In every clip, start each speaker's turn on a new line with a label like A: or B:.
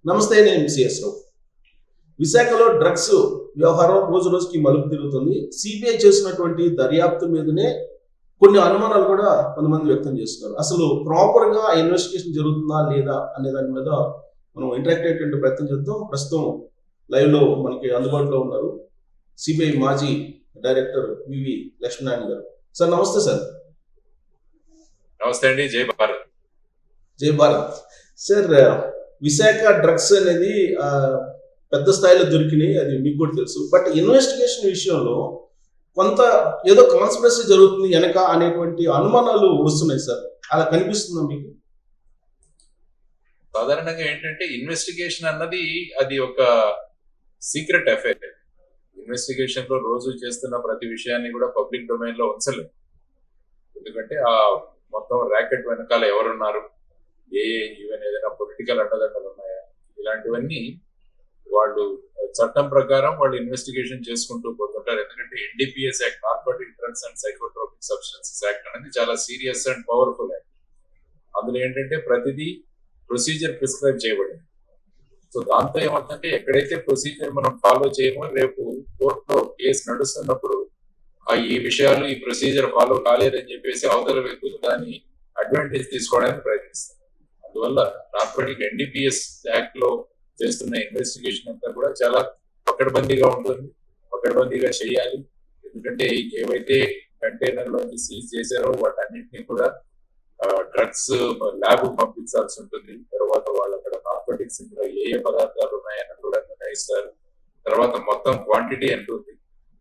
A: నమస్తే, నేను సిఎస్ రావు. విశాఖలో డ్రగ్స్ వ్యవహారం రోజు రోజుకి మలుపు తిరుగుతుంది. సిబిఐ చేసినటువంటి దర్యాప్తు మీదనే కొన్ని అనుమానాలు కూడా కొంతమంది వ్యక్తం చేస్తున్నారు. అసలు ప్రాపర్ గా ఇన్వెస్టిగేషన్ జరుగుతుందా లేదా అనే దాని మీద మనం ఇంటరాక్ట్ అయ్యేటువంటి ప్రయత్నం చేద్దాం. ప్రస్తుతం లైవ్ లో మనకి అందుబాటులో ఉన్నారు సిబిఐ మాజీ డైరెక్టర్ వివి లక్ష్మీనారాయణ గారు. సార్ నమస్తే. సార్
B: నమస్తే అండి. జై భారత్.
A: జై భారత్. సార్, విశాఖ డ్రగ్స్ అనేది పెద్ద స్థాయిలో దొరికినాయి, అది మీకు కూడా తెలుసు. బట్ ఇన్వెస్టిగేషన్ విషయంలో కొంత ఏదో కాన్స్పిరసీ జరుగుతుంది వెనక అనేటువంటి అనుమానాలు వస్తున్నాయి సార్. అలా కనిపిస్తుందా మీకు?
B: సాధారణంగా ఏంటంటే ఇన్వెస్టిగేషన్ అన్నది అది ఒక సీక్రెట్ అఫైర్. ఇన్వెస్టిగేషన్ లో రోజు చేస్తున్న ప్రతి విషయాన్ని కూడా పబ్లిక్ డొమైన్ లో ఉంచలేదు. ఎందుకంటే ఆ మొత్తం ర్యాకెట్ వెనకాల ఎవరున్నారు, ఈవెన్ ఏదైనా పొలిటికల్ అండదండలు ఉన్నాయా, ఇలాంటివన్నీ వాళ్ళు చట్టం ప్రకారం వాళ్ళు ఇన్వెస్టిగేషన్ చేసుకుంటూ పోతుంటారు. ఎందుకంటే NDPS act, narcotic drugs and psychotropic substances act అనేది చాలా సీరియస్ అండ్ పవర్ఫుల్ యాక్ట్. అందులో ఏంటంటే ప్రతిదీ ప్రొసీజర్ ప్రిస్క్రైబ్ చేయబడింది. సో దాంతో ఏమవుతుందంటే ఎక్కడైతే ప్రొసీజర్ మనం ఫాలో చేయమో రేపు కోర్టులో కేసు నడుస్తున్నప్పుడు ఈ విషయాలు ఈ ప్రొసీజర్ ఫాలో కాలేదని చెప్పేసి అవతల వ్యక్తులు దాన్ని అడ్వాంటేజ్ తీసుకోవడానికి ప్రయత్నిస్తారు. అందువల్ల నార్కోటిక్ ఎన్డీపీఎస్ యాక్ట్ లో చేస్తున్న ఇన్వెస్టిగేషన్ అంతా కూడా చాలా పకడ్బందీగా ఉంటుంది, పకడ్బందీగా చేయాలి. ఎందుకంటే ఏవైతే కంటైనర్ లోంచి సీజ్ చేశారో వాటన్నింటినీ కూడా డ్రగ్స్ ల్యాబ్ పంపించాల్సి ఉంటుంది. తర్వాత వాళ్ళు అక్కడ నార్కోటిక్స్ ఇందులో ఏ పదార్థాలు ఉన్నాయని కూడా నిర్ణయిస్తారు. తర్వాత మొత్తం క్వాంటిటీ ఎంత ఉంది,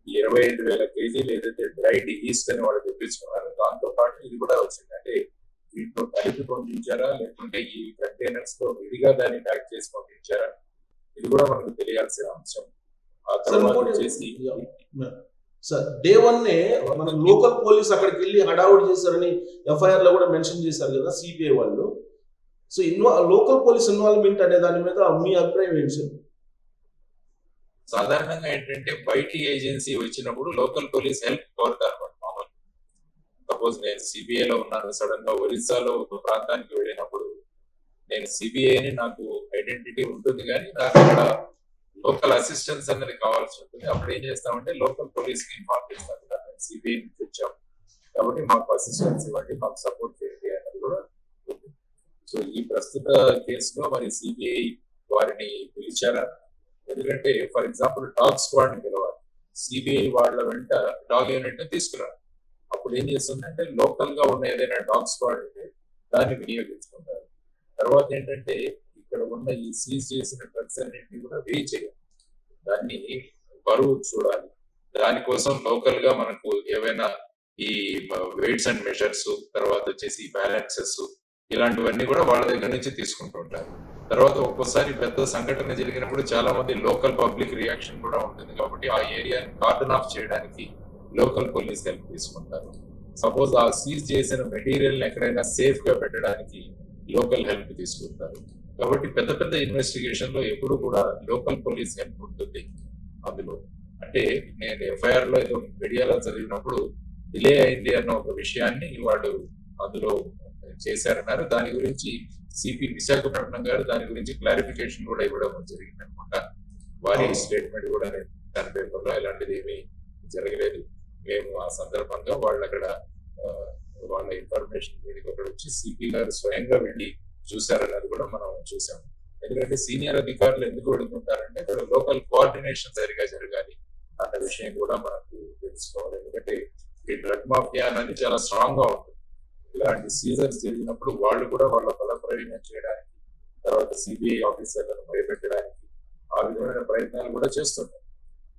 B: 25,000 కేజీలు ఏదైతే డ్రైడ్ ఈస్ట్ అని వాళ్ళు తెప్పించుకున్నారు, దాంతో పాటు ఇది కూడా వచ్చింది. అంటే వీటిలో కలిపి పంపించారా లేకుంటే ఈ కంటైనర్స్ తో విడిగా దాన్ని ప్యాక్ చేసి పంపించారా, ఇది కూడా మనకు తెలియాల్సిన అంశం. ఆ తర్వాత వచ్చేసి
A: సార్ డే వన్ మన లోకల్ పోలీస్ అక్కడికి వెళ్ళి హడావుడి చేశారని ఎఫ్ఐఆర్ లో కూడా మెన్షన్ చేశారు కదా సిబిఐ వాళ్ళు. సో లోకల్ పోలీస్ ఇన్వాల్వ్మెంట్ అనే దాని మీద మీ అభిప్రాయం ఏంటి సార్?
B: సాధారణంగా ఏంటంటే బయటి ఏజెన్సీ వచ్చినప్పుడు లోకల్ పోలీస్ హెల్ప్ కోరుతారు. మామూలు సపోజ్ నేను సిబిఐలో ఉన్నాను, సడన్ గా ఒరిస్సాలో ఒక ప్రాంతానికి వెళ్ళినప్పుడు నేను సిబిఐని నాకు ఐడెంటిటీ ఉంటుంది కానీ నాకు అక్కడ లోకల్ అసిస్టెన్స్ అనేది కావాల్సి ఉంటుంది. అప్పుడు ఏం చేస్తామంటే లోకల్ పోలీస్ కి ఇన్ఫార్మ్ చేస్తాం కదా, సిబిఐ నుంచి వచ్చాం కాబట్టి మాకు అసిస్టెన్స్ ఇవ్వండి, మాకు సపోర్ట్ చేయండి అనేది కూడా ఉంది. సో ఈ ప్రస్తుత కేసులో మరి సిబిఐ వారిని పిలిచారా? ఎందుకంటే ఫర్ ఎగ్జాంపుల్ డాగ్ స్క్వాడ్ ని పిలవాలి, సిబిఐ వాళ్ళ వెంట డాగ్ యూనిట్ ని తీసుకురావాలి. అప్పుడు ఏం చేస్తుందంటే లోకల్ గా ఉన్న ఏదైనా డాగ్ స్క్వాడ్ అయితే దాన్ని వినియోగించుకుంటారు. తర్వాత ఏంటంటే ఇక్కడ ఉన్న ఈ సీజ్ చేసిన డ్రగ్స్ అన్నింటినీ కూడా వెయిట్ చేయాలి, దాన్ని బరువు చూడాలి. దానికోసం లోకల్ గా మనకు ఏవైనా ఈ వెయిట్స్ అండ్ మెజర్స్, తర్వాత వచ్చేసి బ్యాలెన్సెస్, ఇలాంటివన్నీ కూడా వాళ్ళ దగ్గర నుంచి తీసుకుంటూ ఉంటారు. తర్వాత ఒక్కోసారి పెద్ద సంఘటన జరిగినప్పుడు చాలా మంది లోకల్ పబ్లిక్ రియాక్షన్ కూడా ఉంటుంది కాబట్టి ఆ ఏరియాని కార్డన్ ఆఫ్ చేయడానికి లోకల్ పోలీస్ హెల్ప్ తీసుకుంటారు. సపోజ్ ఆ సీజ్ చేసిన మెటీరియల్ ఎక్కడైనా సేఫ్ గా పెట్టడానికి లోకల్ హెల్ప్ తీసుకుంటారు. కాబట్టి పెద్ద పెద్ద ఇన్వెస్టిగేషన్ లో ఎప్పుడు కూడా లోకల్ పోలీస్ హెల్ప్ ఉంటుంది. అందులో అంటే నేను ఎఫ్ఐఆర్ లో ఏదో మీడియాలో చదివినప్పుడు డిలే అయింది అన్న ఒక విషయాన్ని వాడు అందులో చేశారన్నారు. దాని గురించి సిపి విశాఖపట్నం గారు దాని గురించి క్లారిఫికేషన్ కూడా ఇవ్వడం జరిగింది అనమాట. వారి స్టేట్మెంట్ కూడా దాని పేపర్లో ఇలాంటిది ఏమీ జరగలేదు, మేము ఆ సందర్భంగా వాళ్ళు అక్కడ వాళ్ళ ఇన్ఫర్మేషన్ మీదకి ఒకటి వచ్చి సిపి గారు స్వయంగా వెళ్ళి చూశారన్నది కూడా మనం చూసాం. ఎందుకంటే సీనియర్ అధికారులు ఎందుకు వెళుతుంటారంటే అక్కడ లోకల్ కోఆర్డినేషన్ సరిగా జరగాలి అన్న విషయం కూడా మనకు తెలుసుకోవాలి. ఎందుకంటే ఈ డ్రగ్ మాఫియా అనేది చాలా స్ట్రాంగ్ గా ఉంటుంది. ఇలాంటి సీజర్స్ జరిగినప్పుడు వాళ్ళు కూడా వాళ్ళ బల ప్రయోగం చేయడానికి, తర్వాత సిబిఐ ఆఫీసర్లను భయపెట్టడానికి ఆ విధమైన ప్రయత్నాలు కూడా చేస్తుంటారు.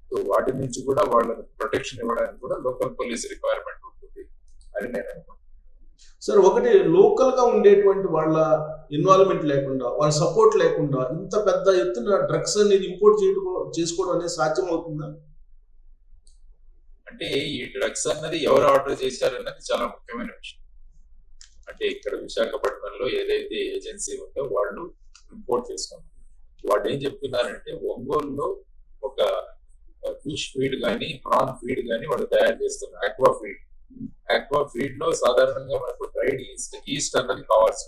B: సో వాటి నుంచి కూడా వాళ్ళకి ప్రొటెక్షన్ ఇవ్వడానికి కూడా లోకల్ పోలీస్ రిక్వైర్మెంట్ ఉంటుంది అని నేను అనుకుంటున్నాను.
A: సార్, ఒకటి లోకల్ గా ఉండేటువంటి వాళ్ళ ఇన్వాల్వ్మెంట్ లేకుండా, వాళ్ళ సపోర్ట్ లేకుండా ఇంత పెద్ద ఎత్తున డ్రగ్స్ అనేది ఇంపోర్ట్ చేసుకోవడం అనేది సాధ్యం అవుతుందా?
B: అంటే ఈ డ్రగ్స్ అన్నది ఎవరు ఆర్డర్ చేశారన్నది చాలా ముఖ్యమైన విషయం. అంటే ఇక్కడ విశాఖపట్నంలో ఏదైతే ఏజెన్సీ ఉందో వాళ్ళు ఇంపోర్ట్ చేసుకున్నారు. వాళ్ళు ఏం చెప్తున్నారంటే ఒంగోలులో ఒక ఫిష్ ఫీడ్ కానీ ప్రాన్ ఫీడ్ కానీ వాళ్ళు తయారు చేస్తున్నారు, ఆక్వా ఫీడ్. లో సాధారణంగా మనకు డ్రైడ్ ఈస్ట్ అన్నది కావాల్సి,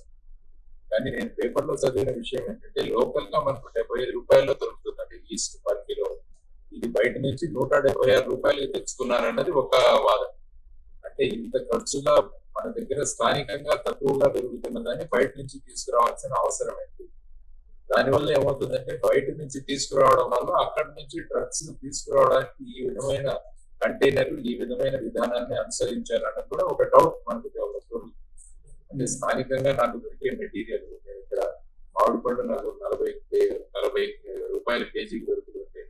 B: కానీ నేను పేపర్ లో చదివిన విషయం ఏంటంటే లోకల్ గా మనకు 75 రూపాయల్లో దొరుకుతుందండి ఈస్ట్ పర్ కిలో. ఇది బయట నుంచి 176 రూపాయలకి తెచ్చుకున్నారన్నది ఒక వాదన. అంటే ఇంత ఖర్చుగా మన దగ్గర స్థానికంగా తక్కువగా దొరుకుతున్న దాన్ని బయట నుంచి తీసుకురావాల్సిన అవసరం ఏంటి? దానివల్ల ఏమవుతుందంటే బయట నుంచి తీసుకురావడం వల్ల అక్కడి నుంచి డ్రగ్స్ తీసుకురావడానికి ఈ విధమైన కంటైనర్లు ఈ విధమైన విధానాన్ని అనుసరించారన్నది కూడా ఒక డౌట్ మనకు అవుతుంది. అంటే స్థానికంగా నాకు దొరికే మెటీరియల్ నేను ఇక్కడ మామిడి పళ్ళు నాకు 40 రూపాయల కేజీకి దొరుకుతుంటే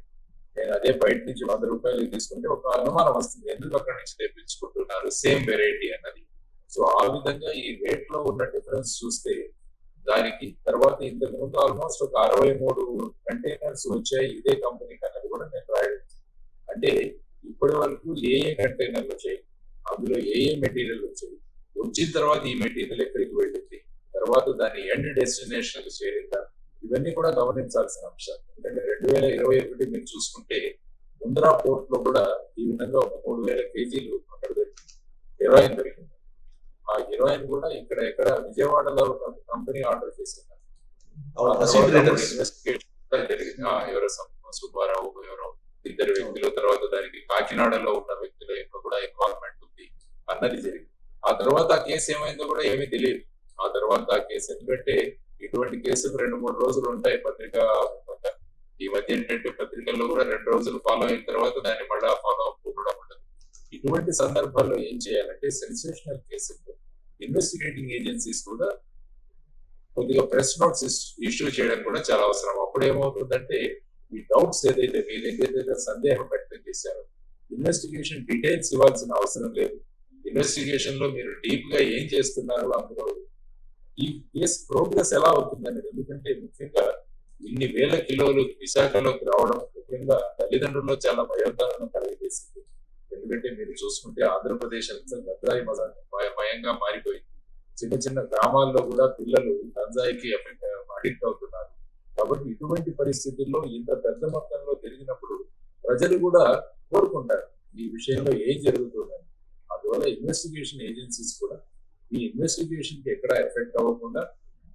B: నేను అదే బయట నుంచి 100 రూపాయలు తీసుకుంటే ఒక అనుమానం వస్తుంది, ఎందుకు అక్కడి నుంచి తెప్పించుకుంటున్నారు సేమ్ వెరైటీ అన్నది. సో ఆ విధంగా ఈ రేట్ లో ఉన్న డిఫరెన్స్ చూస్తే దానికి తర్వాత ఇంతకు ముందు ఆల్మోస్ట్ ఒక 63 కంటైనర్స్ వచ్చాయి ఇదే కంపెనీకి అన్నది కూడా నేను రాయడం. అంటే ఇప్పటి వరకు ఏ కంటైనర్లు వచ్చాయి, అందులో ఏ మెటీరియల్ వచ్చాయి, వచ్చిన తర్వాత ఈ మెటీరియల్ ఎక్కడికి వెళ్ళింది, తర్వాత దాని ఎండ్ డెస్టినేషన్ చేరిందా, ఇవన్నీ కూడా గమనించాల్సిన అంశాలు. ఎందుకంటే 2021 మీరు చూసుకుంటే ముంద్రా పోర్ట్ లో కూడా ఈ విధంగా ఒక 3000 కేజీలు అక్కడ దొరికింది, హెరాయిన్ దొరికింది. ఆ హెరాయిన్ కూడా ఎక్కడ విజయవాడలో ఒక కంపెనీ ఆర్డర్ చేసింది. ఎవరో సుబ్బారావు ఎవరో ఇద్దరు వ్యక్తులు, తర్వాత దానికి కాకినాడలో ఉన్న వ్యక్తుల యొక్క కూడా ఇన్వాల్వ్మెంట్ ఉంది అన్నది జరిగింది. ఆ తర్వాత ఆ కేసు ఏమైందో కూడా ఏమీ తెలియదు. ఆ తర్వాత ఆ కేసు ఎందుకంటే ఇటువంటి కేసులు 2-3 రోజులు ఉంటాయి పత్రిక. ఈ మధ్య ఏంటంటే పత్రికల్లో కూడా 2 రోజులు ఫాలో అయిన తర్వాత దాన్ని మళ్ళా ఫాలో అప్ కూడా ఉండదు. ఇటువంటి సందర్భాల్లో ఏం చేయాలంటే సెన్సేషనల్ కేసుల్లో ఇన్వెస్టిగేటింగ్ ఏజెన్సీస్ కూడా కొద్దిగా ప్రెస్ నోట్స్ ఇష్యూ చేయడం కూడా చాలా అవసరం. అప్పుడు ఏమవుతుందంటే ఈ డౌట్స్ ఏదైతే మీరు ఏదైతే సందేహం వ్యక్తం చేశారో ఇన్వెస్టిగేషన్ డీటెయిల్స్ ఇవ్వాల్సిన అవసరం లేదు. ఇన్వెస్టిగేషన్ లో మీరు డీప్ గా ఏం చేస్తున్నారు, అందులో ఈ కేసు ప్రోగ్రెస్ ఎలా అవుతుందనేది. ఎందుకంటే ముఖ్యంగా ఇన్ని వేల కిలోలు విశాఖలోకి రావడం ముఖ్యంగా తల్లిదండ్రుల్లో చాలా భయోత్పాదన కలిగజేసింది. ఎందుకంటే మీరు చూసుకుంటే ఆంధ్రప్రదేశ్ అంతా గంజాయి మయంగా మారిపోయింది. చిన్న చిన్న గ్రామాల్లో కూడా పిల్లలు గంజాయికి అడిక్ట్ అవుతున్నారు. కాబట్టి ఇటువంటి పరిస్థితుల్లో ఇంత పెద్ద మొత్తంలో జరిగినప్పుడు ప్రజలు కూడా కోరుకుంటారు ఈ విషయంలో ఏం జరుగుతుందని. అందువల్ల ఇన్వెస్టిగేషన్ ఏజెన్సీస్ కూడా ఈ ఇన్వెస్టిగేషన్ కి ఎక్కడ ఎఫెక్ట్ అవ్వకుండా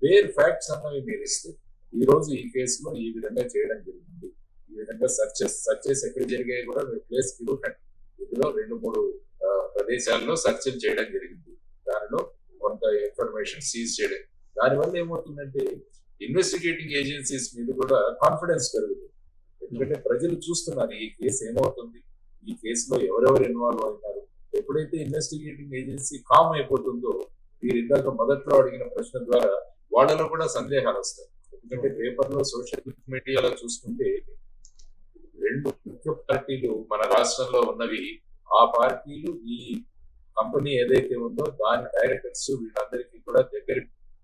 B: వేర్ ఫ్యాక్ట్స్ అన్నవి మీరు ఇస్తే ఈ రోజు ఈ కేసులో ఈ విధంగా చేయడం జరిగింది, ఈ విధంగా సర్చెస్ ఎక్కడ జరిగాయి కూడా మీరు ప్లేస్ కి ఇవ్వకండి. ఇందులో 2-3 ప్రదేశాల్లో సర్చలు చేయడం జరిగింది, దానిలో కొంత ఇన్ఫర్మేషన్ సీజ్ చేయడం. దానివల్ల ఏమవుతుందంటే ఇన్వెస్టిగేటింగ్ ఏజెన్సీస్ మీద కూడా కాన్ఫిడెన్స్ పెరుగుతుంది. ఎందుకంటే ప్రజలు చూస్తున్నారు ఈ కేసు ఏమవుతుంది, ఈ కేసులో ఎవరెవరు ఇన్వాల్వ్ అయినారు. ఎప్పుడైతే ఇన్వెస్టిగేటింగ్ ఏజెన్సీ కామ్ అయిపోతుందో మీరు ఇందాక మొదట్లో అడిగిన ప్రశ్న ద్వారా వాళ్ళలో కూడా సందేహాలు వస్తాయి. ఎందుకంటే పేపర్లో సోషల్ మీడియాలో చూసుకుంటే 2 ముఖ్య పార్టీలు మన రాష్ట్రంలో ఉన్నవి, ఆ పార్టీలు ఈ కంపెనీ ఏదైతే ఉందో దాని డైరెక్టర్స్ వీళ్ళందరికీ కూడా దగ్గర,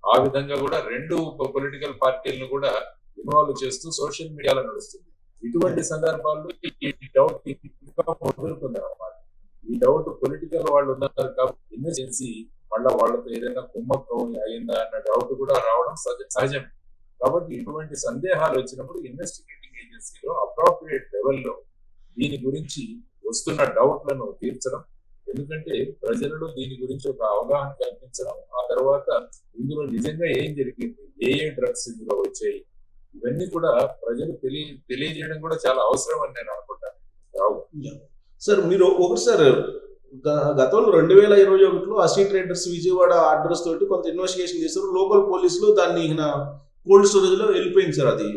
B: ఆ విధంగా కూడా 2 పొలిటికల్ పార్టీలను కూడా ఇన్వాల్వ్ చేస్తూ సోషల్ మీడియాలో నడుస్తుంది. ఇటువంటి సందర్భాల్లో ఈ డౌట్ వదులుతుంది అన్నమాట. ఈ డౌట్ పొలిటికల్ వాళ్ళు ఉన్నారు కాబట్టి ఇన్వెస్టిగేషన్ మళ్ళా వాళ్ళతో ఏదైనా కుమ్మక్కం అయిందా అన్న డౌట్ కూడా రావడం సహజం. కాబట్టి ఇటువంటి సందేహాలు వచ్చినప్పుడు ఇన్వెస్టిగేటింగ్ ఏజెన్సీలో అప్రోప్రియేట్ లెవెల్లో దీని గురించి వస్తున్న డౌట్లను తీర్చడం, ఎందుకంటే ప్రజలలో దీని గురించి ఒక అవగాహన కల్పించడం, ఆ తర్వాత ఇందులో నిజంగా ఏం జరిగింది, ఏ డ్రగ్స్ ఇందులో వచ్చాయి, ఇవన్నీ కూడా ప్రజలు తెలియజేయడం కూడా చాలా అవసరం అని నేను అనుకుంటాను.
A: సార్ మీరు ఒకసారి గతంలో 2021లో అసీ ట్రేడర్స్ విజయవాడ ఆర్డర్స్ తోటి కొంత ఇన్వెస్టిగేషన్ చేశారు. లోకల్ పోలీసులు దాన్ని కోల్డ్ స్టోరేజ్ లో వెళ్ళిపోయింది సార్ అది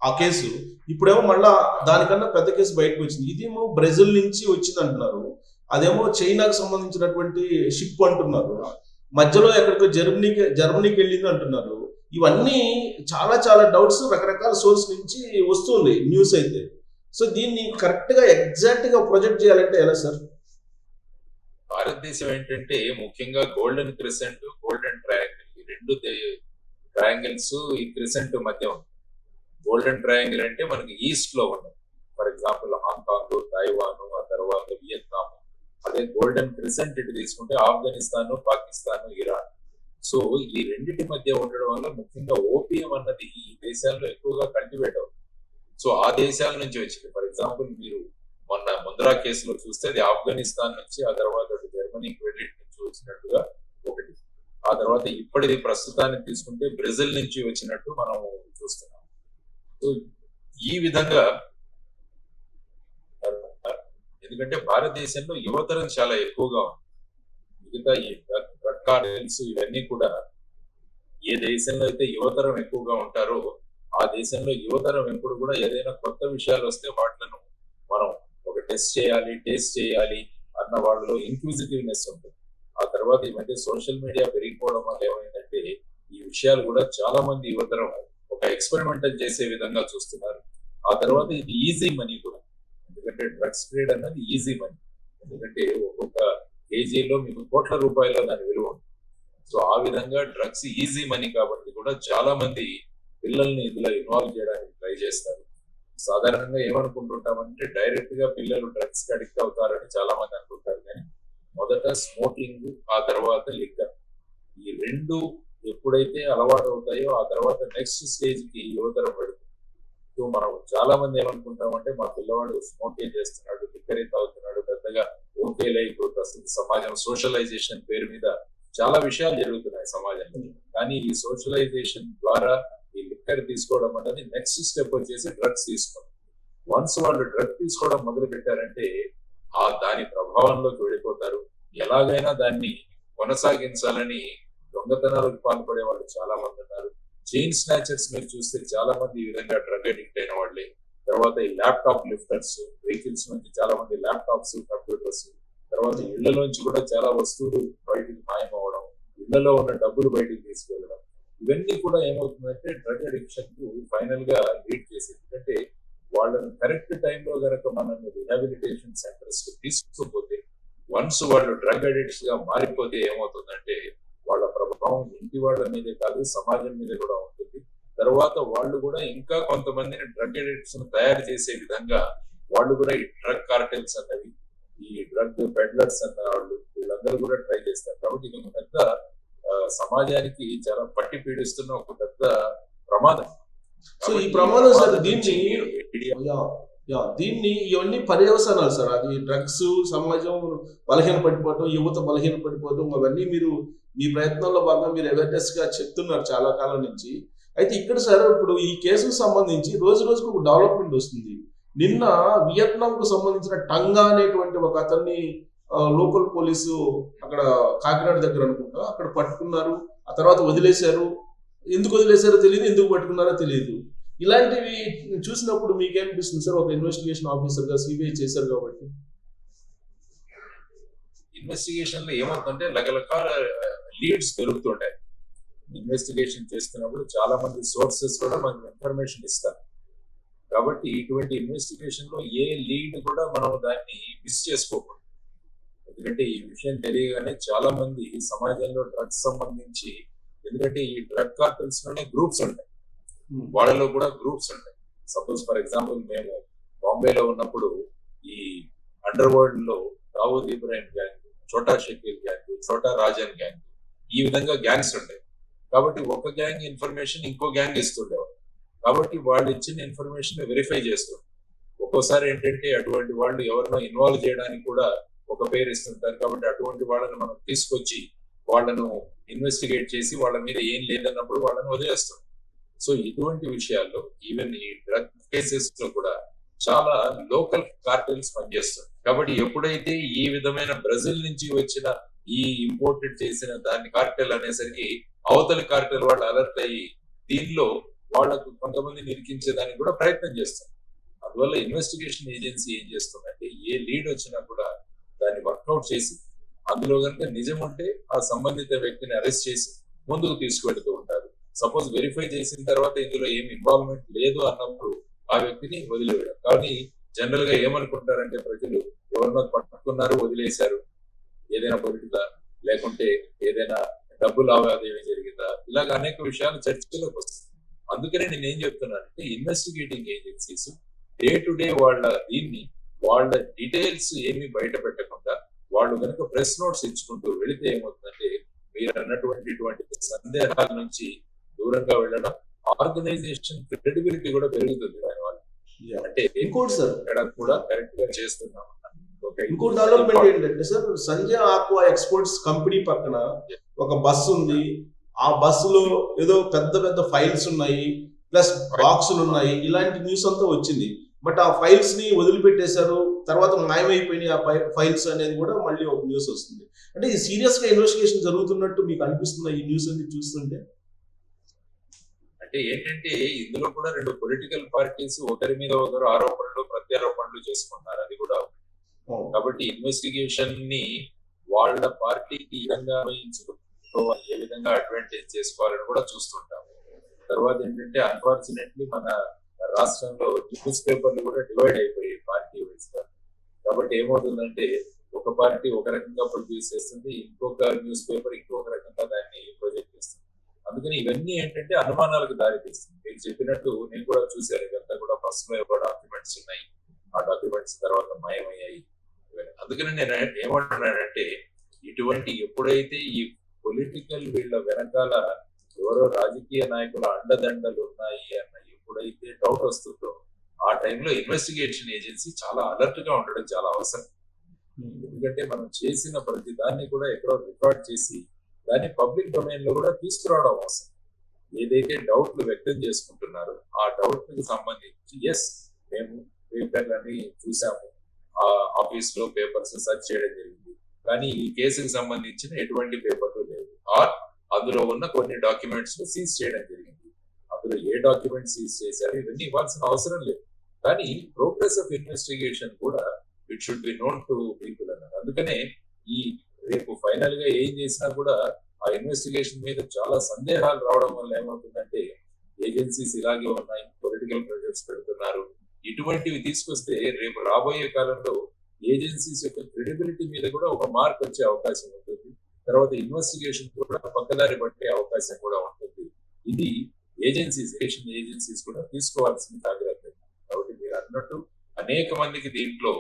A: ఆ కేసు. ఇప్పుడేమో మళ్ళా దానికన్నా పెద్ద కేసు బయటకు వచ్చింది. ఇదేమో బ్రెజిల్ నుంచి వచ్చింది అంటున్నారు, అదేమో చైనాకు సంబంధించినటువంటి షిప్ అంటున్నారు, మధ్యలో ఎక్కడికో జర్మనీకి వెళ్ళింది అంటున్నారు. ఇవన్నీ చాలా చాలా డౌట్స్ రకరకాల సోర్స్ నుంచి వస్తుంది న్యూస్ అయితే. సో దీన్ని కరెక్ట్ గా ఎగ్జాక్ట్ గా ప్రొజెక్ట్ చేయాలంటే ఎలా సార్?
B: భారతదేశం ఏంటంటే ముఖ్యంగా గోల్డెన్ క్రిసెంట్, గోల్డెన్ ట్రయాంగిల్, ఈ 2 ట్రయాంగిల్స్ ఈ క్రిసెంట్ మధ్య ఉంది. గోల్డెన్ ట్రయాంగిల్ అంటే మనకి ఈస్ట్ లో ఉన్నది, ఫర్ ఎగ్జాంపుల్ హాంకాంగ్, తైవాన్, ఆ తర్వాత వియత్నాం. అదే గోల్డెన్ క్రిసెంట్ ఇటు తీసుకుంటే ఆఫ్ఘనిస్తాన్, పాకిస్తాన్, ఇరాన్. సో ఈ రెండింటి మధ్య ఉండడం వల్ల ముఖ్యంగా ఓపియం అన్నది ఈ దేశాల్లో ఎక్కువగా కల్టివేట్ అవుతుంది. సో ఆ దేశాల నుంచి వచ్చింది. ఫర్ ఎగ్జాంపుల్ మీరు మొన్న ముంద్రా కేసులో చూస్తే అది ఆఫ్ఘనిస్తాన్ నుంచి, ఆ తర్వాత జర్మనీకి వెళ్ళి నుంచి వచ్చినట్టుగా ఒకటి. ఆ ఆ తర్వాత ఇప్పటిది ప్రస్తుతాన్ని తీసుకుంటే బ్రెజిల్ నుంచి వచ్చినట్టు మనం చూస్తున్నాం. సో ఈ విధంగా ఎందుకంటే భారతదేశంలో యువతరం చాలా ఎక్కువగా ఉంది. మిగతా ఈ డ్రగ్ కార్టెల్స్ ఇవన్నీ కూడా ఏ దేశంలో అయితే యువతరం ఎక్కువగా ఉంటారో ఆ దేశంలో యువతరం ఎప్పుడు కూడా ఏదైనా కొత్త విషయాలు వస్తే వాటిలను మనం ఒక టెస్ట్ చేయాలి అన్న వాళ్ళలో ఇంక్లూజిటివ్నెస్ ఉంటుంది. ఆ తర్వాత ఈ మధ్య సోషల్ మీడియా పెరిగిపోవడం వల్ల ఏమైందంటే ఈ విషయాలు కూడా చాలా మంది యువతరం ఒక ఎక్స్పెరిమెంటల్ చేసే విధంగా చూస్తున్నారు. ఆ తర్వాత ఇది ఈజీ మనీ కూడా, ఎందుకంటే డ్రగ్స్ ట్రేడ్ అన్నది ఈజీ మనీ. ఎందుకంటే ఒక్కొక్క కేజీలో మీకు కోట్ల రూపాయల దాని విలువ ఉంది. సో ఆ విధంగా డ్రగ్స్ ఈజీ మనీ కాబట్టి కూడా చాలా మంది పిల్లల్ని ఇందులో ఇన్వాల్వ్ చేయడానికి ట్రై చేస్తారు. సాధారణంగా ఏమనుకుంటుంటామంటే డైరెక్ట్ గా పిల్లలు డ్రగ్స్ కి అడిక్ట్ అవుతారని చాలా మంది అనుకుంటారు, కానీ మొదట స్మోకింగ్, ఆ తర్వాత లిక్కర్, ఈ రెండు ఎప్పుడైతే అలవాటు అవుతాయో ఆ తర్వాత నెక్స్ట్ స్టేజ్ కి యువతరం పడుతుంది. సో మనం చాలా మంది ఏమనుకుంటామంటే మా పిల్లవాడు స్మోకింగ్ చేస్తున్నాడు, లిక్కర్ తాగుతున్నాడు, పెద్దగా ఓకే లైఫ్, ప్రస్తుత సమాజం సోషలైజేషన్ పేరు మీద చాలా విషయాలు జరుగుతున్నాయి సమాజంలో. కానీ ఈ సోషలైజేషన్ ద్వారా ఈ లిక్కర్ తీసుకోవడం అనేది నెక్స్ట్ స్టెప్ వచ్చేసి డ్రగ్స్ తీసుకోవడం. వన్స్ వాళ్ళు డ్రగ్ తీసుకోవడం మొదలు పెట్టారంటే ఆ దాని ప్రభావంలోకి వెళ్ళిపోతారు. ఎలాగైనా దాన్ని కొనసాగించాలని దొంగతనాలకు పాల్పడే వాళ్ళు చాలా మంది ఉన్నారు. చైన్ స్నాచర్స్ మీరు చూస్తే చాలా మంది ఈ విధంగా డ్రగ్ అడిక్ట్ అయిన వాళ్ళే. తర్వాత ఈ ల్యాప్టాప్ లిఫ్టర్స్, వెహికల్స్ నుంచి చాలా మంది ల్యాప్టాప్స్, కంప్యూటర్స్, తర్వాత ఇళ్లలోంచి కూడా చాలా వస్తువులు బయటికి మాయమవడం, ఇళ్లలో ఉన్న డబ్బులు బయటికి తీసుకెళ్ళడం, ఇవన్నీ కూడా ఏమవుతుందంటే డ్రగ్ అడిక్షన్ కు ఫైనల్ గా లీడ్ చేసేది. ఎందుకంటే వాళ్ళని కరెక్ట్ టైంలో గనక మనం రిహాబిలిటేషన్ సెంటర్స్ కు తీసుకోకపోతే, వన్స్ వాళ్ళు డ్రగ్ అడిక్ట్స్ గా మారిపోతే ఏమవుతుందంటే వాళ్ళ ప్రభావం ఇంటి వాళ్ళ మీదే కాదు సమాజం మీద కూడా ఉంటుంది. తర్వాత వాళ్ళు కూడా ఇంకా కొంతమందిని డ్రగ్ అడిక్ట్స్ తయారు చేసే విధంగా వాళ్ళు కూడా ఈ డ్రగ్ కార్టెల్స్ అన్నవి, ఈ డ్రగ్ పెడ్లర్స్ అన్న వాళ్ళు వీళ్ళందరూ కూడా ట్రై చేస్తారు. కాబట్టి ఇది ఒక పెద్ద సమాజానికి చాలా పట్టి పీడిస్తున్న ఒక పెద్ద ప్రమాదం.
A: సో ఈ ప్రమాదం సార్ దీన్ని ఇవన్నీ పర్యవసానాలు సార్. అది డ్రగ్స్, సమాజం బలహీన పడిపోవటం, యువత బలహీన పడిపోవటం, అవన్నీ మీరు మీ ప్రయత్నంలో భాగంగా మీరు అవేర్నెస్ గా చెప్తున్నారు చాలా కాలం నుంచి. అయితే ఇక్కడ సార్ ఇప్పుడు ఈ కేసుకు సంబంధించి రోజు రోజుకు ఒక డెవలప్మెంట్ వస్తుంది. నిన్న వియత్నాం కు సంబంధించిన టంగా అనేటువంటి ఒక అతన్ని లోకల్ పోలీసు అక్కడ కాకినాడ దగ్గర అనుకుంటా అక్కడ పట్టుకున్నారు. ఆ తర్వాత వదిలేశారు. ఎందుకు వదిలేశారో తెలియదు, ఎందుకు పట్టుకున్నారో తెలియదు. ఇలాంటివి చూసినప్పుడు మీకేమనిపిస్తుంది సార్? ఒక ఇన్వెస్టిగేషన్ ఆఫీసర్ గా సిబిఐ చేశారు కాబట్టి.
B: ఇన్వెస్టిగేషన్ లో ఏమవుతుందంటే రకరకాల లీడ్స్ దొరుకుతుంటాయి. ఇన్వెస్టిగేషన్ చేస్తున్నప్పుడు చాలా మంది సోర్సెస్ కూడా మనకు ఇన్ఫర్మేషన్ ఇస్తారు. కాబట్టి ఇటువంటి ఇన్వెస్టిగేషన్ లో ఏ లీడ్ కూడా మనం దాన్ని మిస్ చేసుకోకూడదు. ఎందుకంటే ఈ విషయం తెలియగానే చాలా మంది సమాజంలో డ్రగ్స్ సంబంధించి, ఎందుకంటే ఈ డ్రగ్ కార్టెల్స్ లోనే గ్రూప్స్ ఉంటాయి, వాళ్ళలో కూడా గ్రూప్స్ ఉంటాయి. సపోజ్ ఫర్ ఎగ్జాంపుల్ మేము బాంబేలో ఉన్నప్పుడు ఈ అండర్ వరల్డ్ లో దావూద్ ఇబ్రాహిం గ్యాంగ్, చోటా షకీల్ గ్యాంగ్, చోటా రాజన్ గ్యాంగ్, ఈ విధంగా గ్యాంగ్స్ ఉంటాయి. కాబట్టి ఒక గ్యాంగ్ ఇన్ఫర్మేషన్ ఇంకో గ్యాంగ్ ఇస్తుండేవారు. కాబట్టి వాళ్ళు ఇచ్చిన ఇన్ఫర్మేషన్ వెరిఫై చేస్తారు. ఒక్కోసారి ఏంటంటే అటువంటి వాళ్ళు ఎవరినో ఇన్వాల్వ్ చేయడానికి కూడా ఒక పేరు ఇస్తుంటారు. కాబట్టి అటువంటి వాళ్ళని మనం తీసుకొచ్చి వాళ్ళను ఇన్వెస్టిగేట్ చేసి వాళ్ళ మీద ఏం లేదన్నప్పుడు వాళ్ళని వదిలేస్తాం. సో ఇటువంటి విషయాల్లో ఈవెన్ ఈ డ్రగ్ కేసెస్ లో కూడా చాలా లోకల్ కార్టెల్స్ పనిచేస్తాయి. కాబట్టి ఎప్పుడైతే ఈ విధమైన బ్రెజిల్ నుంచి వచ్చిన ఈ ఇంపోర్టెడ్ చేసిన దాన్ని కార్టెల్ అనేసరికి అవతలి కార్టెల్ వాళ్ళు అలర్ట్ అయ్యి దీనిలో వాళ్ళకు కొంతమంది నిరికించేదానికి కూడా ప్రయత్నం చేస్తారు. అందువల్ల ఇన్వెస్టిగేషన్ ఏజెన్సీ ఏం చేస్తుందంటే ఏ లీడ్ వచ్చినా కూడా దాన్ని వర్కౌట్ చేసి అందులో కనుక నిజం ఉంటే ఆ సంబంధిత వ్యక్తిని అరెస్ట్ చేసి ముందుకు తీసుకువెళ్తూ ఉంటారు. సపోజ్ వెరిఫై చేసిన తర్వాత ఇందులో ఏం ఇన్వాల్వ్మెంట్ లేదు అన్నప్పుడు ఆ వ్యక్తిని వదిలివేయడం. కానీ జనరల్ గా ఏమనుకుంటారంటే ప్రజలు, ఎవరినో పట్టుకున్నారు వదిలేశారు, ఏదైనా పొలిటికా లేకుంటే ఏదైనా డబ్బు లావాదేవీ జరిగిందా, ఇలాగ అనేక విషయాలు చర్చలోకి వస్తాయి. అందుకనే నేను ఏం చెప్తున్నానంటే investigating agencies day to day వాళ్ళ డీటెయిల్స్ ఏమి బయట పెట్టకుండా వాళ్ళు కనుక ప్రెస్ నోట్స్ ఇచ్చుకుంటూ వెళితే ఏమవుతుందంటే మీరు అన్నటువంటి ఇటువంటి సందేహాల నుంచి దూరంగా వెళ్ళడం, ఆర్గనైజేషన్ క్రెడిబిలిటీ కూడా పెరుగుతుంది దానివల్ల. అంటే ఇంకోటి సార్ ఇక్కడ కూడా కరెక్ట్ గా చేస్తున్నాం. ఓకే.
A: ఇంకో డెవలప్మెంట్ ఏంటంటే sir, Sanjay aqua exports company పక్కన ఒక బస్సు ఉంది. ఆ బస్సులో ఏదో పెద్ద పెద్ద ఫైల్స్ ఉన్నాయి, ప్లస్ బాక్సులు ఉన్నాయి, ఇలాంటి న్యూస్ అంతా వచ్చింది. బట్ ఆ ఫైల్స్ ని వదిలిపెట్టేశారు, తర్వాత మాయమైపోయినాయి ఆ ఫైల్స్ అనేది కూడా మళ్ళీ ఒక న్యూస్ వస్తుంది. అంటే ఇది సీరియస్ గా ఇన్వెస్టిగేషన్ జరుగుతున్నట్టు మీకు అనిపిస్తుంది ఈ న్యూస్ అన్ని చూస్తుంటే?
B: అంటే ఏంటంటే ఇందులో కూడా రెండు పొలిటికల్ పార్టీస్ ఒకరి మీద ఒకరు ఆరోపణలు ప్రత్యారోపణలు చేసుకుంటున్నారు. అది కూడా కాబట్టి ఇన్వెస్టిగేషన్ ని వాళ్ళ పార్టీకి ఏ విధంగా అన్వయించుకోవాలి, ఏ విధంగా అడ్వాంటేజ్ చేసుకోవాలని కూడా చూస్తుంటాము. తర్వాత ఏంటంటే అన్ఫార్చునేట్లీ మన రాష్ట్రంలో న్యూస్ పేపర్లు కూడా డివైడ్ అయిపోయి పార్టీ వైజ్ గా. కాబట్టి ఏమవుతుందంటే ఒక పార్టీ ఒక రకంగా ప్రొడ్యూస్ చేస్తుంది, ఇంకొక న్యూస్ పేపర్ ఇంకొక రకంగా దాన్ని ప్రొజెక్ట్ చేస్తుంది. అందుకని ఇవన్నీ ఏంటంటే అనుమానాలకు దారితీస్తుంది. మీరు చెప్పినట్టు నేను కూడా చూశాను, ఇదంతా కూడా ఫస్ట్ లో ఏవో డాక్యుమెంట్స్ ఉన్నాయి, ఆ డాక్యుమెంట్స్ తర్వాత మాయమయ్యాయి. అందుకని నేను ఏమంటున్నానంటే ఇటువంటి ఎప్పుడైతే ఈ పొలిటికల్ వీళ్ళ వెనకాల ఎవరో రాజకీయ నాయకుల అండదండలు ఉన్నాయి అన్న ఎప్పుడైతే డౌట్ వస్తుందో ఆ టైంలో ఇన్వెస్టిగేషన్ ఏజెన్సీ చాలా అలర్ట్ గా ఉండడం చాలా అవసరం. ఎందుకంటే మనం చేసిన ప్రతి దాన్ని కూడా ఎక్కడో రికార్డ్ చేసి దాన్ని పబ్లిక్ డొమైన్ లో కూడా తీసుకురావడం అవసరం. ఏదైతే డౌట్లు వ్యక్తం చేసుకుంటున్నారో ఆ డౌట్ కి సంబంధించి ఎస్ మేము పేపర్లని చూసాము, ఆ ఆఫీస్ లో పేపర్స్ సర్చ్ చేయడం జరిగింది, కానీ ఈ కేసుకు సంబంధించిన ఎటువంటి పేపర్లు లేవు, ఆర్ అందులో ఉన్న కొన్ని డాక్యుమెంట్స్ సీజ్ చేయడం జరిగింది. అందులో ఏ డాక్యుమెంట్ సీజ్ చేశారు ఇవన్నీ ఇవ్వాల్సిన అవసరం లేదు. కానీ ప్రోగ్రెస్ ఆఫ్ ఇన్వెస్టిగేషన్ కూడా it should be known to people అన్నారు. అందుకనే ఈ రేపు ఫైనల్ గా ఏం చేసినా కూడా ఆ ఇన్వెస్టిగేషన్ మీద చాలా సందేహాలు రావడం వల్ల ఏమవుతుందంటే ఏజెన్సీస్ ఇలాగే ఉన్నాయి, పొలిటికల్ ప్రెషర్స్ పెడుతున్నారు, ఇటువంటివి తీసుకొస్తే రేపు రాబోయే కాలంలో ఏజెన్సీస్ యొక్క క్రెడిబిలిటీ మీద కూడా ఒక మార్క్ వచ్చే అవకాశం ఉంటుంది. తర్వాత ఇన్వెస్టిగేషన్ కూడా పక్కదారి పట్టే అవకాశం కూడా ఉంటుంది. ఇది ఏజెన్సీస్ కూడా తీసుకోవాల్సిన జాగ్రత్త. కాబట్టి మీరు అన్నట్టు అనేక మందికి దీంట్లో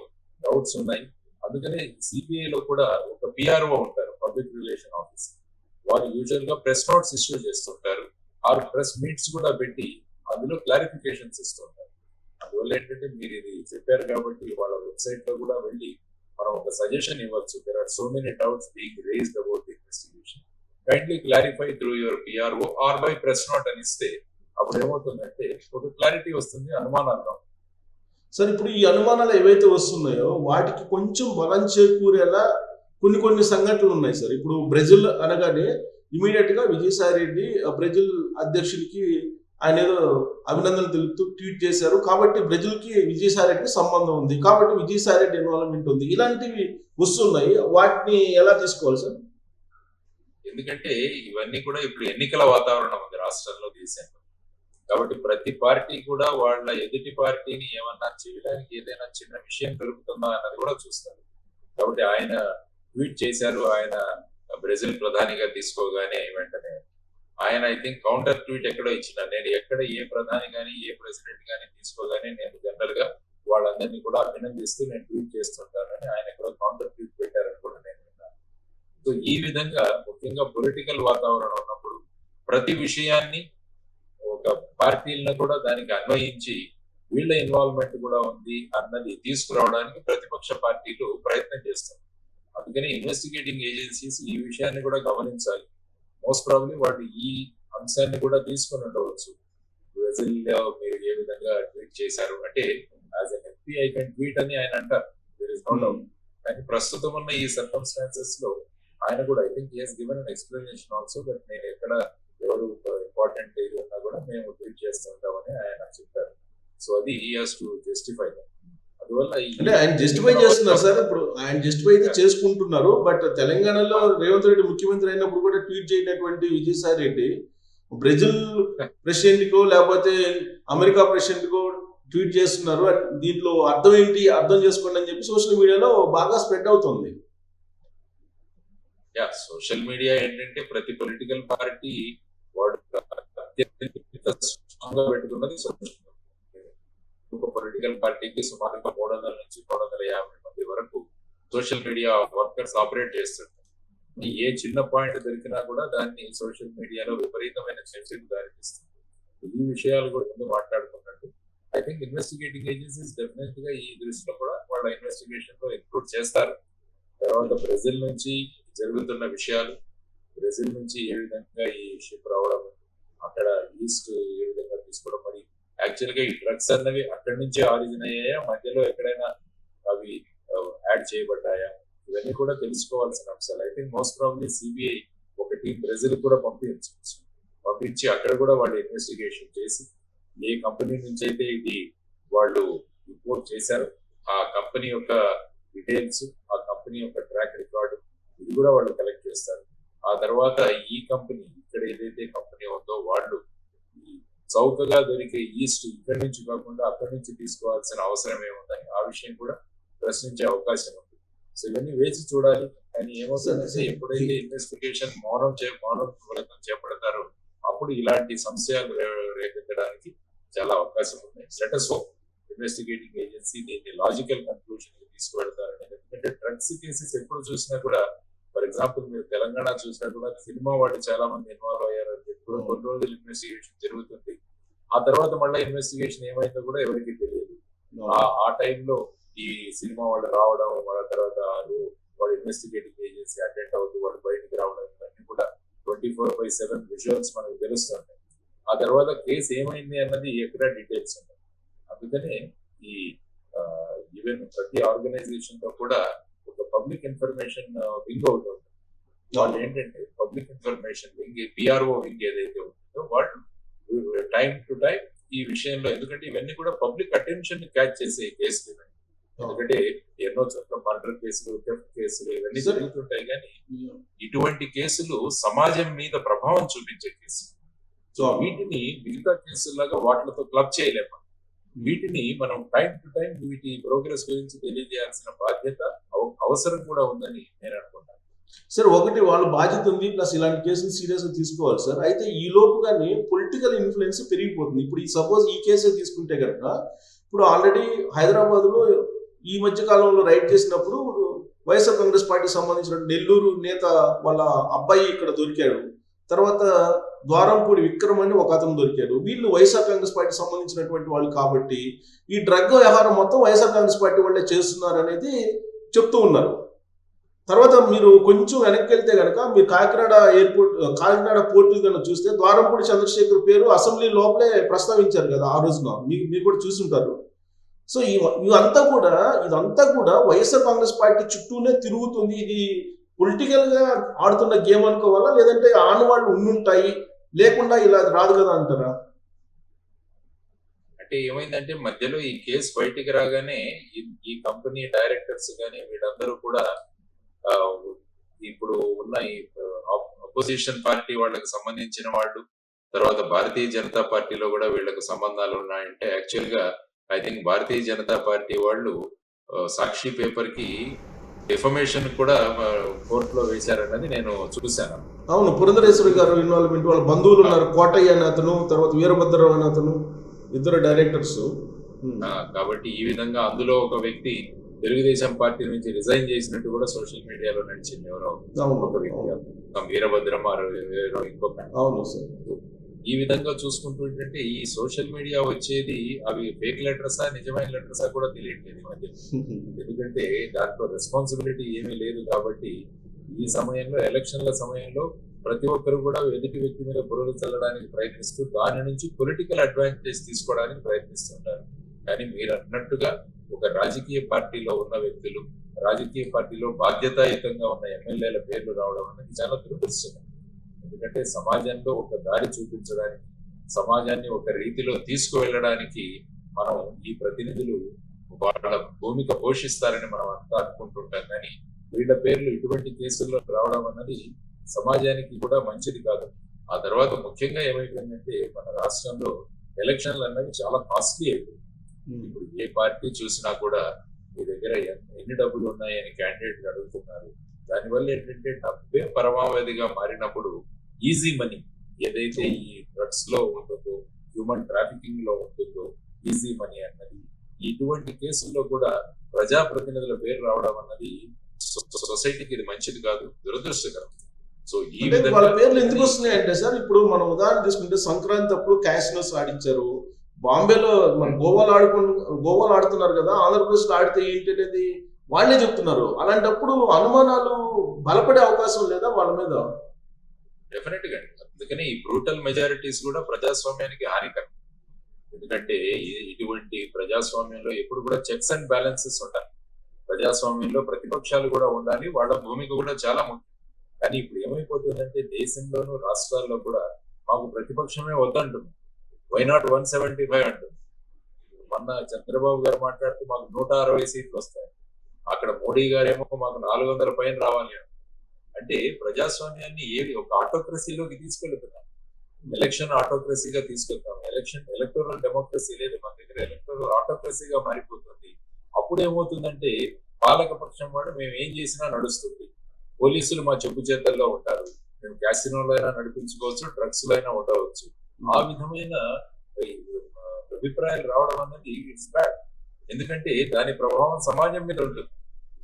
B: డౌట్స్ ఉన్నాయి. అందుకనే సిబిఐ లో కూడా ఒక పిఆర్ఓ ఉంటారు, పబ్లిక్ రిలేషన్ ఆఫీసర్. వారు యూజువల్ గా ప్రెస్ నోట్స్ ఇష్యూ చేస్తుంటారు, ఆరు ప్రెస్ మీట్స్ కూడా పెట్టి అందులో క్లారిఫికేషన్స్ ఇస్తుంటారు. అందువల్ల ఏంటంటే మీరు ఇది చెప్పారు కాబట్టి వాళ్ళ వెబ్సైట్ లో కూడా వెళ్ళి మనం ఒక సజెషన్ ఇవ్వచ్చు. There are so many doubts being raised about the investigation, kindly clarify through your PRO or by press note అని ఇస్తే అప్పుడు ఏమవుతుందంటే ఒక క్లారిటీ వస్తుంది, అనుమానాలు.
A: సార్ ఇప్పుడు ఈ అనుమానాలు ఏవైతే వస్తున్నాయో వాటికి కొంచెం బలం చేకూరేలా కొన్ని సంఘటనలు ఉన్నాయి సార్. ఇప్పుడు బ్రెజిల్ అనగానే ఇమీడియట్ గా విజయసాయి రెడ్డి బ్రెజిల్ అధ్యక్షుడికి ఆయన ఏదో అభినందనలు తెలుపుతూ ట్వీట్ చేశారు, కాబట్టి బ్రెజిల్ కి విజయసాయి రెడ్డికి సంబంధం ఉంది, కాబట్టి విజయసాయి రెడ్డి ఇన్వాల్వ్మెంట్ ఉంది, ఇలాంటివి వస్తున్నాయి. వాటిని ఎలా తీసుకోవాలి సార్?
B: ఎందుకంటే ఇవన్నీ కూడా ఇప్పుడు ఎన్నికల వాతావరణం ఉంది రాష్ట్రంలో, దేశంలో. కాబట్టి ప్రతి పార్టీ కూడా వాళ్ళ ఎదుటి పార్టీని ఏమన్నా చేయడానికి ఏదైనా చిన్న విషయం దొరుకుతుందా అన్నది కూడా చూస్తారు. కాబట్టి ఆయన ట్వీట్ చేశారు, ఆయన బ్రెజిల్ ప్రధానిగా తీసుకోగానే వెంటనే ఆయన ఐ థింక్ కౌంటర్ ట్వీట్ ఎక్కడో ఇచ్చిన, నేను ఎక్కడ ఏ ప్రధాని కానీ ఏ ప్రెసిడెంట్ కానీ తీసుకోగానే నేను జనరల్ గా వాళ్ళందరినీ కూడా అభినందిస్తూ నేను ట్వీట్ చేస్తుంటానని ఆయన ఎక్కడో కౌంటర్ ట్వీట్ పెట్టారని కూడా నేను విన్నాను. సో ఈ విధంగా ముఖ్యంగా పొలిటికల్ వాతావరణం ఉన్నప్పుడు ప్రతి విషయాన్ని ఒక పార్టీలను కూడా దానికి అన్వయించి వీళ్ళ ఇన్వాల్వ్మెంట్ కూడా ఉంది అన్నది తీసుకురావడానికి ప్రతిపక్ష పార్టీలు ప్రయత్నం చేస్తారు. అందుకని ఇన్వెస్టిగేటింగ్ ఏజెన్సీస్ ఈ విషయాన్ని కూడా గమనించాలి. మోస్ట్ ప్రాబ్లీ వాళ్ళు ఈ అంశాన్ని కూడా తీసుకుని ఉండవచ్చు. బ్రెజిల్ మీరు ఏ విధంగా ట్వీట్ చేశారు అంటే as N MP I can tweet అని ఆయన అంటారు, దేర్ ఇస్ నో డౌట్. కానీ ప్రస్తుతం ఉన్న ఈ సర్కమ్స్టాన్సెస్ లో ఆయన కూడా I think has given an explanation also that నేను ఎక్కడ ఎవరు ఇంపార్టెంట్ ఏది ఉన్నా కూడా మేము ట్వీట్ చేస్తుంటామని ఆయన చెప్పారు. సో అది he has to justify that. అందువల్ల
A: అంటే ఆయన జస్టిఫై చేస్తున్నారు సార్, ఇప్పుడు ఆయన జస్టిఫై అయితే చేసుకుంటున్నారు. బట్ తెలంగాణలో రేవంత్ రెడ్డి ముఖ్యమంత్రి అయినప్పుడు కూడా ట్వీట్ చేయనటువంటి విజయసాయి రెడ్డి బ్రెజిల్ ప్రెసిడెంట్ కో లేకపోతే అమెరికా ప్రెసిడెంట్ కో ట్వీట్ చేస్తున్నారు. దీంట్లో అర్థం ఏంటి, అర్థం చేసుకోండి అని చెప్పి సోషల్ మీడియాలో బాగా స్ప్రెడ్ అవుతుంది.
B: సోషల్ మీడియా ఏంటంటే ప్రతి పొలిటికల్ పార్టీ వాడు స్ట్రాంగ్ గా పెట్టుకున్నది సోషల్ మీడియా. ఒక పొలిటికల్ పార్టీకి సుమారుగా 300 నుంచి 350 మంది వరకు సోషల్ మీడియా వర్కర్స్ ఆపరేట్ చేస్తుంటారు. ఏ చిన్న పాయింట్ దొరికినా కూడా దాన్ని సోషల్ మీడియాలో విపరీతమైన చర్చకు దారితీస్తుంది. ఈ విషయాలు కూడా ముందు మాట్లాడుకున్నట్టు I think investigating agencies definite గా ఈ దృష్టిలో కూడా వాళ్ళ ఇన్వెస్టిగేషన్ లో ఇంక్లూడ్ చేస్తారు. తర్వాత బ్రెజిల్ నుంచి జరుగుతున్న విషయాలు, బ్రెజిల్ నుంచి ఏ విధంగా ఈ షిప్ రావడం, అక్కడ ఈస్ట్ ఏ విధంగా తీసుకోవడం, మరి యాక్చువల్ గా ఈ డ్రగ్స్ అన్నవి అక్కడి నుంచే ఆరిజిన్ అయ్యాయా, మధ్యలో ఎక్కడైనా అవి యాడ్ చేయబడ్డాయా, ఇవన్నీ కూడా తెలుసుకోవాల్సిన అంశాలు. I think most probably CBI ఒక టీం బ్రెజిల్ కూడా పంపించి అక్కడ కూడా వాళ్ళు ఇన్వెస్టిగేషన్ చేసి ఏ కంపెనీ నుంచి అయితే ఇది వాళ్ళు ఇంపోర్ట్ చేశారు ఆ కంపెనీ యొక్క డీటెయిల్స్, ఆ కంపెనీ యొక్క ట్రాక్ రికార్డు, ఇది కూడా వాళ్ళు కలెక్ట్ చేస్తారు. ఆ తర్వాత ఈ కంపెనీ ఇక్కడ ఏదైతే కంపెనీ ఉందో వాళ్ళు ఈ చౌకగా దొరికే ఈస్ట్ ఇక్కడి నుంచి కాకుండా అక్కడి నుంచి తీసుకోవాల్సిన అవసరం ఏముందని ఆ విషయం కూడా ప్రశ్నించే అవకాశం ఉంది. సో ఇవన్నీ వేసి చూడాలి. కానీ ఏమవుతుందంటే ఎప్పుడైతే ఇన్వెస్టిగేషన్ మౌనం వ్రతం చేపడతారో అప్పుడు ఇలాంటి సంశయాలు రేపెత్తడానికి చాలా అవకాశం ఉన్నాయి. Let us hope investigating agency దీన్ని లాజికల్ కన్క్లూషన్ కి తీసుకువెళ్తారని. ఎందుకంటే డ్రగ్స్ కేసెస్ ఎప్పుడు చూసినా కూడా, ఫర్ ఎగ్జాంపుల్ మీరు తెలంగాణ చూసినా కూడా సినిమా వాళ్ళు చాలా మంది ఇన్వాల్వ్ అయ్యారని చెప్పి కొన్ని రోజులు ఇన్వెస్టిగేషన్ జరుగుతుంది. ఆ తర్వాత మళ్ళీ ఇన్వెస్టిగేషన్ ఏమైందో కూడా ఎవరికి తెలియదు. ఆ టైంలో ఈ సినిమా వాళ్ళు రావడం, వాళ్ళ తర్వాత వాళ్ళు ఇన్వెస్టిగేటింగ్ ఏజెన్సీ అటెండ్ అవుతూ వాళ్ళు బయటికి రావడం, ఇవన్నీ కూడా 24/7 విజువల్స్ మనకు తెలుస్తుంటాయి. ఆ తర్వాత కేసు ఏమైంది అన్నది ఎక్కడ డీటెయిల్స్ ఉంటాయి. అందుకనే ఈ ఈవెన్ ప్రతి ఆర్గనైజేషన్ లో కూడా ఒక పబ్లిక్ ఇన్ఫర్మేషన్ వింగ్ ఒకటి ఉంటుంది. వాళ్ళు ఏంటంటే public information wing, PRO wing ఏదైతే ఉంటుందో వాళ్ళు టైం టు టైం ఈ విషయంలో, ఎందుకంటే ఇవన్నీ కూడా పబ్లిక్ అటెన్షన్ క్యాచ్ చేసే కేసులు. ఎందుకంటే ఎన్నో చోట్ల మర్డర్ కేసులు, థెఫ్ట్ కేసులు ఇవన్నీ జరుగుతుంటాయి. కానీ ఇటువంటి కేసులు సమాజం మీద ప్రభావం చూపించే కేసులు. సో వీటిని మిగతా కేసులాగా వాటితో క్లబ్ చేయలేము. వీటిని మనం టైం టు టైం వీటి ప్రోగ్రెస్ గురించి తెలియజేయాల్సిన బాధ్యత, అవసరం కూడా ఉందని నేను అనుకుంటాను.
A: సార్ ఒకటి వాళ్ళ బాధ్యత ఉంది, ప్లస్ ఇలాంటి కేసులు సీరియస్ గా తీసుకోవాలి సార్. అయితే ఈ లోపుగానే పొలిటికల్ ఇన్ఫ్లుయెన్స్ పెరిగిపోతుంది. ఇప్పుడు సపోజ్ ఈ కేసు తీసుకుంటే కనుక, ఇప్పుడు ఆల్రెడీ హైదరాబాద్ లో ఈ మధ్య కాలంలో రైడ్ చేసినప్పుడు వైఎస్ఆర్ కాంగ్రెస్ పార్టీకి సంబంధించిన నెల్లూరు నేత వాళ్ళ అబ్బాయి ఇక్కడ దొరికాడు. తర్వాత ద్వారంపూడి విక్రమ్ అని ఒక అతను దొరికాడు. వీళ్ళు వైఎస్ఆర్ కాంగ్రెస్ పార్టీకి సంబంధించినటువంటి వాళ్ళు కాబట్టి ఈ డ్రగ్ వ్యవహారం మొత్తం వైఎస్ఆర్ కాంగ్రెస్ పార్టీ వాళ్ళే చేస్తున్నారు అనేది చెప్తూ ఉన్నారు. తర్వాత మీరు కొంచెం వెనక్కి వెళ్తే కనుక మీరు కాకినాడ పోర్టు కనుక చూస్తే ద్వారంపూడి చంద్రశేఖర్ పేరు అసెంబ్లీ లోపలే ప్రస్తావించారు కదా ఆ రోజున, మీరు కూడా చూసుంటారు. సో ఇదంతా కూడా వైఎస్ఆర్ కాంగ్రెస్ పార్టీ చుట్టూనే తిరుగుతుంది. ఇది పొలిటికల్ గా ఆడుతున్న గేమ్ అనుకోవాలా, లేదంటే ఆనవాళ్ళు ఉండుంటాయి, లేకుండా ఇలా రాదు కదా అంటారా?
B: అంటే ఏమైందంటే మధ్యలో ఈ కేసు బయటికి రాగానే ఈ కంపెనీ డైరెక్టర్స్ కానీ వీళ్ళందరూ కూడా ఇప్పుడు ఉన్న ఈ అపోజిషన్ పార్టీ వాళ్ళకి సంబంధించిన వాళ్ళు, తర్వాత భారతీయ జనతా పార్టీలో కూడా వీళ్ళకు సంబంధాలు ఉన్నాయంటే, యాక్చువల్ గా I think Bharatiya Janata party వాళ్ళు సాక్షి పేపర్ కి డిఫమేషన్ కూడా కోర్టులో వేశారన్నది నేను చూశాను.
A: అవును, పురంధరేశ్వరి గారు ఇన్వాల్వ్మెంట్, వాళ్ళ బంధువులు ఉన్నారు, కోటయ్య అని అతను, తర్వాత వీరభద్రరావు అని అతను, ఇద్దరు డైరెక్టర్స్.
B: కాబట్టి ఈ విధంగా అందులో ఒక వ్యక్తి తెలుగుదేశం పార్టీ నుంచి రిజైన్ చేసినట్టు కూడా సోషల్ మీడియాలో నడిచింది. ఎవరో ఒక వ్యక్తి వీరభద్రమారు ఇంకొక.
A: అవును సార్.
B: ఈ విధంగా చూసుకుంటూ ఏంటంటే ఈ సోషల్ మీడియా వచ్చేది అవి ఫేక్ లెటర్సా నిజమైన లెటర్సా కూడా తెలియట్లేదు మధ్య. ఎందుకంటే దాంట్లో రెస్పాన్సిబిలిటీ ఏమీ లేదు. కాబట్టి ఈ సమయంలో, ఎలక్షన్ల సమయంలో ప్రతి ఒక్కరు కూడా ఎదుటి వ్యక్తి మీద బురద చల్లడానికి ప్రయత్నిస్తూ దాని నుంచి పొలిటికల్ అడ్వాంటేజ్ తీసుకోవడానికి ప్రయత్నిస్తుంటారు. కానీ మీరు అన్నట్టుగా ఒక రాజకీయ పార్టీలో ఉన్న వ్యక్తులు, రాజకీయ పార్టీలో బాధ్యతాయుతంగా ఉన్న ఎమ్మెల్యేల పేర్లు రావడం అనేది చాలా దురదృష్టకరం. ఎందుకంటే సమాజంలో ఒక దారి చూపించడానికి, సమాజాన్ని ఒక రీతిలో తీసుకువెళ్ళడానికి మనం ఈ ప్రతినిధులు వాళ్ళ భూమిక పోషిస్తారని మనం అంతా అనుకుంటుంటాం. కానీ వీళ్ళ పేర్లు ఇటువంటి కేసుల్లో రావడం అన్నది సమాజానికి కూడా మంచిది కాదు. ఆ తర్వాత ముఖ్యంగా ఏమైపోయిందంటే మన రాష్ట్రంలో ఎలక్షన్లు అన్నవి చాలా కాస్ట్లీ అయిపోయింది. ఇప్పుడు ఏ పార్టీ చూసినా కూడా మీ దగ్గర ఎన్ని డబ్బులు ఉన్నాయని క్యాండిడేట్లు అడుగుతున్నారు. దానివల్ల ఏంటంటే డబ్బే పరమావధిగా మారినప్పుడు ఈజీ మనీ ఏదైతే ఈ డ్రగ్స్ లో ఉంటుందో, హ్యూమన్ ట్రాఫికింగ్ లో ఉంటుందో ఈజీ మనీ అన్నది, ఇటువంటి కేసుల్లో కూడా ప్రజాప్రతినిధుల పేరు రావడం అన్నది సొసైటీకి ఇది మంచిది కాదు, దురదృష్టకరం. సో ఈ విధంగా
A: వాళ్ళ పేర్లు ఎందుకు వస్తున్నాయి అంటే సార్, ఇప్పుడు మనం ఉదాహరణ తీసుకుంటే సంక్రాంతి అప్పుడు క్యాసినోస్ ఆడించారు, బాంబేలో మన గోవాలో ఆడుతున్నారు కదా, ఆంధ్రప్రదేశ్లో ఆడితే ఏంటి అనేది వాళ్ళే చెప్తున్నారు. అలాంటప్పుడు అనుమానాలు బలపడే అవకాశం లేదా వాళ్ళ మీద?
B: డెఫినెట్ గా అండి. అందుకని ఈ బ్రూటల్ మెజారిటీస్ కూడా ప్రజాస్వామ్యానికి హానికరం. ఎందుకంటే ఇటువంటి ప్రజాస్వామ్యంలో ఎప్పుడు కూడా చెక్స్ అండ్ బ్యాలెన్సెస్ ఉండాలి. ప్రజాస్వామ్యంలో ప్రతిపక్షాలు కూడా ఉండాలి, వాళ్ళ భూమిక కూడా చాలా ముఖ్యం. కానీ ఇప్పుడు ఏమైపోతుందంటే దేశంలోనూ రాష్ట్రాల్లో కూడా మాకు ప్రతిపక్షమే వద్దంటుంది. వై నాట్ 175 అంటుంది. మొన్న చంద్రబాబు గారు మాట్లాడుతూ మాకు 160 సీట్లు వస్తాయి, అక్కడ మోడీ గారేమో మాకు 400 పైన రావాలి అంటే ప్రజాస్వామ్యాన్ని ఏది ఒక ఆటోక్రసీలోకి తీసుకెళ్తున్నాం. ఎలక్షన్ ఆటోక్రసీగా తీసుకెళ్తాం. ఎలక్టోరల్ డెమోక్రసీ లేదు మన దగ్గర, ఎలక్టోరల్ ఆటోక్రసీగా మారిపోతుంది. అప్పుడు ఏమవుతుందంటే పాలక పక్షం వాడు మేము ఏం చేసినా నడుస్తుంది, పోలీసులు మా చెప్పు చేతల్లో ఉంటారు, మేము క్యాసినోలో అయినా నడిపించుకోవచ్చు, డ్రగ్స్ లో అయినా ఉండవచ్చు. ఆ విధమైన అభిప్రాయాలు రావడం అనేది ఇట్స్ బ్యాడ్. ఎందుకంటే దాని ప్రభావం సమాజం మీద ఉంటుంది.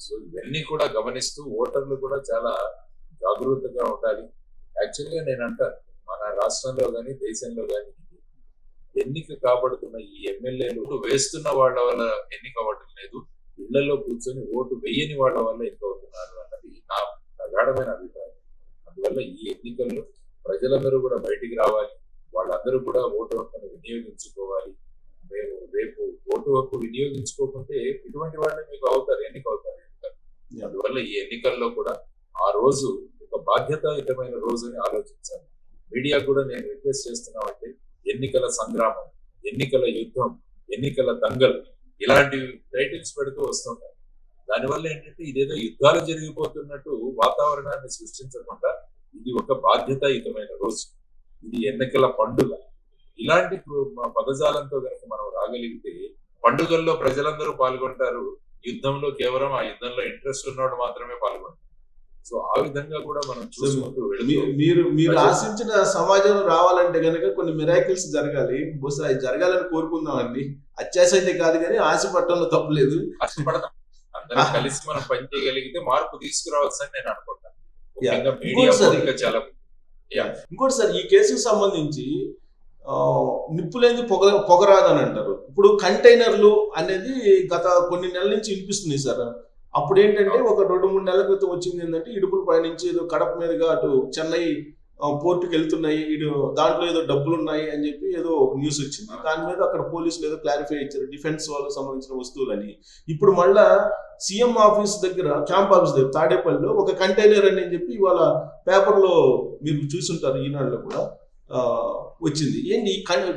B: సో ఇవన్నీ కూడా గమనిస్తూ ఓటర్లు కూడా చాలా జాగరూకతగా ఉండాలి. యాక్చువల్గా నేను అంటాను, మన రాష్ట్రంలో కానీ దేశంలో కానీ ఎన్నిక కాబడుతున్న ఈ ఎమ్మెల్యేలు వేస్తున్న వాళ్ళ వల్ల ఎన్నిక అవ్వటం లేదు, ఇళ్లలో కూర్చొని ఓటు వేయని వాళ్ళ వల్ల ఎన్నికవుతున్నారు అన్నది నా ప్రగాఢమైన అభిప్రాయం. అందువల్ల ఈ ఎన్నికల్లో ప్రజలందరూ కూడా బయటికి రావాలి, వాళ్ళందరూ కూడా ఓటు హక్కును వినియోగించుకోవాలి. మేము రేపు ఓటు హక్కు వినియోగించుకోకుంటే ఇటువంటి వాళ్ళే మీకు అవుతారు, ఎన్నిక అవుతారు ఎన్నికలు. అందువల్ల ఈ ఎన్నికల్లో కూడా ఆ రోజు ఒక బాధ్యతాయుతమైన రోజు అని ఆలోచించాలి. మీడియా కూడా నేను రిక్వెస్ట్ చేస్తున్నామంటే ఎన్నికల సంగ్రామం, ఎన్నికల యుద్ధం, ఎన్నికల దంగల్ ఇలాంటి టైటిల్స్ పెడుతూ వస్తుంటారు. దానివల్ల ఏంటంటే ఇదేదో యుద్ధాలు జరిగిపోతున్నట్టు వాతావరణాన్ని సృష్టించకుండా ఇది ఒక బాధ్యతాయుతమైన రోజు, ఇది ఎన్నికల పండుగ. ఇలాంటి పదజాలంతో కనుక మనం రాగలిగితే పండుగల్లో ప్రజలందరూ పాల్గొంటారు, యుద్ధంలో కేవలం ఆ యుద్ధంలో ఇంట్రెస్ట్ ఉన్నవాడు మాత్రమే పాల్గొంటారు. సో ఆ విధంగా కూడా మనం చూసుకుంటూ
A: మీరు ఆశించిన సమాజం రావాలంటే కనుక కొన్ని మిరాకిల్స్ జరగాలి. బహుశా అది జరగాలని కోరుకుందామండి. అత్యాశ అయితే కాదు కానీ ఆశ పట్టడంలో తప్పలేదు.
B: కష్టపడతాం, అందరం కలిసి మనం పని చేయగలిగితే మార్పు తీసుకురావచ్చని నేను అనుకుంటాను.
A: ఇంకోటి సార్, ఈ కేసుకు సంబంధించి నిప్పులేని పొగరాదని అంటారు. ఇప్పుడు కంటైనర్లు అనేది గత కొన్ని నెలల నుంచి వినిపిస్తుంది సార్. అప్పుడు ఏంటంటే ఒక 2-3 నెలల క్రితం వచ్చింది ఏంటంటే ఇడుపుల పై నుంచి ఏదో కడప మీదుగా అటు చెన్నై పోర్టుకి వెళ్తున్నాయి, ఇటు దాంట్లో ఏదో డబ్బులు ఉన్నాయి అని చెప్పి ఏదో ఒక న్యూస్ వచ్చింది. దాని మీద అక్కడ పోలీసులు ఏదో క్లారిఫై ఇచ్చారు, డిఫెన్స్ వాళ్ళకి సంబంధించిన వస్తువులని. ఇప్పుడు మళ్ళా సీఎం ఆఫీస్ దగ్గర, క్యాంప్ ఆఫీస్ దగ్గర తాడేపల్లిలో ఒక కంటైనర్ అని చెప్పి ఇవాళ పేపర్లో మీరు చూసుంటారు, ఈనాడులో కూడా వచ్చింది. ఏంటి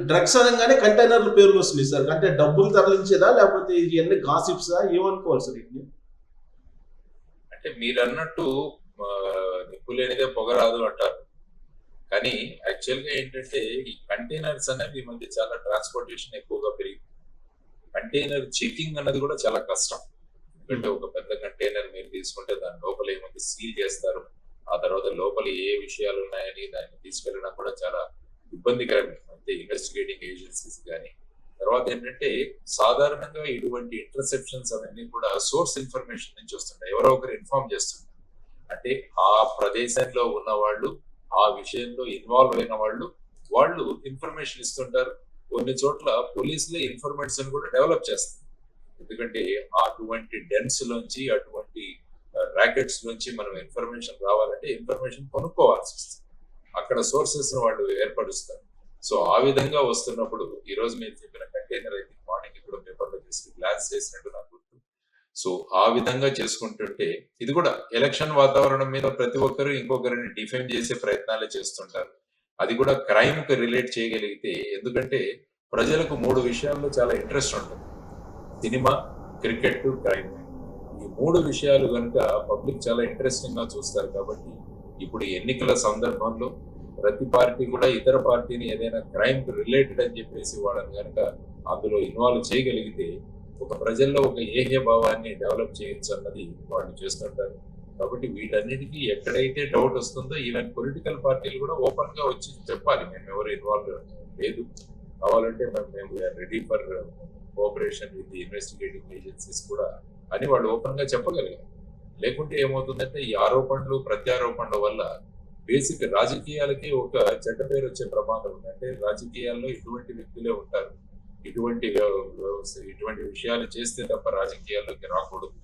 A: డ్రగ్స్ అనగానే కంటైనర్ల పేర్లు వస్తున్నాయి సార్. అంటే డబ్బులు తరలించేదా లేకపోతే ఇవన్నీ గాసిప్సా, ఏమనుకోవాలి సార్ వీటిని?
B: అంటే మీరు అన్నట్టు నిప్పు లేనిదే పొగ రాదు అంటారు. కానీ యాక్చువల్ గా ఏంటంటే ఈ కంటైనర్స్ అనేవి ఈ మధ్య చాలా ట్రాన్స్పోర్టేషన్ ఎక్కువగా పెరిగింది. కంటైనర్ చెకింగ్ అన్నది కూడా చాలా కష్టం. ఎందుకంటే ఒక పెద్ద కంటైనర్ మీరు తీసుకుంటే దాని లోపల ఏమంటే సీల్ చేస్తారు, ఆ తర్వాత లోపల ఏ విషయాలు ఉన్నాయని దాన్ని తీసుకెళ్ళడం కూడా చాలా ఇబ్బందికరమే. అంటే ఇన్వెస్టిగేటింగ్ ఏజెన్సీస్ కానీ. తర్వాత ఏంటంటే సాధారణంగా ఇటువంటి ఇంటర్సెప్షన్స్ అవన్నీ కూడా సోర్స్ ఇన్ఫర్మేషన్ నుంచి వస్తుంటాయి, ఎవరో ఒకరు ఇన్ఫార్మ్ చేస్తుంటారు. అంటే ఆ ప్రదేశంలో ఉన్న వాళ్ళు, ఆ విషయంలో ఇన్వాల్వ్ అయిన వాళ్ళు ఇన్ఫర్మేషన్ ఇస్తుంటారు. కొన్ని చోట్ల పోలీసులే ఇన్ఫర్మేట్స్ కూడా డెవలప్ చేస్తారు. ఎందుకంటే అటువంటి డెన్స్ లోంచి, అటువంటి ర్యాకెట్స్ నుంచి మనం ఇన్ఫర్మేషన్ రావాలంటే ఇన్ఫర్మేషన్ కొనుక్కోవాల్సి వస్తుంది. అక్కడ సోర్సెస్ వాళ్ళు ఏర్పరుస్తారు. సో ఆ విధంగా వస్తున్నప్పుడు ఈ రోజు మీరు చెప్పిన కంటైనర్ అయితే మార్నింగ్ ఇప్పుడు పేపర్లో చేసి గ్లాన్స్ చేసినట్టు నాకు గుర్తు. సో ఆ విధంగా చేసుకుంటుంటే ఇది కూడా ఎలక్షన్ వాతావరణం మీద ప్రతి ఒక్కరు ఇంకొకరిని డిఫైమ్ చేసే ప్రయత్నాలే చేస్తుంటారు. అది కూడా క్రైమ్ కు రిలేట్ చేయగలిగితే, ఎందుకంటే ప్రజలకు 3 విషయాల్లో చాలా ఇంట్రెస్ట్ ఉంటుంది: సినిమా, క్రికెట్, క్రైమ్. ఈ 3 విషయాలు కనుక పబ్లిక్ చాలా ఇంట్రెస్టింగ్ గా చూస్తారు. కాబట్టి ఇప్పుడు ఎన్నికల సందర్భంలో ప్రతి పార్టీ కూడా ఇతర పార్టీని ఏదైనా క్రైమ్ కు రిలేటెడ్ అని చెప్పేసి వాళ్ళని కనుక అందులో ఇన్వాల్వ్ చేయగలిగితే ఒక ప్రజల్లో ఒక ఏహ్య భావాన్ని డెవలప్ చేయొచ్చు అన్నది వాళ్ళు చేస్తుంటారు. కాబట్టి వీటన్నిటికీ ఎక్కడైతే డౌట్ వస్తుందో ఈవెన్ పొలిటికల్ పార్టీలు కూడా ఓపెన్ గా వచ్చి చెప్పాలి, మేము ఎవరు ఇన్వాల్వ్ లేదు, కావాలంటే మేము ready for cooperation with investigating agencies కూడా అని వాళ్ళు ఓపెన్ గా చెప్పగలిగారు. లేకుంటే ఏమవుతుందంటే ఈ ఆరోపణలు ప్రత్యారోపణల వల్ల బేసిక్ రాజకీయాలకి ఒక చెడ్డ పేరు వచ్చే ప్రమాదం ఉంది. అంటే రాజకీయాల్లో ఇటువంటి వ్యక్తులే ఉంటారు, ఇటువంటి విషయాలు చేస్తే తప్ప రాజకీయాల్లోకి రాకూడదు.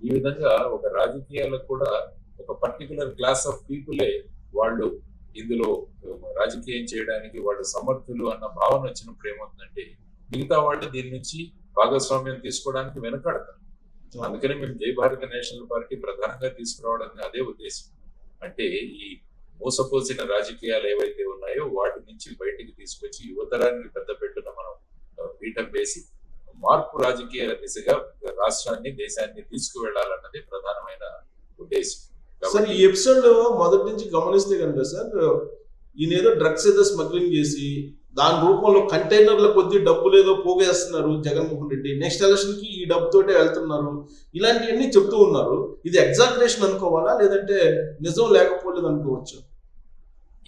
B: ఈ విధంగా ఒక రాజకీయాలకు కూడా ఒక పర్టికులర్ క్లాస్ ఆఫ్ పీపులే వాళ్ళు ఇందులో రాజకీయం చేయడానికి వాళ్ళు సమర్థులు అన్న భావన వచ్చినప్పుడు ఏమవుతుందంటే మిగతా వాళ్ళు దీని నుంచి భాగస్వామ్యం తీసుకోవడానికి వెనకాడతారు. అందుకని మేము జై భారత నేషనల్ పార్టీ ప్రధానంగా తీసుకురావడానికి అదే ఉద్దేశం. అంటే ఈ మోసపోసిన రాజకీయాలు ఏవైతే ఉన్నాయో వాటి నుంచి బయటికి తీసుకొచ్చి యువతరానికి పెద్ద పెట్టున మనం పీఠం వేసి మార్పు రాజకీయ దిశగా రాష్ట్రాన్ని దేశాన్ని తీసుకువెళ్లాలన్నది ప్రధానమైన ఉద్దేశం.
A: సార్ ఈ ఎపిసోడ్ లో మొదటి నుంచి గమనిస్తే కనుక సార్ ఈయన ఏదో డ్రగ్స్ ఏదో స్మగ్లింగ్ చేసి దాని రూపంలో కంటైనర్ల కొద్ది డబ్బులు ఏదో పోగేస్తున్నారు జగన్మోహన్ రెడ్డి, నెక్స్ట్ ఎలక్షన్ కి ఈ డబ్బుతోటే వెళ్తున్నారు, ఇలాంటివన్నీ చెప్తూ ఉన్నారు. ఇది ఎగ్జాగరేషన్ అనుకోవాలా లేదంటే నిజం లేకపోలేదు అనుకోవచ్చు?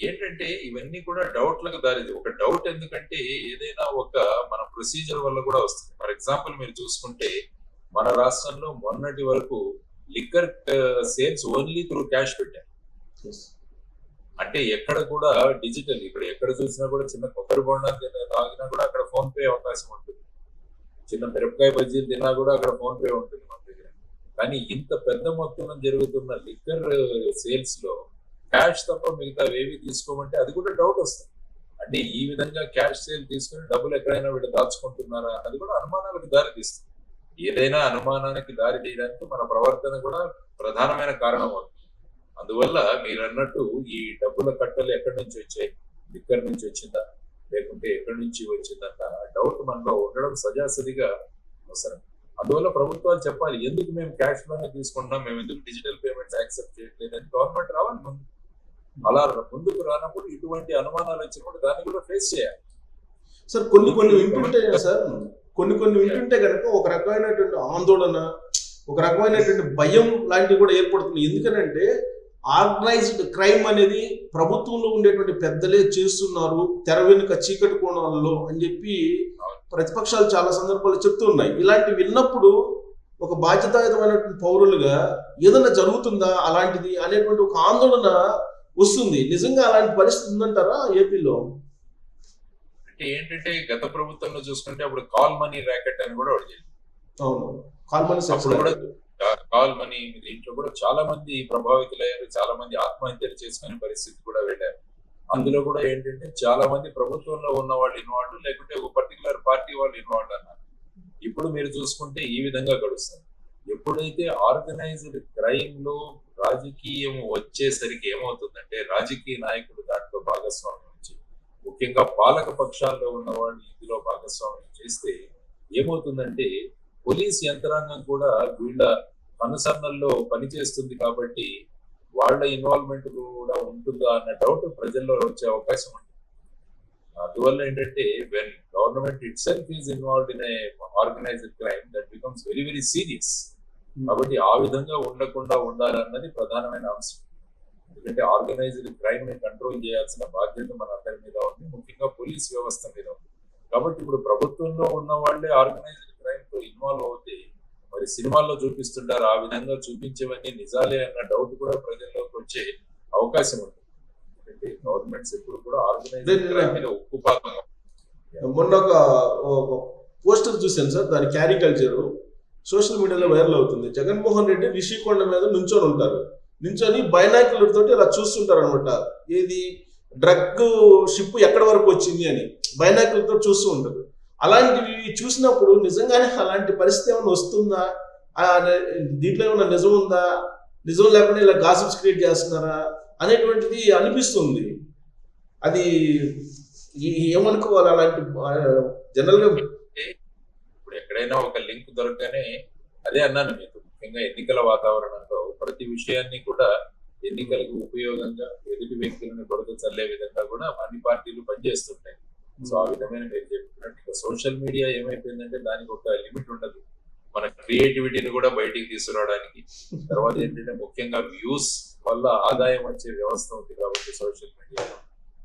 B: ఏంటంటే ఇవన్నీ కూడా డౌట్లకు దారిది. ఒక డౌట్ ఎందుకంటే ఏదైనా ఒక మన ప్రొసీజర్ వల్ల కూడా వస్తుంది. ఫర్ ఎగ్జాంపుల్ మీరు చూసుకుంటే మన రాష్ట్రంలో మొన్నటి వరకు liquor sales only through cash పెట్టారు. అంటే ఎక్కడ కూడా డిజిటల్, ఇప్పుడు ఎక్కడ చూసినా కూడా చిన్న కొబ్బరి బొండం తాగినా కూడా అక్కడ ఫోన్ పే అవకాశం ఉంటుంది, చిన్న మిరపకాయ బజ్జీలు తిన్నా కూడా అక్కడ ఫోన్ పే ఉంటుంది మన దగ్గర. కానీ ఇంత పెద్ద మొత్తంలో జరుగుతున్న లిక్కర్ సేల్స్ లో క్యాష్ తప్ప మిగతా ఏవి తీసుకోమంటే అది కూడా డౌట్ వస్తుంది. అంటే ఈ విధంగా క్యాష్ సేల్ తీసుకుని డబ్బులు ఎక్కడైనా వీళ్ళు దాచుకుంటున్నారా అది కూడా అనుమానాలకు దారి తీస్తుంది. ఏదైనా అనుమానానికి దారి తీయడానికి మన ప్రవర్తన కూడా ప్రధానమైన కారణం అవుతుంది. అందువల్ల మీరు అన్నట్టు ఈ డబ్బుల కట్టలు ఎక్కడి నుంచి వచ్చాయి, లిక్కర్ నుంచి వచ్చిందా లేకుంటే ఎక్కడి నుంచి వచ్చిందంట డౌట్ మనలో ఉండడం సజాసరిగా అవసరం. అందువల్ల ప్రభుత్వాలు చెప్పాలి, ఎందుకు మేము క్యాష్ లోనే తీసుకుంటున్నాం, మేము ఎందుకు డిజిటల్ పేమెంట్స్ యాక్సెప్ట్ చేయట్లేదని గవర్నమెంట్ రావాలి ముందు. అలా ముందుకు రానప్పుడు ఇటువంటి అనుమానాలు వచ్చినప్పుడు దాన్ని కూడా ఫేస్ చేయాలి.
A: సార్ కొన్ని వింటుంటే కనుక ఒక రకమైనటువంటి ఆందోళన, ఒక రకమైనటువంటి భయం లాంటివి కూడా ఏర్పడుతుంది. ఎందుకనంటే ఆర్గనైజ్డ్ క్రైమ్ అనేది ప్రభుత్వంలో ఉండేటువంటి పెద్దలే చేస్తున్నారు తెర వెనుక చీకటి కోణాలలో అని చెప్పి ప్రతిపక్షాలు చాలా సందర్భాలు చెప్తూ ఉన్నాయి. ఇలాంటివి విన్నప్పుడు ఒక బాధ్యతాయుతమైనటువంటి పౌరులుగా ఏదైనా జరుగుతుందా అలాంటిది అనేటువంటి ఒక ఆందోళన వస్తుంది. నిజంగా అలాంటి పరిస్థితి ఉందంటారా ఏపీలో?
B: అంటే ఏంటంటే గత ప్రభుత్వంలో చూసుకుంటే అప్పుడు కాల్ మనీ ర్యాకెట్ అని కూడా ఒకటి జరిగింది.
A: అవును, కాల్ మనీ
B: అప్పుడు కూడా కాల్ మనీ దీంట్లో కూడా చాలా మంది ప్రభావితులయ్యారు, చాలా మంది ఆత్మహత్యలు చేసుకునే పరిస్థితి కూడా వెళ్ళారు. అందులో కూడా ఏంటంటే చాలా మంది ప్రభుత్వంలో ఉన్న వాళ్ళు ఇన్వాల్వ్ లేకుంటే ఒక పర్టికులర్ పార్టీ వాళ్ళు ఇన్వాల్వ్ అన్నారు. ఇప్పుడు మీరు చూసుకుంటే ఈ విధంగా గడుస్తుంది. ఎప్పుడైతే ఆర్గనైజ్డ్ క్రైమ్ లో రాజకీయం వచ్చేసరికి ఏమవుతుందంటే రాజకీయ నాయకులు దాంట్లో భాగస్వామ్యం వచ్చి ముఖ్యంగా పాలక పక్షాల్లో ఉన్న వాళ్ళు ఇందులో భాగస్వామ్యం చేస్తే ఏమవుతుందంటే పోలీస్ యంత్రాంగం కూడా వీళ్ళ అనుసరణల్లో పనిచేస్తుంది కాబట్టి వాళ్ళ ఇన్వాల్వ్మెంట్ కూడా ఉంటుందా అన్న డౌట్ ప్రజల్లో వచ్చే అవకాశం ఉంటుంది. అందువల్ల ఏంటంటే when government it self is involved in organised crime that becomes very very serious. కాబట్టి ఆ విధంగా ఉండకుండా ఉండాలన్నది ప్రధానమైన అంశం. ఎందుకంటే ఆర్గనైజ్డ్ క్రైమ్ ని కంట్రోల్ చేయాల్సిన బాధ్యత మన అందరి మీద ఉంది, ముఖ్యంగా పోలీస్ వ్యవస్థ మీద ఉంది. కాబట్టి ఇప్పుడు ప్రభుత్వంలో ఉన్న వాళ్ళే ఆర్గనైజ్డ్ క్రైమ్ తో ఇన్వాల్వ్ అవుతే మరి సినిమాల్లో చూపిస్తుంటారు, ఆ విధంగా చూపించేవన్నీ నిజాలే అన్న డౌట్ కూడా ప్రజల్లోకి వచ్చే అవకాశం ఉంది. అంటే గవర్నమెంట్స్ ఎప్పుడు కూడా ఆర్గనైజ్డ్ క్రైమ్ మీద ఉక్కుపాతం.
A: మొన్న ఒక పోస్టర్ చూశాను సార్, దాని క్యారికల్చర్ సోషల్ మీడియాలో వైరల్ అవుతుంది. జగన్మోహన్ రెడ్డి రిషికొండ మీద నుంచొని ఉంటారు, నుంచొని బైనాక్యులర్ తోటి ఇలా చూస్తుంటారు అనమాట. ఏది డ్రగ్ షిప్ ఎక్కడి వరకు వచ్చింది అని బైనాక్యులర్ తోటి చూస్తూ ఉంటారు. అలాంటివి చూసినప్పుడు నిజంగానే అలాంటి పరిస్థితి ఏమైనా వస్తుందా, దీంట్లో ఏమైనా నిజం ఉందా, నిజం లేకుండా ఇలా గాసిప్స్ క్రియేట్ చేస్తున్నారా అనేటువంటిది అనిపిస్తుంది. అది ఏమనుకోవాలి అలాంటి జనరల్ గా?
B: ఇప్పుడు ఎక్కడైనా ఒక లింక్ దొరకగానే అదే అన్నాను మీకు, ముఖ్యంగా ఎన్నికల వాతావరణంలో ప్రతి విషయాన్ని కూడా ఎన్నికలకు ఉపయోగంగా ఎదుటి వ్యక్తులను కొడుకు చల్లే విధంగా కూడా అన్ని పార్టీలు పనిచేస్తుంటాయి. సో ఆ విధమైన మీరు చెప్పినట్టు సోషల్ మీడియా ఏమైపోయిందంటే దానికి ఒక లిమిట్ ఉండదు. మన క్రియేటివిటీని కూడా బయటికి తీసుకురావడానికి, తర్వాత ఏంటంటే ముఖ్యంగా వ్యూస్ వల్ల ఆదాయం వచ్చే వ్యవస్థ ఉంది కాబట్టి సోషల్ మీడియాలో.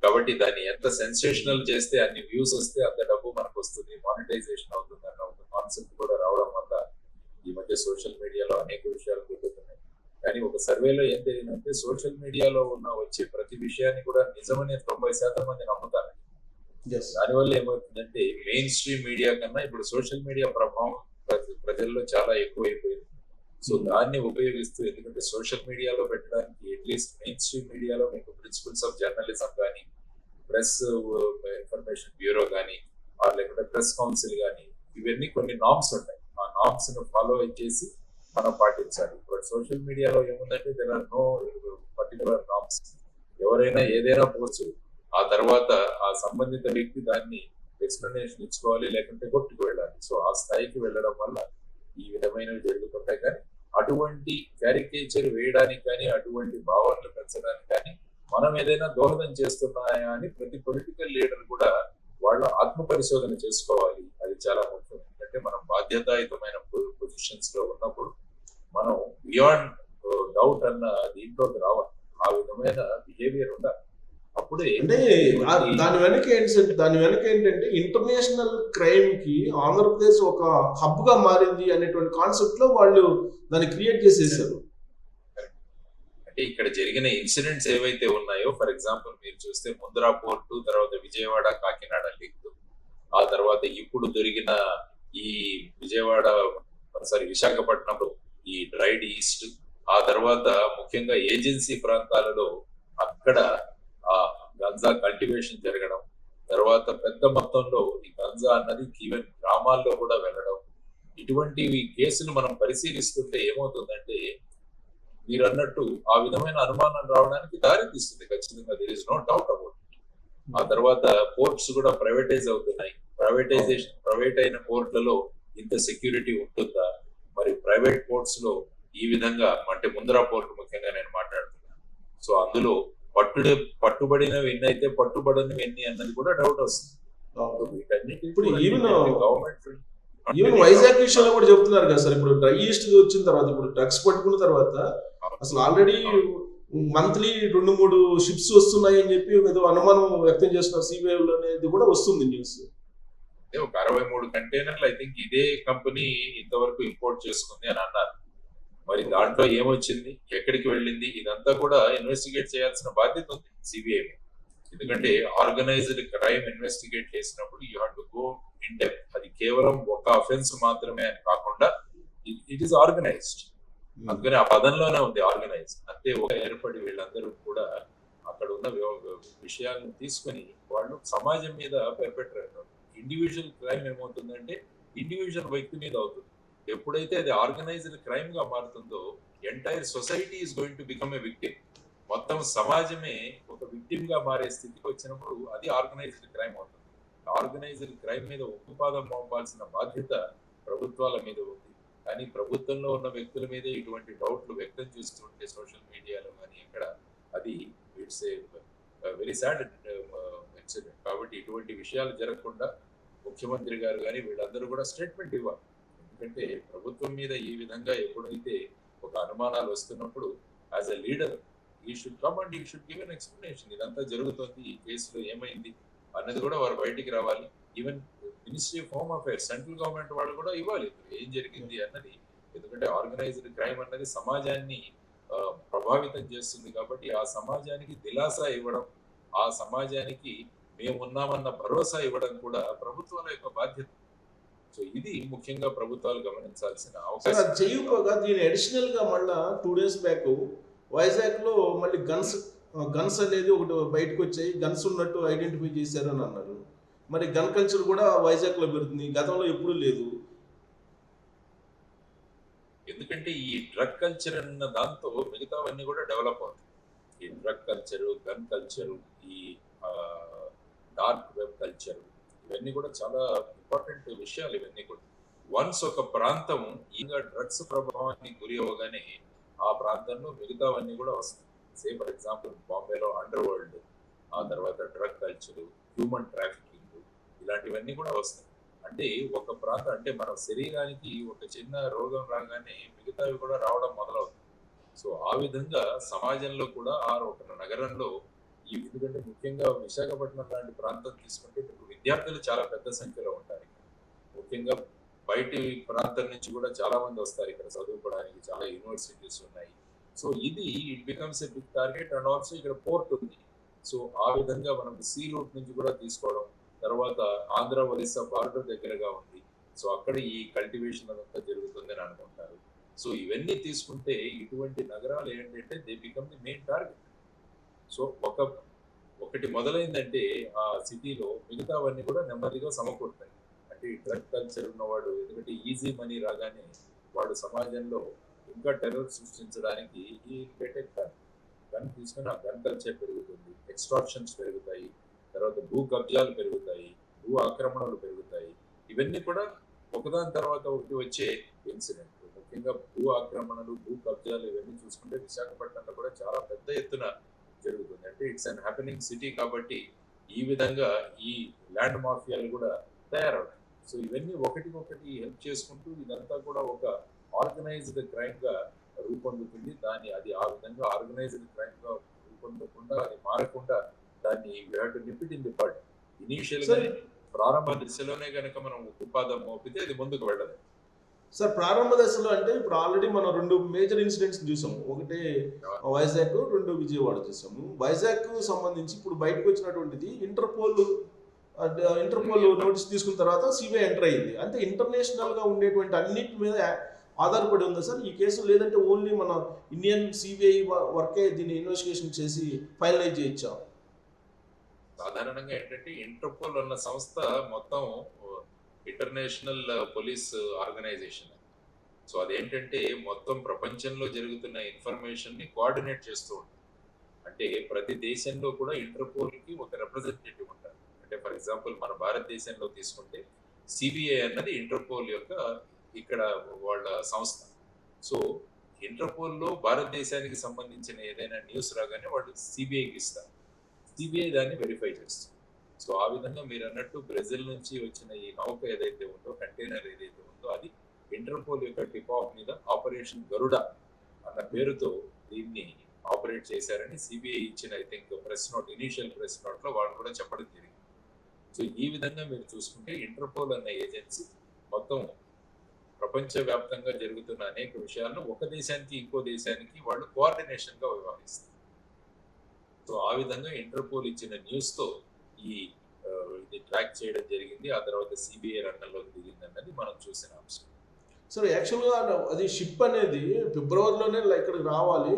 B: కాబట్టి దాన్ని ఎంత సెన్సేషనల్ చేస్తే అన్ని వ్యూస్ వస్తే అంత డబ్బు మనకు వస్తుంది, మానిటైజేషన్ అవుతుంది అన్న ఒక కాన్సెప్ట్ కూడా రావడం వల్ల ఈ మధ్య సోషల్ మీడియాలో అనేక విషయాలు జరుగుతున్నాయి. కానీ ఒక సర్వేలో ఏం తెలియదంటే సోషల్ మీడియాలో ఉన్న వచ్చే ప్రతి విషయాన్ని కూడా నిజమనే 90% మంది నమ్ముతారు.
A: ఎస్.
B: దానివల్ల ఏమవుతుందంటే మెయిన్ స్ట్రీమ్ మీడియా కన్నా ఇప్పుడు సోషల్ మీడియా ప్రభావం ప్రజల్లో చాలా ఎక్కువైపోయింది. సో దాన్ని ఉపయోగిస్తూ, ఎందుకంటే సోషల్ మీడియాలో పెట్టడానికి అట్లీస్ట్ మెయిన్ స్ట్రీమ్ మీడియాలో మీకు ప్రిన్సిపల్స్ ఆఫ్ జర్నలిజం కానీ, ప్రెస్ ఇన్ఫర్మేషన్ బ్యూరో కానీ, లేకుంటే ప్రెస్ కౌన్సిల్ కానీ, ఇవన్నీ కొన్ని నామ్స్ ఉంటాయి. ఆ నామ్స్ ను ఫాలో చేసి మనం పాటించాలి. బట్ సోషల్ మీడియాలో ఏముందంటే there are no particular names. ఎవరైనా ఏదైనా పోవచ్చు, ఆ తర్వాత ఆ సంబంధిత వ్యక్తి దాన్ని ఎక్స్ప్లెనేషన్ ఇచ్చుకోవాలి, లేకుంటే కొట్టుకు వెళ్ళాలి. సో ఆ స్థాయికి వెళ్ళడం వల్ల ఈ విధమైనవి జరుగుతుంటాయి. కానీ అటువంటి క్యారికేచర్ వేయడానికి కానీ, అటువంటి భావనలు పెంచడానికి కానీ మనం ఏదైనా దోహదం చేస్తున్నాయా అని ప్రతి పొలిటికల్ లీడర్ కూడా వాళ్ళ ఆత్మ పరిశోధన చేసుకోవాలి. అది చాలా ముఖ్యం. ఎందుకంటే మనం బాధ్యతాయుతమైన పొజిషన్స్ లో ఉన్నప్పుడు మనం బియాండ్ డౌట్ అన్న దీంట్లోకి రావాలి. ఆ విధమైన బిహేవియర్ ఉండాలి. అప్పుడే
A: అంటే దాని వెనక ఏంటంటే ఇంటర్నేషనల్ క్రైమ్ కి ఆంధ్రప్రదేశ్ ఒక హబ్ గా మారింది అనేటువంటి కాన్సెప్ట్ లో వాళ్ళు దాన్ని క్రియేట్ చేసేసారు.
B: అంటే ఇక్కడ జరిగిన ఇన్సిడెంట్స్ ఏవైతే ఉన్నాయో, ఫర్ ఎగ్జాంపుల్ మీరు చూస్తే ముంద్రా పోర్టు, తర్వాత విజయవాడ కాకినాడ లింక్, ఆ తర్వాత ఇప్పుడు దొరికిన ఈ విశాఖపట్నంలో ఈ డ్రైడ్ ఈస్ట్, ఆ తర్వాత ముఖ్యంగా ఏజెన్సీ ప్రాంతాలలో అక్కడ ఆ గంజా కల్టివేషన్ జరగడం, తర్వాత పెద్ద మొత్తంలో ఈ గంజా అన్నది ఈవెన్ గ్రామాల్లో కూడా వెళ్ళడం, ఇటువంటి కేసులు మనం పరిశీలిస్తుంటే ఏమవుతుందంటే మీరు అన్నట్టు ఆ విధమైన అనుమానం రావడానికి దారి తీస్తుంది ఖచ్చితంగా. There is no doubt about. ఆ తర్వాత పోర్ట్స్ కూడా ప్రైవేటైజ్ అవుతున్నాయి. ప్రైవేట్ అయిన పోర్ట్లలో ఇంత సెక్యూరిటీ ఉంటుందా? మరి ప్రైవేట్ పోర్ట్స్ లో ఈ విధంగా, అంటే ముంద్రా పోర్ట్ ముఖ్యంగా నేను మాట్లాడుతున్నాను. సో అందులో పట్టుబడినవి ఎన్ని అయితే పట్టుబడినవి ఎన్ని అన్నది కూడా డౌట్ వస్తుంది.
A: ఇప్పుడు ఈవెన్ వైజాగ్ విషయంలో కూడా చెప్తున్నారు కదా సార్. ఇప్పుడు డ్రై ఈస్ట్ వచ్చిన తర్వాత, ఇప్పుడు డ్రగ్స్ పట్టుకున్న తర్వాత అసలు ఆల్రెడీ మంత్లీ 2-3 షిప్స్ వస్తున్నాయి అని చెప్పి ఏదో అనుమానం వ్యక్తం చేస్తున్నారు సిబిఐ అనేది కూడా వస్తుంది న్యూస్.
B: ఒక 63 కంటైనర్లు ఐ థింక్ ఇదే కంపెనీ ఇంతవరకు ఇంపోర్ట్ చేసుకుంది అని అన్నారు. మరి దాంట్లో ఏమొచ్చింది, ఎక్కడికి వెళ్ళింది, ఇదంతా కూడా ఇన్వెస్టిగేట్ చేయాల్సిన బాధ్యత ఉంది సిబిఐ. ఎందుకంటే ఆర్గనైజ్డ్ క్రైమ్ ఇన్వెస్టిగేట్ చేసినప్పుడు you have to go in depth. అది కేవలం ఒక అఫెన్స్ మాత్రమే అని కాకుండా ఇట్ ఈస్ ఆర్గనైజ్డ్. అందుకని ఆ పదంలోనే ఉంది ఆర్గనైజ్. అంతే ఒక ఏర్పడి వీళ్ళందరూ కూడా అక్కడ ఉన్న విషయాలను తీసుకొని వాళ్ళు సమాజం మీద పెర్పెట్రేట్. ఇండివిజువల్ క్రైమ్ ఏమవుతుందంటే ఇండివిజువల్ వ్యక్తి మీద అవుతుంది. ఎప్పుడైతే అది ఆర్గనైజ్డ్ క్రైమ్ గా మారుతుందో entire society is going to become a victim. మొత్తం సమాజమే ఒక విక్టిమ్ గా మారే స్థితికి వచ్చినప్పుడు అది ఆర్గనైజ్డ్ క్రైమ్ అవుతుంది. ఆర్గనైజ్డ్ క్రైమ్ మీద ఉత్పాదం మోపాల్సిన బాధ్యత ప్రభుత్వాల మీద ఉంది. కానీ ప్రభుత్వంలో ఉన్న వ్యక్తుల మీదే ఇటువంటి డౌట్లు వ్యక్తం చేస్తుంటే సోషల్ మీడియాలో కానీ ఎక్కడ, అది it's a very sad incident. కాబట్టి ఇటువంటి విషయాలు జరగకుండా ముఖ్యమంత్రి గారు కానీ వీళ్ళందరూ కూడా స్టేట్మెంట్ ఇవ్వాలి. ఎందుకంటే ప్రభుత్వం మీద ఈ విధంగా ఎప్పుడైతే ఒక అనుమానాలు వస్తున్నప్పుడు యాజ్ ఎ లీడర్ ఈ షుడ్ కమ్ అండ్ ఈ షుడ్ గివ్ ఎన్ ఎక్స్ప్లెనేషన్. ఇదంతా జరుగుతుంది, ఈ కేసులో ఏమైంది అన్నది కూడా వారు బయటికి రావాలి. Even ministry of home affairs, central government వాళ్ళు కూడా ఇవ్వాలి ఏం జరిగింది అన్నది. ఎందుకంటే ఆర్గనైజ్డ్ క్రైమ్ అన్నది సమాజాన్ని ప్రభావితం చేస్తుంది. కాబట్టి ఆ సమాజానికి దిలాసా ఇవ్వడం, ఆ సమాజానికి మేము ఉన్నామన్న భరోసా ఇవ్వడం కూడా ప్రభుత్వాల యొక్క బాధ్యత. సో ఇది ముఖ్యంగా ప్రభుత్వాలు గమనించాల్సిన అవకాశం.
A: చేయకపోగా దీని అడిషనల్ గా మళ్ళా 2 days బ్యాక్ వైజాగ్ లో మళ్ళీ గన్స్ అనేది ఒకటి బయటకు వచ్చాయి. గన్స్ ఉన్నట్టు ఐడెంటిఫై చేశారు అని అన్నారు. మరి గన్ కల్చర్ కూడా వైజాగ్ లో పెడుతుంది, గతంలో ఎప్పుడూ లేదు.
B: ఎందుకంటే ఈ డ్రగ్ కల్చర్ అన్న దాంతో మిగతావన్నీ కూడా డెవలప్ అవుతాయి. ఈ డ్రగ్ కల్చరు, గన్ కల్చరు, ఈ డార్క్ వెబ్ కల్చరు, ఇవన్నీ కూడా చాలా ఇంపార్టెంట్ విషయాలు. ఇవన్నీ కూడా వన్స్ ఒక ప్రాంతం ఇంకా డ్రగ్స్ ప్రభావానికి గురి అవగానే ఆ ప్రాంతంలో మిగతావన్నీ కూడా వస్తాయి. సే ఫర్ ఎగ్జాంపుల్ బాంబేలో అండర్ వరల్డ్, ఆ తర్వాత డ్రగ్ కల్చరు, హ్యూమన్ ట్రాఫికింగ్, ఇలాంటివన్నీ కూడా వస్తాయి. అంటే ఒక ప్రాంతం, అంటే మన శరీరానికి ఒక చిన్న రోగం రాగానే మిగతావి కూడా రావడం మొదలవుతుంది. సో ఆ విధంగా సమాజంలో కూడా ఒక నగరంలో ఎందుకంటే ముఖ్యంగా విశాఖపట్నం లాంటి ప్రాంతం తీసుకుంటే విద్యార్థులు చాలా పెద్ద సంఖ్యలో ఉంటారు. ముఖ్యంగా బయటి ప్రాంతం నుంచి కూడా చాలా మంది వస్తారు ఇక్కడ చదువుకోవడానికి. చాలా యూనివర్సిటీస్ ఉన్నాయి. సో ఇది it becomes a big target. And also ఇక్కడ పోర్ట్ ఉంది. సో ఆ విధంగా మనం సీ రూట్ నుంచి కూడా తీసుకోవడం, తర్వాత ఆంధ్ర ఒరిస్సా బార్డర్ దగ్గరగా ఉంది. సో అక్కడ ఈ కల్టివేషన్ అదంతా జరుగుతుందని అనుకుంటారు. సో ఇవన్నీ తీసుకుంటే ఇటువంటి నగరాలు ఏంటంటే they become the main target. So ఒకటి మొదలైందంటే ఆ సిటీలో మిగతావన్నీ కూడా నెమ్మదిగా సమకూరుతాయి. అంటే ఈ డ్రగ్ కల్చర్ ఉన్నవాడు, ఎందుకంటే ఈజీ మనీ రాగానే వాడు సమాజంలో ఇంకా టెర్రర్ సృష్టించడానికి ఈ గెటెక్ గన్ తీసుకుని ఆ గన్ కల్చర్ పెరుగుతుంది, ఎక్స్ట్రాక్షన్స్ పెరుగుతాయి, తర్వాత భూ కబ్జాలు పెరుగుతాయి, భూ ఆక్రమణలు పెరుగుతాయి. ఇవన్నీ కూడా ఒకదాని తర్వాత ఒకటి వచ్చే ఇన్సిడెంట్. ముఖ్యంగా భూ ఆక్రమణలు, భూ కబ్జాలు ఇవన్నీ చూసుకుంటే విశాఖపట్నంలో కూడా చాలా పెద్ద ఎత్తున జరుగుతుంది. అంటే ఇట్స్ అన్ హ్యాపెనింగ్ సిటీ కాబట్టి ఈ విధంగా ఈ ల్యాండ్ మాఫియాలు కూడా తయారవుతాయి. సో ఇవన్నీ ఒకటికొకటి హెల్ప్ చేసుకుంటూ ఇదంతా కూడా ఒక ఆర్గనైజ్డ్ క్రైమ్ గా రూపొందుతుంది. అది ఆ విధంగా ఆర్గనైజ్డ్ క్రైమ్ గా రూపొందకుండా, అది మారకుండా దాన్ని నిపిట్ ఇన్ ది బడ్. ఇనీషియల్ గా ప్రారంభ దశలోనే కనుక మనం ఉత్పాదం మోపితే అది ముందుకు వెళ్ళదు.
A: సార్ ప్రారంభ దశలో అంటే ఇప్పుడు ఆల్రెడీ మనం 2 మేజర్ ఇన్సిడెంట్స్ చూసాము. ఒకటి వైజాగ్, 2 విజయవాడ చూసాము. వైజాగ్ సంబంధించి ఇప్పుడు బయటకు వచ్చినటువంటిది ఇంటర్పోల్ నోటీస్ తీసుకున్న తర్వాత సిబిఐ ఎంటర్ అయింది. అంటే ఇంటర్నేషనల్ గా ఉండేటువంటి అన్నిటి మీద ఆధారపడి ఉందా సార్ ఈ కేసు? లేదంటే ఓన్లీ మన ఇండియన్ సిబిఐ వర్కే దీన్ని ఇన్వెస్టిగేషన్ చేసి ఫైనలైజ్ చేయొచ్చా?
B: సాధారణంగా ఏంటంటే ఇంటర్పోల్ అన్న సంస్థ మొత్తం ఇంటర్నేషనల్ పోలీస్ ఆర్గనైజేషన్. సో అదేంటంటే మొత్తం ప్రపంచంలో జరుగుతున్న ఇన్ఫర్మేషన్ ని కోఆర్డినేట్ చేస్తూ ఉంటుంది. అంటే ప్రతి దేశంలో కూడా ఇంటర్పోల్ కి ఒక రిప్రజెంటేటివ్ ఉంటారు. అంటే ఫర్ ఎగ్జాంపుల్ మన భారతదేశంలో తీసుకుంటే సిబిఐ అన్నది ఇంటర్పోల్ యొక్క ఇక్కడ వాళ్ళ సంస్థ. సో ఇంటర్పోల్ లో భారతదేశానికి సంబంధించిన ఏదైనా న్యూస్ రాగానే వాళ్ళు సిబిఐకి ఇస్తారు. సిబిఐ దాన్ని వెరిఫై చేస్తుంది. సో ఆ విధంగా మీరు అన్నట్టు బ్రెజిల్ నుంచి వచ్చిన ఈ నౌక ఏదైతే ఉందో, కంటైనర్ ఏదైతే ఉందో, అది ఇంటర్పోల్ యొక్క టిప్ ఆఫ్ మీద ఆపరేషన్ గరుడ అన్న పేరుతో దీన్ని ఆపరేట్ చేశారని సిబిఐ ఇచ్చిన I think initial press note లో వాళ్ళు కూడా చెప్పడం జరిగింది. సో ఈ విధంగా మీరు చూసుకుంటే ఇంటర్పోల్ అన్న ఏజెన్సీ మొత్తం ప్రపంచవ్యాప్తంగా జరుగుతున్న అనేక విషయాలను ఒక దేశానికి ఇంకో దేశానికి వాళ్ళు కోఆర్డినేషన్ గా వ్యవహరిస్తారు. సో ఆ విధంగా ఇంటర్పోల్ ఇచ్చిన న్యూస్ తో ఇది ట్రాక్ చేయడం జరిగింది. ఆ తర్వాత సిబిఐ రంగంలోకి దిగింది అన్నది మనం చూసిన అంశం.
A: సార్ యాక్చువల్గా అది షిప్ అనేది ఫిబ్రవరిలోనే ఇక్కడికి రావాలి,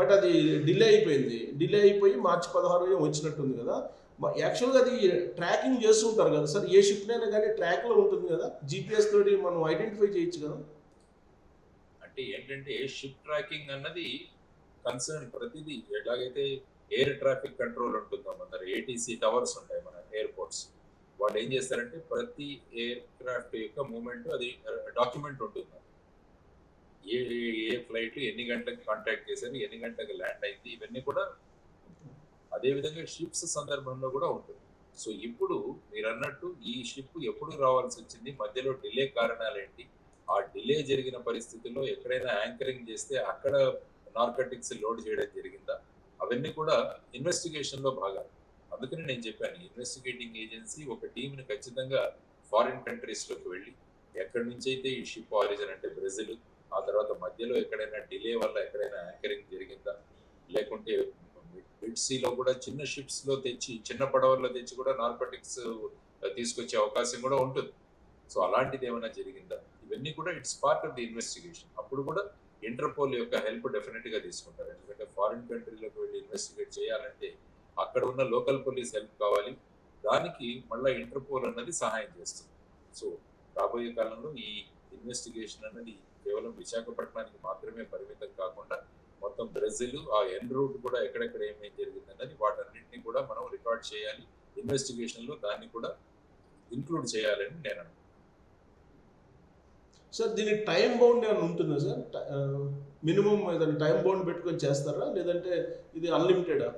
A: బట్ అది డిలే అయిపోయింది. డిలే అయిపోయి మార్చి 16 వచ్చినట్టుంది కదా. యాక్చువల్గా అది ట్రాకింగ్ చేస్తుంటారు కదా సార్, ఏ షిప్నైనా కానీ ట్రాక్లో ఉంటుంది కదా, జీపీఎస్ తోటి మనం ఐడెంటిఫై చేయొచ్చు కదా.
B: అంటే ఏంటంటే షిప్ ట్రాకింగ్ అన్నది కన్సర్న్ ప్రతిదీ ఎలాగైతే ఎయిర్ ట్రాఫిక్ కంట్రోల్ ఉంటుందో, మన ఏటీసీ టవర్స్ ఉంటాయి మన ఎయిర్పోర్ట్స్, వాళ్ళు ఏం చేస్తారంటే ప్రతి ఎయిర్ క్రాఫ్ట్ యొక్క మూమెంట్ అది డాక్యుమెంట్ ఉంటుంది. ఏ ఫ్లైట్ ఎన్ని గంటలకు కాంటాక్ట్ చేశారు, ఎన్ని గంటలకు ల్యాండ్ అయింది, ఇవన్నీ కూడా అదేవిధంగా షిప్స్ సందర్భంలో కూడా ఉంటుంది. సో ఇప్పుడు మీరు అన్నట్టు ఈ షిప్ ఎప్పుడు రావాల్సి వచ్చింది, మధ్యలో డిలే కారణాలు ఏంటి, ఆ డిలే జరిగిన పరిస్థితుల్లో ఎక్కడైనా యాంకరింగ్ చేస్తే అక్కడ నార్కటిక్స్ లోడ్ చేయడం జరిగిందా, అవన్నీ కూడా ఇన్వెస్టిగేషన్ లో భాగాలు. అందుకని నేను చెప్పాను, ఇన్వెస్టిగేటింగ్ ఏజెన్సీ ఒక టీంని ఖచ్చితంగా ఫారిన్ కంట్రీస్ లోకి వెళ్ళి ఎక్కడి నుంచి అయితే ఈ షిప్ ఆరిజిన్ అంటే బ్రెజిల్, ఆ తర్వాత మధ్యలో ఎక్కడైనా డిలే వల్ల ఎక్కడైనా యాంకరింగ్ జరిగిందా, లేకుంటే మిడ్ సీలో కూడా చిన్న షిప్స్ లో తెచ్చి, చిన్న పడవల్లో తెచ్చి కూడా నార్కోటిక్స్ తీసుకొచ్చే అవకాశం కూడా ఉంటుంది. సో అలాంటిది ఏమైనా జరిగిందా, ఇవన్నీ కూడా it's part of the investigation. అప్పుడు కూడా ఇంటర్పోల్ యొక్క హెల్ప్ డెఫినెట్ గా తీసుకుంటారు. ఎందుకంటే ఫారిన్ కంట్రీలోకి వెళ్ళి ఇన్వెస్టిగేట్ చేయాలంటే అక్కడ ఉన్న లోకల్ పోలీస్ హెల్ప్ కావాలి, దానికి మళ్ళీ ఇంటర్పోల్ అన్నది సహాయం చేస్తుంది. సో రాబోయే కాలంలో ఈ ఇన్వెస్టిగేషన్ అన్నది కేవలం విశాఖపట్నానికి మాత్రమే పరిమితం కాకుండా మొత్తం బ్రెజిల్, ఆ ఎన్ రూట్ కూడా ఎక్కడెక్కడ ఏమేం జరిగింది అన్నది వాటన్నింటినీ కూడా మనం రికార్డ్ చేయాలి, ఇన్వెస్టిగేషన్ లో దాన్ని కూడా ఇంక్లూడ్ చేయాలని నేను అనుకుంటున్నాను.
A: సార్ దీనికి టైం బౌండ్ ఏమైనా ఉంటుందా సార్? మినిమం ఏదైనా టైం బౌండ్ పెట్టుకొని చేస్తారా, లేదంటే ఇది అన్లిమిటెడా?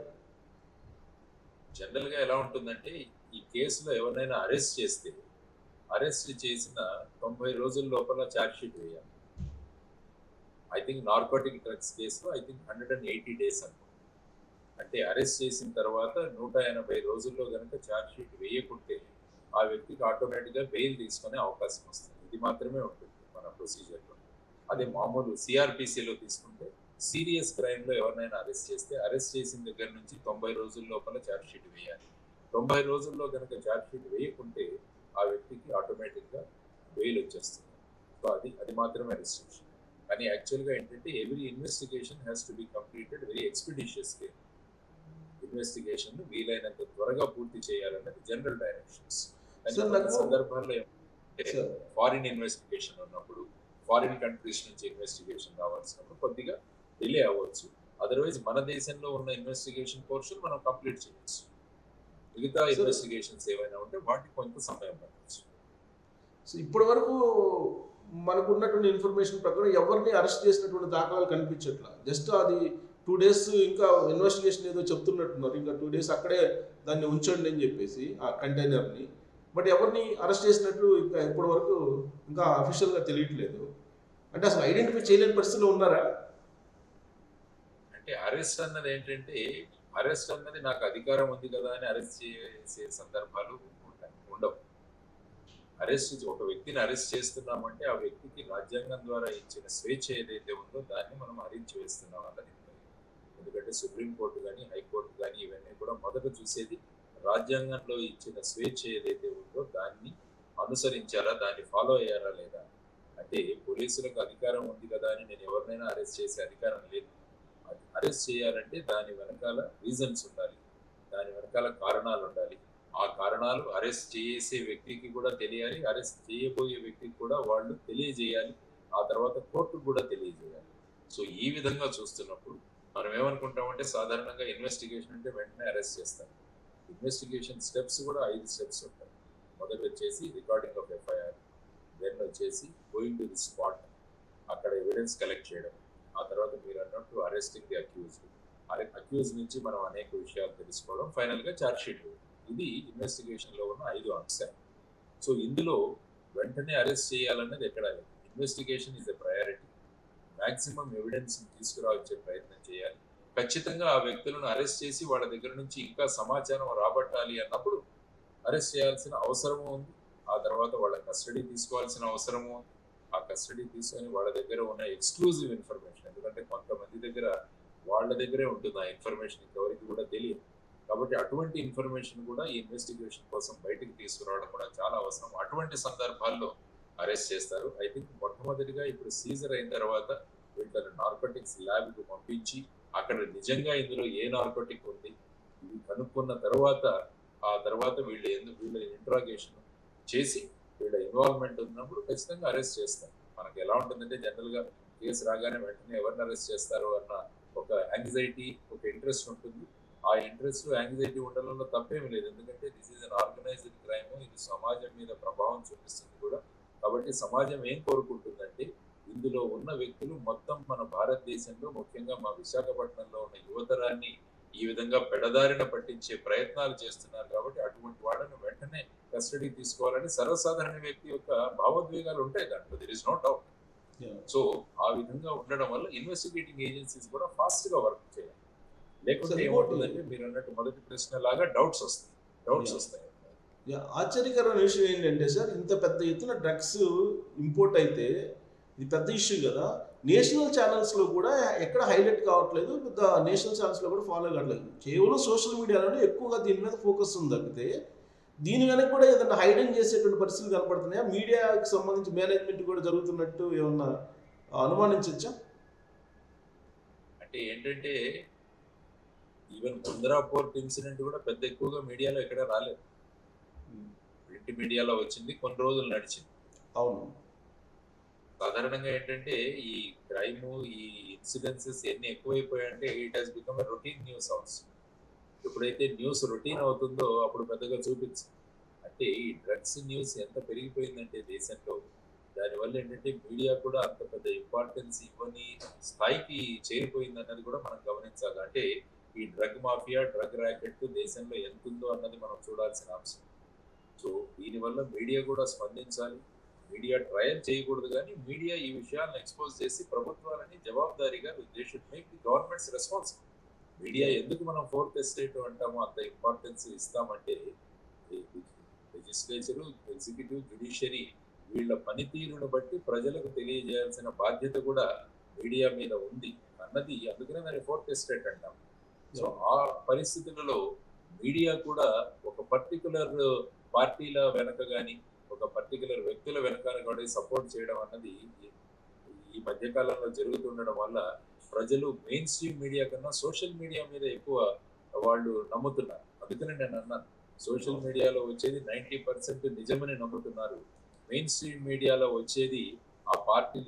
B: జనరల్ గా ఎలా ఉంటుందంటే ఈ కేసులో ఎవరినైనా అరెస్ట్ చేస్తే అరెస్ట్ చేసిన 90 రోజుల లోపల ఛార్జ్ షీట్ వేయాలి. ఐ థింక్ నార్కోటిక్ డ్రగ్స్ కేసులో ఐ థింక్ 180 days అనుకుంటున్నాను. అంటే అరెస్ట్ చేసిన తర్వాత 180 రోజుల్లో కనుక ఛార్జ్ షీట్ వేయకుంటే ఆ వ్యక్తికి ఆటోమేటిక్ గా బెయిల్ తీసుకునే అవకాశం వస్తుంది. ఇది మాత్రమే ఉంటుంది మన ప్రొసీజర్ లో. అదే మామూలు సిఆర్పిసిలో తీసుకుంటే సీరియస్ క్రైమ్ లో ఎవరినైనా అరెస్ట్ చేస్తే అరెస్ట్ చేసిన దగ్గర నుంచి 90 రోజుల లోపల ఛార్జ్ షీట్ వేయాలి. 90 రోజుల్లో కనుక ఛార్జ్ షీట్ వేయకుంటే ఆ వ్యక్తికి ఆటోమేటిక్గా బెయిల్ వచ్చేస్తుంది. సో అది మాత్రమే రిస్ట్రిక్షన్. కానీ యాక్చువల్గా ఏంటంటే every investigation has to be completed very expeditiously. Investigation వీలైనంత త్వరగా పూర్తి చేయాలన్నది జనరల్ డైరెక్షన్స్. కానీ
A: సార్,
B: కొన్ని
A: నాకు
B: సందర్భాల్లో
A: సార్
B: ఫారిన్ ఇన్వెస్టిగేషన్ ఉన్నప్పుడు, ఫారిన్ కంట్రీస్ నుంచి ఇన్వెస్టిగేషన్ రావాల్సినప్పుడు కొద్దిగా డిలే అవ్వచ్చు. అదర్వైజ్ మన దేశంలో ఉన్న ఇన్వెస్టిగేషన్ పోర్షన్ మనం కంప్లీట్ చేయొచ్చు. మిగతా
A: సార్
B: ఇన్వెస్టిగేషన్స్ ఏమైనా ఉంటే వాటికి కొంత సమయం పట్టవచ్చు.
A: సో ఇప్పటి వరకు మనకు ఉన్నటువంటి ఇన్ఫర్మేషన్ ప్రకారం ఎవరిని అరెస్ట్ చేసినటువంటి దాఖలాలు కనిపించట్లా. జస్ట్ అది 2 days ఇంకా ఇన్వెస్టిగేషన్ ఏదో చెప్తున్నట్టున్నారు. ఇంకా 2 days అక్కడే దాన్ని ఉంచండి అని చెప్పేసి ఆ కంటైనర్ని. బట్ ఎవరిని అరెస్ట్ చేసినట్టు ఇంకా ఇప్పటి వరకు ఇంకా అఫీషియల్గా తెలియట్లేదు. అంటే అసలు ఐడెంటిఫై చేయలేని పరిస్థితిలో ఉన్నారా?
B: అంటే అరెస్ట్ అన్నది ఏంటంటే, అరెస్ట్ అన్నది నాకు అధికారం ఉంది కదా అని అరెస్ట్ చేసే సందర్భాలు ఉండవు. ఒక వ్యక్తిని అరెస్ట్ చేస్తున్నామంటే ఆ వ్యక్తికి రాజ్యాంగం ద్వారా ఇచ్చిన స్వేచ్ఛ ఏదైతే ఉందో దాన్ని మనం హరించి వేస్తున్నాం అన్నది. ఎందుకంటే సుప్రీంకోర్టు కానీ, హైకోర్టు కానీ ఇవన్నీ కూడా మొదట చూసేది రాజ్యాంగంలో ఇచ్చిన స్వేచ్ఛ ఏదైతే ఉందో దాన్ని అనుసరించారా, దాన్ని ఫాలో అయ్యారా లేదా. అంటే పోలీసులకు అధికారం ఉంది కదా అని నేను ఎవరినైనా అరెస్ట్ చేసే అధికారం లేదు. అరెస్ట్ చేయాలంటే దాని వెనకాల రీజన్స్ ఉండాలి, దాని వెనకాల కారణాలు ఉండాలి. ఆ కారణాలు అరెస్ట్ చేసే వ్యక్తికి కూడా తెలియాలి, అరెస్ట్ చేయబోయే వ్యక్తికి కూడా వాళ్ళు తెలియజేయాలి, ఆ తర్వాత కోర్టుకు కూడా తెలియజేయాలి. సో ఈ విధంగా చూస్తున్నప్పుడు మనం ఏమనుకుంటామంటే సాధారణంగా ఇన్వెస్టిగేషన్ అంటే వెంటనే అరెస్ట్ చేస్తారు. ఇన్వెస్టిగేషన్ స్టెప్స్ కూడా 5 steps ఉంటాయి. మొదటి వచ్చేసి రికార్డింగ్ ఆఫ్ ఎఫ్ఐఆర్, దెన్ వచ్చేసి గోయింగ్ టు ది స్పాట్, అక్కడ ఎవిడెన్స్ కలెక్ట్ చేయడం, ఆ తర్వాత మీరు అన్నట్టు అరెస్టింగ్ ది అక్యూజ్డ్, అక్యూజ్ నుంచి మనం అనేక విషయాలు తెలుసుకోవడం, ఫైనల్గా ఛార్జ్ షీట్. ఇది ఇన్వెస్టిగేషన్లో ఉన్న 5 అంశాలు. సో ఇందులో వెంటనే అరెస్ట్ చేయాలన్నది ఎక్కడా లేదు. Investigation is a priority. Maximum evidence తీసుకురావచ్చే ప్రయత్నం చేయాలి. ఖచ్చితంగా ఆ వ్యక్తులను అరెస్ట్ చేసి వాళ్ళ దగ్గర నుంచి ఇంకా సమాచారం రాబట్టాలి అన్నప్పుడు అరెస్ట్ చేయాల్సిన అవసరము ఉంది. ఆ తర్వాత వాళ్ళ కస్టడీ తీసుకోవాల్సిన అవసరము ఉంది. ఆ కస్టడీ తీసుకొని వాళ్ళ దగ్గర ఉన్న ఎక్స్క్లూజివ్ ఇన్ఫర్మేషన్, ఎందుకంటే కొంతమంది దగ్గర వాళ్ళ దగ్గరే ఉంటుంది ఆ ఇన్ఫర్మేషన్, ఇంకెవరికి కూడా తెలియదు. కాబట్టి అటువంటి ఇన్ఫర్మేషన్ కూడా ఈ ఇన్వెస్టిగేషన్ కోసం బయటికి తీసుకురావడం కూడా చాలా అవసరం. అటువంటి సందర్భాల్లో అరెస్ట్ చేస్తారు. ఐ థింక్ మొట్టమొదటిగా ఇప్పుడు సీజర్ అయిన తర్వాత వీళ్ళని నార్కోటిక్స్ ల్యాబ్కు పంపించి అక్కడ నిజంగా ఇందులో ఏ నార్కోటిక్ ఉంది ఇవి కనుక్కున్న తర్వాత ఆ తర్వాత వీళ్ళ ఇంట్రాగేషన్ చేసి వీళ్ళ ఇన్వాల్వ్మెంట్ ఉన్నప్పుడు ఖచ్చితంగా అరెస్ట్ చేస్తారు. మనకి ఎలా ఉంటుందంటే జనరల్గా కేసు రాగానే వెంటనే ఎవరిని అరెస్ట్ చేస్తారు అన్న ఒక యాంగ్జైటీ, ఒక ఇంట్రెస్ట్ ఉంటుంది. ఆ ఇంట్రెస్ట్, యాంగ్జైటీ ఉండడంలో తప్పేమీ లేదు. ఎందుకంటే this is an organised crime, ఇది సమాజం మీద ప్రభావం చూపిస్తుంది కూడా. కాబట్టి సమాజం ఏం కోరుకుంటుందంటే ఇందులో ఉన్న వ్యక్తులు మొత్తం మన భారతదేశంలో, ముఖ్యంగా మా విశాఖపట్నంలో ఉన్న యువతరాన్ని ఈ విధంగా పెడదారిన పట్టించే ప్రయత్నాలు చేస్తున్నారు. కాబట్టి అటువంటి వాళ్ళని వెంటనే కస్టడీ తీసుకోవాలని సర్వసాధారణ వ్యక్తి యొక్క భావోద్వేగాలు ఉంటాయి దాంట్లో, there is no doubt. So ఆ విధంగా ఉండడం వల్ల ఇన్వెస్టిగేటింగ్ ఏజెన్సీస్ కూడా ఫాస్ట్ గా వర్క్ చేయాలి. లేకుంటే ఏమవుతుందంటే మీరు అన్నట్టు మొదటి ప్రశ్న లాగా డౌట్స్ వస్తాయి.
A: ఆశ్చర్యకరమైన విషయం ఏంటంటే సార్, ఇంత పెద్ద ఎత్తున డ్రగ్స్ ఇంపోర్ట్ అయితే ఇది పెద్ద ఇష్యూ కదా. నేషనల్ ఛానల్స్లో కూడా ఎక్కడ హైలైట్ కావట్లేదు, పెద్ద నేషనల్ ఛానల్స్లో కూడా ఫాలో కావట్లేదు. కేవలం సోషల్ మీడియాలోనే ఎక్కువగా దీని మీద ఫోకస్ ఉంది తప్పితే దీని వెనక కూడా ఏదైనా హైడెన్ చేసేటువంటి పరిస్థితులు కనపడుతున్నాయా? మీడియాకి సంబంధించి మేనేజ్మెంట్ కూడా జరుగుతున్నట్టు ఏమన్నా అనుమానించవచ్చా?
B: అంటే ఏంటంటే ఈవెన్ ముంద్రా పోర్ట్ ఇన్సిడెంట్ కూడా పెద్ద ఎక్కువగా మీడియాలో ఎక్కడ రాలేదు. ప్రింట్ మీడియాలో వచ్చింది, కొన్ని రోజులు నడిచింది.
A: అవును.
B: సాధారణంగా ఏంటంటే ఈ క్రైమ్, ఈ ఇన్సిడెన్సెస్ ఎన్ని ఎక్కువైపోయాయంటే it has become routine news also. ఎప్పుడైతే న్యూస్ రొటీన్ అవుతుందో అప్పుడు పెద్దగా చూపించదు. అంటే ఈ డ్రగ్స్ న్యూస్ ఎంత పెరిగిపోయిందంటే దేశంలో, దానివల్ల ఏంటంటే మీడియా కూడా అంత పెద్ద ఇంపార్టెన్స్ ఇవ్వని స్థాయికి చేరిపోయింది అన్నది కూడా మనం గమనించాలి. అంటే ఈ డ్రగ్ మాఫియా, డ్రగ్ ర్యాకెట్ దేశంలో ఎంత ఉందో అన్నది మనం చూడాల్సిన అంశం. సో దీనివల్ల మీడియా కూడా స్పందించాలి. మీడియా ట్రయల్ చేయకూడదు, కానీ మీడియా ఈ విషయాలను ఎక్స్పోజ్ చేసి ప్రభుత్వాలని జవాబుదారీగా they should make the governments responsible. Media ఎందుకు మనం 4th ఎస్టేట్ అంటామో అంత ఇంపార్టెన్స్ ఇస్తామంటే లెజిస్లేచరు, ఎగ్జిక్యూటివ్, జ్యుడిషియరీ వీళ్ళ పనితీరును బట్టి ప్రజలకు తెలియజేయాల్సిన బాధ్యత కూడా మీడియా మీద ఉంది అన్నది, అందుకనే దాన్ని 4th ఎస్టేట్ అంటాం. సో ఆ పరిస్థితులలో మీడియా కూడా ఒక పర్టికులర్ పార్టీల వెనక గాని, ఒక పర్టికులర్ వ్యక్తుల వెనకాల కూడా సపోర్ట్ చేయడం అన్నది ఈ మధ్య కాలంలో జరుగుతుండడం వల్ల ప్రజలు మెయిన్ స్ట్రీమ్ మీడియా కన్నా సోషల్ మీడియా మీద ఎక్కువ వాళ్ళు నమ్ముతున్నారు. అందుకనే నేను అన్నాను, సోషల్ మీడియాలో వచ్చేది 90% నిజమని నమ్ముతున్నారు. మెయిన్ స్ట్రీమ్ మీడియాలో వచ్చేది ఆ పార్టీ,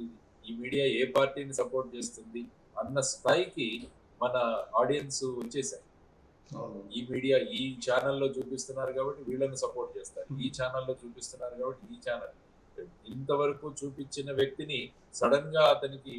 B: ఈ మీడియా ఏ పార్టీని సపోర్ట్ చేస్తుంది అన్న స్థాయికి మన ఆడియన్స్ వచ్చేసారు.
A: అవును.
B: ఈ మీడియా ఈ ఛానల్లో చూపిస్తున్నారు కాబట్టి వీళ్ళని సపోర్ట్ చేస్తారు, ఈ ఛానల్లో చూపిస్తున్నారు కాబట్టి ఈ ఛానల్. ఇంతవరకు చూపించిన వ్యక్తిని సడన్ గా అతనికి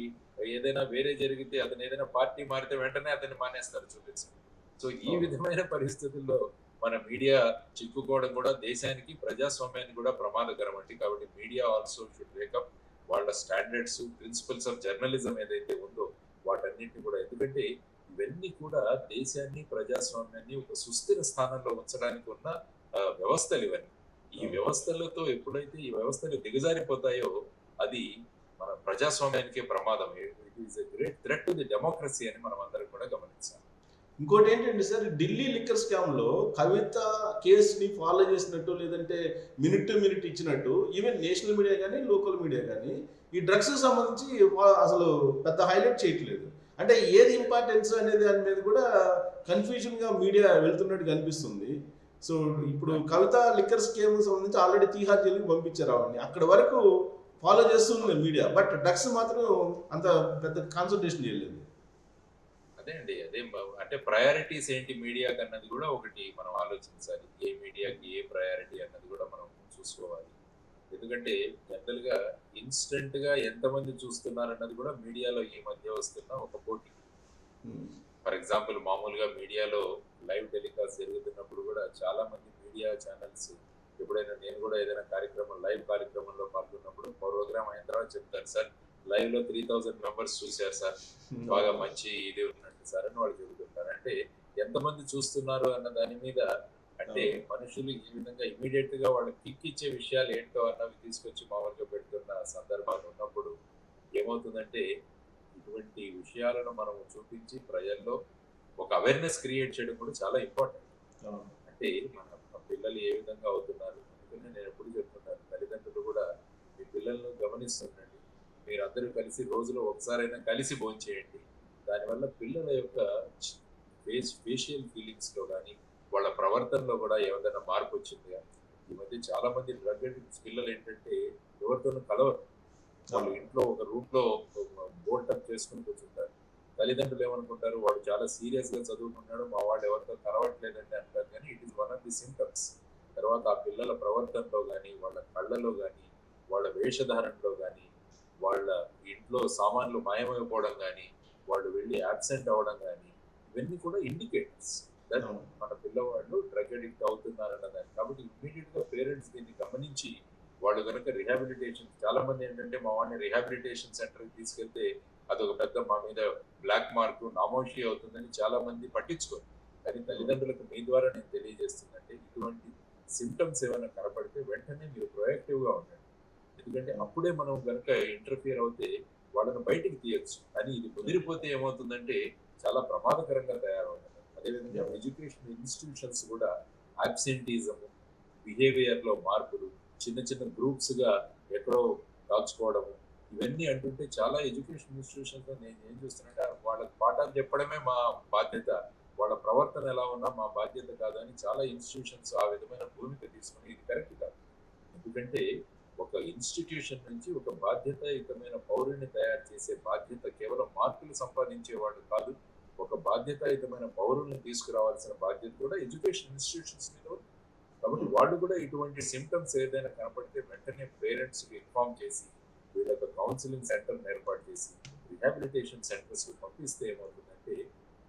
B: ఏదైనా వేరే జరిగితే, అతను ఏదైనా పార్టీ మారితే వెంటనే అతన్ని మానేస్తారు చూపించడం. సో ఈ విధమైన పరిస్థితుల్లో మన మీడియా చిక్కుకోవడం కూడా దేశానికి, ప్రజాస్వామ్యానికి కూడా ప్రమాదకరం అండి. కాబట్టి మీడియా ఆల్సో షుడ్ వేకప్. వాళ్ళ స్టాండర్డ్స్, ప్రిన్సిపల్స్ ఆఫ్ జర్నలిజం ఏదైతే ఉందో వాటన్నిటిని కూడా, ఎందుకంటే ఇవన్నీ కూడా దేశాన్ని, ప్రజాస్వామ్యాన్ని ఒక సుస్థిర స్థానంలో ఉంచడానికి ఉన్న వ్యవస్థలు ఇవన్నీ. ఈ వ్యవస్థలతో ఎప్పుడైతే ఈ వ్యవస్థలు దిగజారిపోతాయో అది మన ప్రజాస్వామ్యానికే ప్రమాదం. It is a great threat to the democracy అని మనం అందరం కూడా గమనించాలి.
A: ఇంకోటి ఏంటంటే సార్, ఢిల్లీ లిక్కర్ స్కామ్ లో కవిత కేసుని ఫాలో చేసినట్టు, లేదంటే మినిట్ టు మినిట్ ఇచ్చినట్టు ఈవెన్ నేషనల్ మీడియా కానీ లోకల్ మీడియా కానీ ఈ డ్రగ్స్ సంబంధించి అసలు పెద్ద హైలైట్ చేయట్లేదు. అంటే ఏది ఇంపార్టెన్స్ అనేది దాని మీద కూడా కన్ఫ్యూజన్ గా మీడియా వెళ్తున్నట్టు కనిపిస్తుంది. సో ఇప్పుడు కవిత లిక్కర్ స్కామ్ సంబంధించి ఆల్రెడీ తీహార్ జైలుకి పంపించారు అవన్నీ, అక్కడ వరకు ఫాలో చేస్తుంది మీడియా, బట్ డ్రగ్స్ మాత్రం అంత పెద్ద కాన్సన్ట్రేషన్ చేయలేదు.
B: అదే అండి, అంటే ప్రయారిటీస్ ఏంటి మీడియాకి అన్నది కూడా ఒకటి మనం ఆలోచించాలి. ఏ మీడియాకి ఏ ప్రయారిటీ అన్నది కూడా మనం చూసుకోవాలి. ఎందుకంటే జనరల్ గా ఇన్స్టెంట్ గా ఎంతమంది చూస్తున్నారు అన్నది కూడా మీడియాలో ఈ మధ్య వస్తున్న ఒక పోటీ. ఫర్ ఎగ్జాంపుల్, మామూలుగా మీడియాలో లైవ్ టెలికాస్ట్ జరుగుతున్నప్పుడు కూడా చాలా మంది మీడియా ఛానల్స్, ఎప్పుడైనా నేను కూడా ఏదైనా కార్యక్రమం, లైవ్ కార్యక్రమంలో పాల్గొన్నప్పుడు ప్రోగ్రామ్ అయిన తర్వాత చెప్తారు, సార్ లైవ్ లో 3000 మెంబర్స్ చూశారు సార్, బాగా మంచి ఇది ఉన్నట్టు సార్ అని వాళ్ళు చెబుతుంటారు. అంటే ఎంతమంది చూస్తున్నారు అన్న దాని మీద, అంటే మనుషులు ఈ విధంగా ఇమీడియట్ గా వాళ్ళకి కిక్ ఇచ్చే విషయాలు ఏంటో అన్నవి తీసుకొచ్చి మామూలుగా పెడుతున్న సందర్భాలు ఉన్నప్పుడు ఏమవుతుందంటే, ఇటువంటి విషయాలను మనం చూపించి ప్రజల్లో ఒక అవేర్నెస్ క్రియేట్ చేయడం కూడా చాలా ఇంపార్టెంట్. అంటే మన పిల్లలు ఏ విధంగా అవుతున్నారు, అందుకనే నేను ఎప్పుడు చెప్తున్నాను, తల్లిదండ్రులు కూడా మీ పిల్లలను గమనిస్తుండండి. మీరందరూ కలిసి రోజులో ఒకసారైనా కలిసి భోంచేయండి. దానివల్ల పిల్లల యొక్క ఫేషియల్ ఫీలింగ్స్ లో కానీ, వాళ్ళ ప్రవర్తనలో కూడా ఏదైనా మార్పు వచ్చిందిగా. ఈ మధ్య చాలా మంది డ్రగ్ అడిక్ట్స్ పిల్లలు ఏంటంటే ఎవరితోనూ కలవరు. వాళ్ళు ఇంట్లో ఒక రూమ్ లో బోల్టప్ చేసుకుని కూర్చుంటారు. తల్లిదండ్రులు ఏమనుకుంటారు, వాడు చాలా సీరియస్ గా చదువుకుంటాడు, మా వాడు ఎవరితో కలవట్లేదండి అంటారు. కానీ it is one of the symptoms. తర్వాత ఆ పిల్లల ప్రవర్తనలో కానీ, వాళ్ళ కళ్ళలో కానీ, వాళ్ళ వేషధారణలో కానీ, వాళ్ళ ఇంట్లో సామాన్లు మాయమైపోవడం కానీ, వాళ్ళు వెళ్ళి యాబ్సెంట్ అవ్వడం కానీ, ఇవన్నీ కూడా ఇండికేటర్స్ దట్ మన పిల్లవాళ్ళు డ్రగ్ అడిక్ట్ అవుతున్నారన్న దాన్ని. కాబట్టి ఇమ్మీడియట్ గా పేరెంట్స్ దీన్ని గమనించి వాళ్ళు కనుక రిహాబిలిటేషన్, చాలా మంది ఏంటంటే మా వాడిని రిహాబిలిటేషన్ సెంటర్కి తీసుకెళ్తే అదొక పెద్ద మా మీద బ్లాక్ మార్క్, నామోషి అవుతుందని చాలా మంది పట్టించుకోరు. కానీ తల్లిదండ్రులకు మీ ద్వారా నేను తెలియజేస్తుందంటే, ఇటువంటి సిమ్టమ్స్ ఏమైనా కనపడితే వెంటనే మీరు ప్రొయాక్టివ్ గా ఉండండి. ఎందుకంటే అప్పుడే మనం కనుక ఇంటర్ఫియర్ అవుతే వాళ్ళని బయటికి తీయచ్చు. కానీ ఇది కుదిరిపోతే ఏమవుతుందంటే చాలా ప్రమాదకరంగా తయారవుతుంది. అదేవిధంగా ఎడ్యుకేషన్ ఇన్స్టిట్యూషన్స్ కూడా అబ్సెంటీజం, బిహేవియర్ లో మార్పులు, చిన్న చిన్న గ్రూప్స్ గా ఎక్కడో దాచుకోవడము, ఇవన్నీ అంటుంటే చాలా ఎడ్యుకేషన్ ఇన్స్టిట్యూషన్స్ లో నేను ఏం చూస్తున్నట్టే వాళ్ళకి పాఠాలు చెప్పడమే మా బాధ్యత, వాళ్ళ ప్రవర్తన ఎలా ఉన్నా మా బాధ్యత కాదని చాలా ఇన్స్టిట్యూషన్స్ ఆ విధమైన భూమిక తీసుకుని, ఇది కరెక్ట్ కాదు. ఎందుకంటే ఒక ఇన్స్టిట్యూషన్ నుంచి ఒక బాధ్యతాయుతమైన పౌరుని తయారు చేసే బాధ్యత కేవలం మార్కులు సంపాదించేవాడు కాదు, ఒక బాధ్యతాయుతమైన పౌరుల్ని తీసుకురావాల్సిన బాధ్యత కూడా ఎడ్యుకేషన్ ఇన్స్టిట్యూషన్స్ మీద ఉంది. కాబట్టి వాళ్ళు కూడా ఇటువంటి సిమ్టమ్స్ ఏదైనా కనపడితే వెంటనే పేరెంట్స్ కి ఇన్ఫార్మ్ చేసి వీళ్ళకి కౌన్సిలింగ్ సెంటర్ ఏర్పాటు చేసి రిహాబిలిటేషన్ సెంటర్స్ పంపిస్తే ఏమవుతుందంటే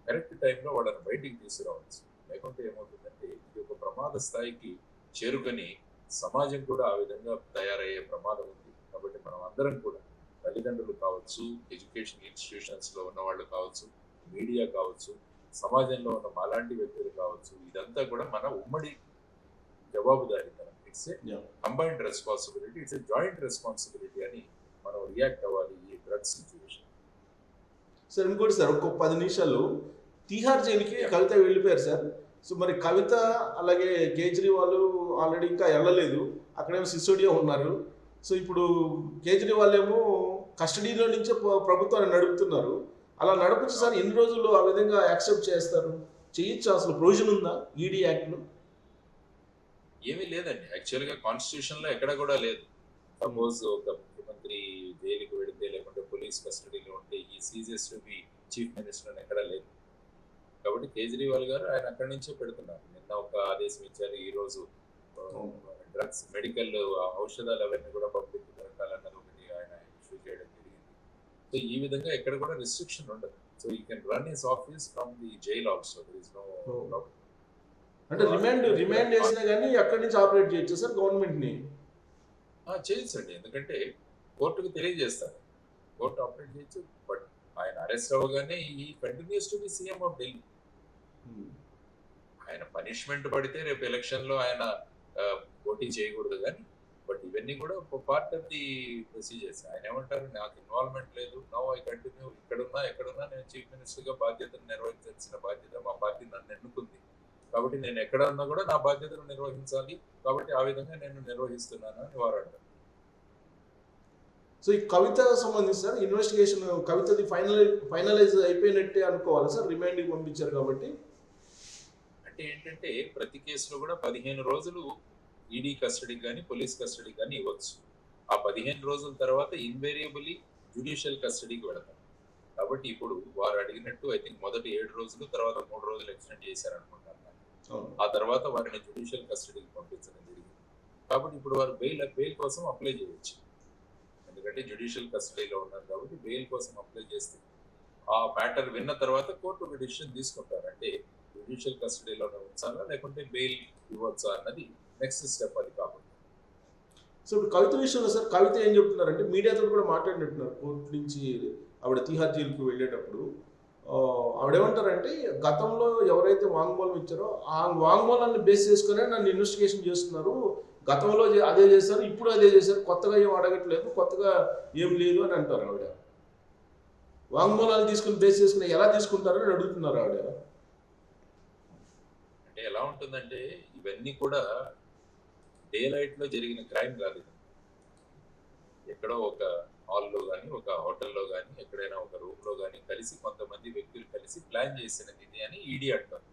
B: కరెక్ట్ టైంలో వాళ్ళని బయటికి తీసుకురావచ్చు. లేకుంటే ఏమవుతుందంటే ఇది ఒక ప్రమాద స్థాయికి చేరుకొని సమాజం కూడా ఆ విధంగా తయారయ్యే ప్రమాదం ఉంది. కాబట్టి మనం అందరం కూడా, తల్లిదండ్రులు కావచ్చు, ఎడ్యుకేషన్ ఇన్స్టిట్యూషన్స్ లో ఉన్న వాళ్ళు కావచ్చు, మీడియా కావచ్చు, సమాజంలో ఉన్న మాలాంటి వ్యక్తులు కావచ్చు, ఇదంతా కూడా మన ఉమ్మడి జవాబుదారీతనం. It's a combined responsibility, it's a joint responsibility అని మనం రియాక్ట్ అవ్వాలి ఈ డ్రగ్స్ సిచ్యువేషన్.
A: సార్ ఇంకోటి సార్, ఒక 10 నిమిషాలు తీహార్ జైలుకి కవిత వెళ్ళిపోయారు సార్. సో మరి కవిత అలాగే కేజ్రీవాల్ ఆల్రెడీ ఇంకా వెళ్ళలేదు, అక్కడేమో సిసోడియా ఉన్నారు. సో ఇప్పుడు కేజ్రీవాల్ ఏమో కస్టడీలో నుంచే ప్రభుత్వాన్ని నడుపుతున్నారు. అలా నడపచ్చు సార్, ఎన్ని రోజులు ఆ విధంగా యాక్సెప్ట్ చేస్తారు? చేయొచ్చు, అసలు ప్రొవిజన్ ఉందా ఈడీ యాక్ట్లో?
B: ఏమీ లేదండి, యాక్చువల్ గా కాన్స్టిట్యూషన్ లో ఎక్కడ కూడా లేదు. సపోజ్ ఒక ముఖ్యమంత్రి జైలుకి వెడితే లేకుంటే పోలీస్ కస్టడీలో ఉంటే ఈ ceases to be chief minister అని ఎక్కడ లేదు. కాబట్టి కేజ్రీవాల్ గారు ఆయన అక్కడి నుంచే పెడుతున్నారు. నిన్న ఒక ఆదేశం ఇచ్చారు, ఈ రోజు డ్రగ్స్ మెడికల్ ఔషధాలు అవన్నీ కూడా పబ్లిక్ దొరకాలన్నది ఒకటి ఆయన ఇష్యూ చేయడం జరిగింది. సో ఈ విధంగా ఎక్కడ కూడా రిస్ట్రిక్షన్ ఉండదు. So you can run his office from the jail also, there is no problem.
A: అంటే రిమాండ్ చేసినా కానీ అక్కడి నుంచి ఆపరేట్ చేయొచ్చు సార్ గవర్నమెంట్ని?
B: చేయొచ్చండి, ఎందుకంటే కోర్టుకు తెలియజేస్తారు, కోర్టు ఆపరేట్ చేయొచ్చు. బట్ ఆయన అరెస్ట్ అవ్వగానే ఈ continues to be CM of Delhi. ఆయన పనిష్మెంట్ పడితే రేపు ఎలక్షన్ లో ఆయన పోటీ చేయకూడదు, కానీ బట్ ఇవన్నీ కూడా పార్ట్ ఆఫ్ ది ప్రొసీజర్స్. ఆయన ఏమంటారు, నాకు ఇన్వాల్వ్మెంట్ లేదు, నౌ ఐ కంటిన్యూ, ఎక్కడున్నా నేను చీఫ్ మినిస్టర్ గా బాధ్యతను నిర్వహించాల్సిన బాధ్యత మా పార్టీ నన్ను ఎన్నుకుంది, కాబట్టి నేను ఎక్కడ ఉన్నా కూడా నా బాధ్యతను నిర్వహించాలి, కాబట్టి ఆ విధంగా నేను నిర్వహిస్తున్నాను అని వారు అంటారు.
A: సో ఈ కవిత సంబంధించి సార్ ఇన్వెస్టిగేషన్, కవితది ఫైనలైజ్ అయిపోయినట్టే అనుకోవాలి సార్, రిమాండ్కి పంపించారు కాబట్టి?
B: అంటే ఏంటంటే ప్రతి కేసులో కూడా 15 రోజులు ఈడీ కస్టడీ కానీ పోలీస్ కస్టడీ కానీ ఇవ్వచ్చు. ఆ 15 రోజుల తర్వాత ఇన్వేరియబుల్లీ జ్యుడిషియల్ కస్టడీకి వెళతారు. కాబట్టి ఇప్పుడు వారు అడిగినట్టు ఐ థింక్ మొదటి 7 రోజులు, తర్వాత 3 రోజులు ఎక్స్టెండ్ చేశారు అనుకుంటారు. ఆ తర్వాత వారిని జ్యుడిషియల్ కస్టడీకి పంపించడం జరిగింది. కాబట్టి ఇప్పుడు వారు బెయిల్ కోసం అప్లై చేయొచ్చు, ఎందుకంటే జ్యుడిషియల్ కస్టడీలో ఉన్నారు కాబట్టి బెయిల్ కోసం అప్లై చేస్తే ఆ మ్యాటర్ విన్న తర్వాత కోర్టు ఒక డిసిషన్ తీసుకుంటారు, అంటే జ్యుడిషియల్ కస్టడీలోనే ఉంచాలా లేకుంటే బెయిల్ ఇవ్వచ్చా అన్నది నెక్స్ట్ స్టెప్. అది కాబట్టి
A: సో ఇప్పుడు కవిత విషయంలో సార్, కవిత ఏం చెప్తున్నారంటే మీడియాతో కూడా మాట్లాడినట్టున్నారు కోర్టు నుంచి ఆవిడ తిహార్ జైలుకి వెళ్ళేటప్పుడు. ఆవిడేమంటారంటే గతంలో ఎవరైతే వాంగ్మూలం ఇచ్చారో ఆ వాంగ్మూలాన్ని బేస్ చేసుకునే నన్ను ఇన్వెస్టిగేషన్ చేస్తున్నారు, గతంలో అదే చేశారు, ఇప్పుడు అదే చేశారు, కొత్తగా ఏం అడగట్లేదు, కొత్తగా ఏం లేదు అని అంటారు ఆవిడ. వాంగ్మూలాలు తీసుకుని బేస్ చేసుకుని ఎలా తీసుకుంటారని అడుగుతున్నారు ఆవిడ.
B: అంటే ఎలా ఉంటుందంటే ఇవన్నీ కూడా డే లైట్ లో జరిగిన క్రైమ్ కాదు. ఎక్కడో ఒక హాల్లో కానీ ఒక హోటల్లో కానీ ఎక్కడైనా ఒక రూమ్ లో కానీ కలిసి కొంతమంది వ్యక్తులు కలిసి ప్లాన్ చేసినది ఇది అని ఈడీ అంటారు.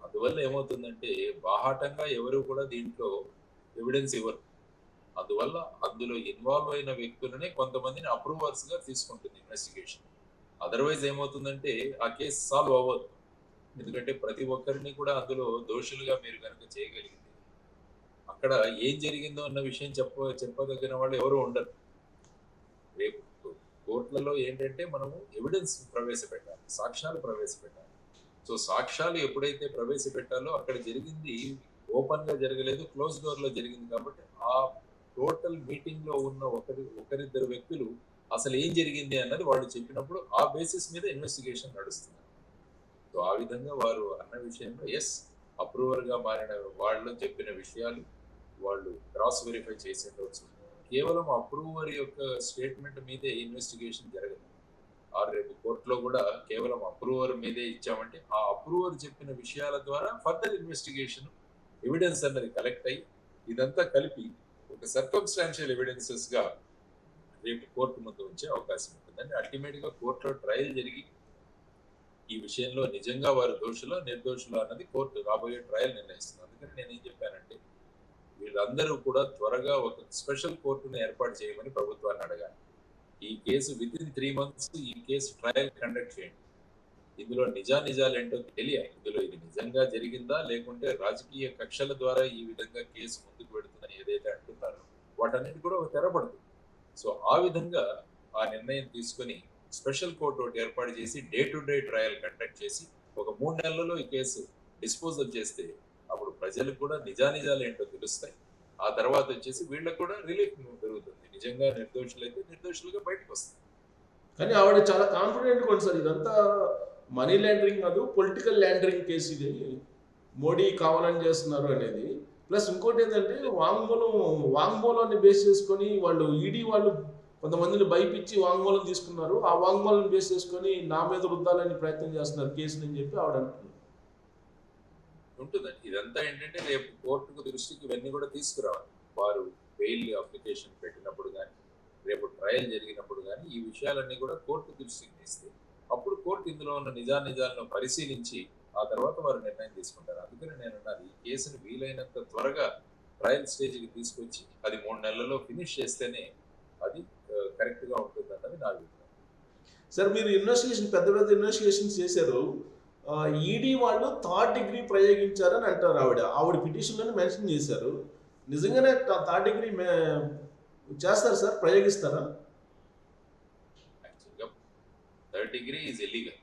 B: అందువల్ల ఏమవుతుందంటే బాహాటంగా ఎవరు కూడా దీంట్లో ఎవిడెన్స్ ఇవ్వరు. అందువల్ల అందులో ఇన్వాల్వ్ అయిన వ్యక్తులనే కొంతమందిని అప్రూవర్స్ గా తీసుకుంటుంది ఇన్వెస్టిగేషన్. అదర్వైజ్ ఏమవుతుందంటే ఆ కేసు సాల్వ్ అవ్వదు, ఎందుకంటే ప్రతి ఒక్కరిని కూడా అందులో దోషులుగా మీరు కనుక చేయగలిగింది అక్కడ ఏం జరిగిందో అన్న విషయం చెప్పదగిన వాళ్ళు ఎవరు ఉండరు. రేపు కోర్టులలో ఏంటంటే మనము ఎవిడెన్స్ ప్రవేశపెట్టాలి, సాక్ష్యాలు ప్రవేశపెట్టాలి. సో సాక్ష్యాలు ఎప్పుడైతే ప్రవేశపెట్టాలో అక్కడ జరిగింది ఓపెన్ గా జరగలేదు, క్లోజ్ డోర్ లో జరిగింది. కాబట్టి ఆ టోటల్ మీటింగ్ లో ఉన్న ఒకరిద్దరు వ్యక్తులు అసలు ఏం జరిగింది అన్నది వాళ్ళు చెప్పినప్పుడు ఆ బేసిస్ మీద ఇన్వెస్టిగేషన్ నడుస్తుంది. సో ఆ విధంగా వారు అన్న విషయంలో ఎస్, అప్రూవర్ గా మారిన వాళ్ళు చెప్పిన విషయాలు వాళ్ళు క్రాస్ వెరిఫై చేసి ఉండవచ్చు. కేవలం అప్రూవర్ యొక్క స్టేట్మెంట్ మీదే ఇన్వెస్టిగేషన్ జరగదు. ఆ రేపు కోర్టులో కూడా కేవలం అప్రూవర్ మీదే ఇచ్చామంటే ఆ అప్రూవర్ చెప్పిన విషయాల ద్వారా ఫర్దర్ ఇన్వెస్టిగేషన్ ఎవిడెన్స్ అన్నది కలెక్ట్ అయ్యి ఇదంతా కలిపి ఒక సర్కమ్స్టాన్షియల్ ఎవిడెన్సెస్ గా రేపు కోర్టు ముందు ఉంచే అవకాశం ఉంటుందండి. అల్టిమేట్ గా కోర్టులో ట్రయల్ జరిగి ఈ విషయంలో నిజంగా వారు దోషులా నిర్దోషులా అన్నది కోర్టు రాబోయే ట్రయల్ నిర్ణయిస్తుంది. అందుకని నేనేం చెప్పానంటే వీళ్ళందరూ కూడా త్వరగా ఒక స్పెషల్ కోర్టును ఏర్పాటు చేయమని ప్రభుత్వాన్ని అడగాలి. ఈ కేసు విత్ ఇన్ 3 months ఈ కేసు ట్రయల్ కండక్ట్ చేయండి. ఇందులో నిజాలు ఏంటో తెలియాలి. ఇందులో ఇది నిజంగా జరిగిందా లేకుంటే రాజకీయ కక్షల ద్వారా ఈ విధంగా కేసు ముందుకు పెడుతుందని ఏదైతే అంటున్నారో వాటన్నిటి కూడా ఒక తెరపడుతుంది. సో ఆ విధంగా ఆ నిర్ణయం తీసుకొని స్పెషల్ కోర్టు ఒకటి ఏర్పాటు చేసి day to day trial conduct చేసి ఒక 3 నెలల్లో ఈ కేసు డిస్పోజల్ చేస్తే అప్పుడు ప్రజలకు కూడా నిజాలు ఏంటో తెలుస్తాయి. ఆ తర్వాత వచ్చేసి వీళ్ళకు కూడా రిలీఫ్ పెరుగుతుంది. నిజంగా నిర్దోషులైతే నిర్దోషులుగా బయటకు వస్తారు.
A: కానీ ఆవిడ చాలా కాన్ఫిడెంట్ కూడా సార్, ఇదంతా మనీ లాండరింగ్ కాదు, పొలిటికల్ లాండరింగ్ కేసు ఇది, మోడీ కావాలని చేస్తున్నారు అనేది. ప్లస్ ఇంకోటి ఏంటంటే వాంగ్మూలాన్ని బేస్ చేసుకొని వాళ్ళు ఈడీ వాళ్ళు కొంతమందిని భయపించి వాంగ్మూలం తీసుకున్నారు, ఆ వాంగ్మూలాన్ని బేస్ చేసుకొని నా మీద రుద్దాలని ప్రయత్నం చేస్తున్నారు కేసుని అని చెప్పి ఆవిడ అంటున్నారు.
B: ఉంటుందండి. ఇదంతా ఏంటంటే రేపు కోర్టుకు దృష్టికి ఇవన్నీ కూడా తీసుకురావాలి. వారు బెయిల్ అప్లికేషన్ పెట్టినప్పుడు కానీ, రేపు ట్రయల్ జరిగినప్పుడు కానీ ఈ విషయాలన్నీ కూడా కోర్టు దృష్టికి తీస్తే అప్పుడు కోర్టు ఇందులో ఉన్న నిజానిజాలను పరిశీలించి ఆ తర్వాత వారు నిర్ణయం తీసుకుంటారు. అందుకని నేను అన్నది ఈ కేసును వీలైనంత త్వరగా ట్రయల్ స్టేజ్కి తీసుకొచ్చి అది 3 నెలల్లో ఫినిష్ చేస్తేనే అది కరెక్ట్గా ఉంటుంది అన్నది నా అభిప్రాయం.
A: సార్ మీరు ఇన్వెస్టిగేషన్ పెద్ద పెద్ద ఇన్వెస్టిగేషన్స్ చేశారు. ఈడీ వాళ్ళు థర్డ్ డిగ్రీ ప్రయోగించారని అంటారు ఆవిడ పిటిషన్లోనే మెన్షన్ చేశారు. నిజంగానే థర్డ్ డిగ్రీ చేస్తారు సార్, ప్రయోగిస్తారా?
B: యాక్చువల్గా థర్డ్ డిగ్రీ ఈజ్ ఇల్లీగల్.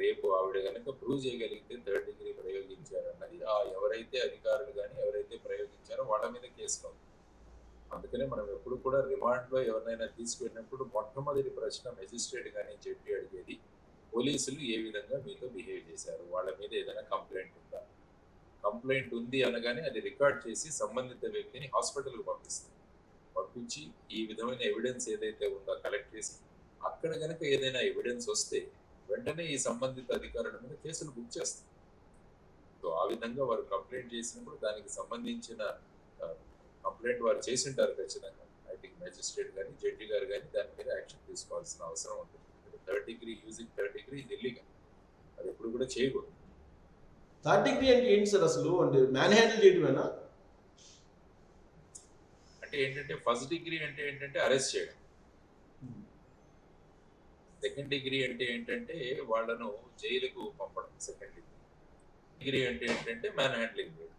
B: రేపు ఆవిడ కనుక ప్రూవ్ చేయగలిగితే థర్డ్ డిగ్రీ ప్రయోగించారన్నది ఎవరైతే అధికారులు కానీ ఎవరైతే ప్రయోగించారో వాళ్ళ మీద కేసులో ఉంది. అందుకనే మనం ఎప్పుడు కూడా రిమాండ్లో ఎవరినైనా తీసుకెళ్ళినప్పుడు మొట్టమొదటి ప్రశ్న మెజిస్ట్రేట్ కానీ జడ్జి అడిగేది పోలీసులు ఏ విధంగా మీతో బిహేవ్ చేశారు, వాళ్ళ మీద ఏదైనా కంప్లైంట్ ఉందా. కంప్లైంట్ ఉంది అనగానే అది రికార్డ్ చేసి సంబంధిత వ్యక్తిని హాస్పిటల్కి పంపించి ఈ విధమైన ఎవిడెన్స్ ఏదైతే ఉందో కలెక్ట్ చేసి అక్కడ కనుక ఏదైనా ఎవిడెన్స్ వస్తే వెంటనే ఈ సంబంధిత అధికారుల మీద కేసులు బుక్ చేస్తారు. సో ఆ విధంగా వారు కంప్లైంట్ చేసినప్పుడు దానికి సంబంధించిన కంప్లైంట్ వారు చేసి ఉంటారు ఖచ్చితంగా. ఐ థింక్ మెజిస్ట్రేట్ కానీ జడ్జి గారు కానీ దాని మీద యాక్షన్ తీసుకోవాల్సిన అవసరం ఉంటుంది. Third degree using third degree ఇది ఇల్లీగల్, అది ఎప్పుడు కూడా చేయకూడదు.
A: థర్డ్ డిగ్రీ అంటే ఏంటి సార్ అసలు? అంటే మ్యాన్ హ్యాండిల్ చేయడమేనా?
B: అంటే ఏంటంటే ఫస్ట్ డిగ్రీ అంటే ఏంటంటే అరెస్ట్ చేయడం, సెకండ్ డిగ్రీ అంటే ఏంటంటే వాళ్ళను జైలుకు పంపడం. సెకండ్ డిగ్రీ అంటే ఏంటంటే మ్యాన్ హ్యాండ్లింగ్ చేయడం,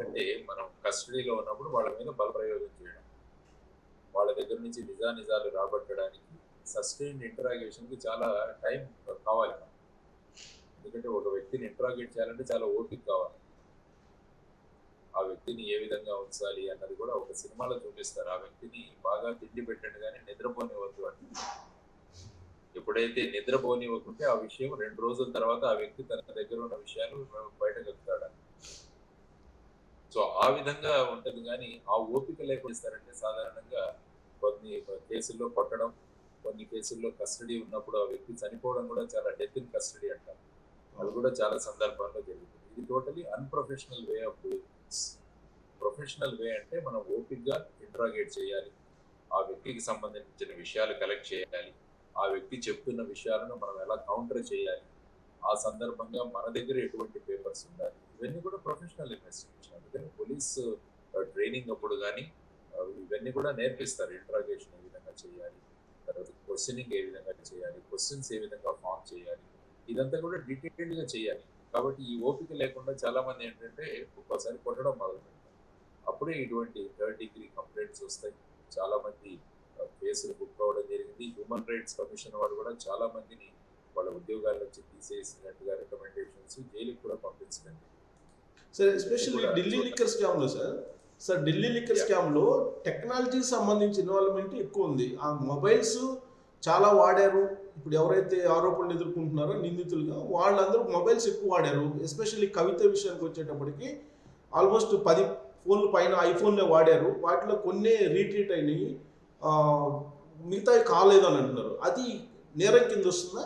B: అంటే మనం కస్టడీలో ఉన్నప్పుడు వాళ్ళ మీద బలప్రయోగం చేయడం, వాళ్ళ దగ్గర నుంచి నిజానిజాలు రాబట్టడానికి సస్టైన్డ్ ఇంటరాగేషన్కి చాలా టైం కావాలి. ఎందుకంటే ఒక వ్యక్తిని ఇంటరాగేట్ చేయాలంటే చాలా ఓపిక కావాలి. ఆ వ్యక్తిని ఏ విధంగా ఉంచాలి అన్నది కూడా ఒక సినిమాలో చూపిస్తారు. ఆ వ్యక్తిని బాగా తిండి పెట్టండి కానీ నిద్రపోనివ్వద్దు అంటే, ఎప్పుడైతే నిద్రపోనివ్వకుంటే ఆ విషయం 2 రోజుల తర్వాత ఆ వ్యక్తి తన దగ్గర ఉన్న విషయాలు బయటకెళ్తాడు. సో ఆ విధంగా ఉంటుంది. కానీ ఆ ఓపిక లేకుండా ఇస్తారంటే సాధారణంగా కొన్ని కేసుల్లో కొట్టడం, కొన్ని కేసుల్లో కస్టడీ ఉన్నప్పుడు ఆ వ్యక్తి చనిపోవడం కూడా చాలా డెత్ ఇన్ కస్టడీ అంటారు. అది కూడా చాలా సందర్భాల్లో జరుగుతుంది. ఇది totally unprofessional way of doing. Professional వే అంటే మనం ఓపిక్గా ఇంట్రాగేట్ చేయాలి, ఆ వ్యక్తికి సంబంధించిన విషయాలు కలెక్ట్ చేయాలి, ఆ వ్యక్తి చెప్తున్న విషయాలను మనం ఎలా కౌంటర్ చేయాలి, ఆ సందర్భంగా మన దగ్గర ఎటువంటి పేపర్స్ ఉండాలి, ఇవన్నీ కూడా ప్రొఫెషనల్ ఇన్వెస్టిగేషన్. అందుకని పోలీస్ ట్రైనింగ్ అప్పుడు కానీ ఇవన్నీ కూడా నేర్పిస్తారు. ఇంట్రాగేషన్ ఏ విధంగా చేయాలి, తర్వాత క్వశ్చనింగ్ ఏ విధంగా చేయాలి, క్వశ్చన్స్ ఏ విధంగా ఫామ్ చేయాలి, ఇదంతా కూడా డీటెయిల్డ్గా చేయాలి. కాబట్టి ఈ ఓపిక లేకుండా చాలా మంది ఏంటంటే ఒక్కోసారి కొట్టడం మొదలు పెడతారు. అప్పుడే ఇటువంటి థర్డ్ డిగ్రీ కంప్లైంట్స్ వస్తాయి. చాలా మంది కేసులు బుక్ అవ్వడం జరిగింది. హ్యూమన్ రైట్స్ కమిషన్ వారు కూడా చాలా మందిని వాళ్ళ ఉద్యోగాల నుంచి తీసేసినట్టుగా రికమెండేషన్స్, జైలుకి కూడా పంపించడం.
A: సార్ ఎస్పెషల్లీ ఢిల్లీ లిక్కర్ స్కామ్లో సార్ ఢిల్లీ లిక్కర్ స్కామ్లో టెక్నాలజీకి సంబంధించి ఇన్వాల్వ్మెంట్ ఎక్కువ ఉంది. ఆ మొబైల్స్ చాలా వాడారు. ఇప్పుడు ఎవరైతే ఆరోపణలు ఎదుర్కొంటున్నారో నిందితులుగా వాళ్ళందరూ మొబైల్స్ ఎక్కువ వాడారు. ఎస్పెషల్లీ కవిత విషయానికి వచ్చేటప్పటికి ఆల్మోస్ట్ 10 ఫోన్లు పైన ఐఫోన్లే వాడారు. వాటిలో కొన్ని రీట్రీట్ అయినాయి, మిగతావి కాలేదు అని అంటున్నారు. అది నేరం కింద వస్తుందా?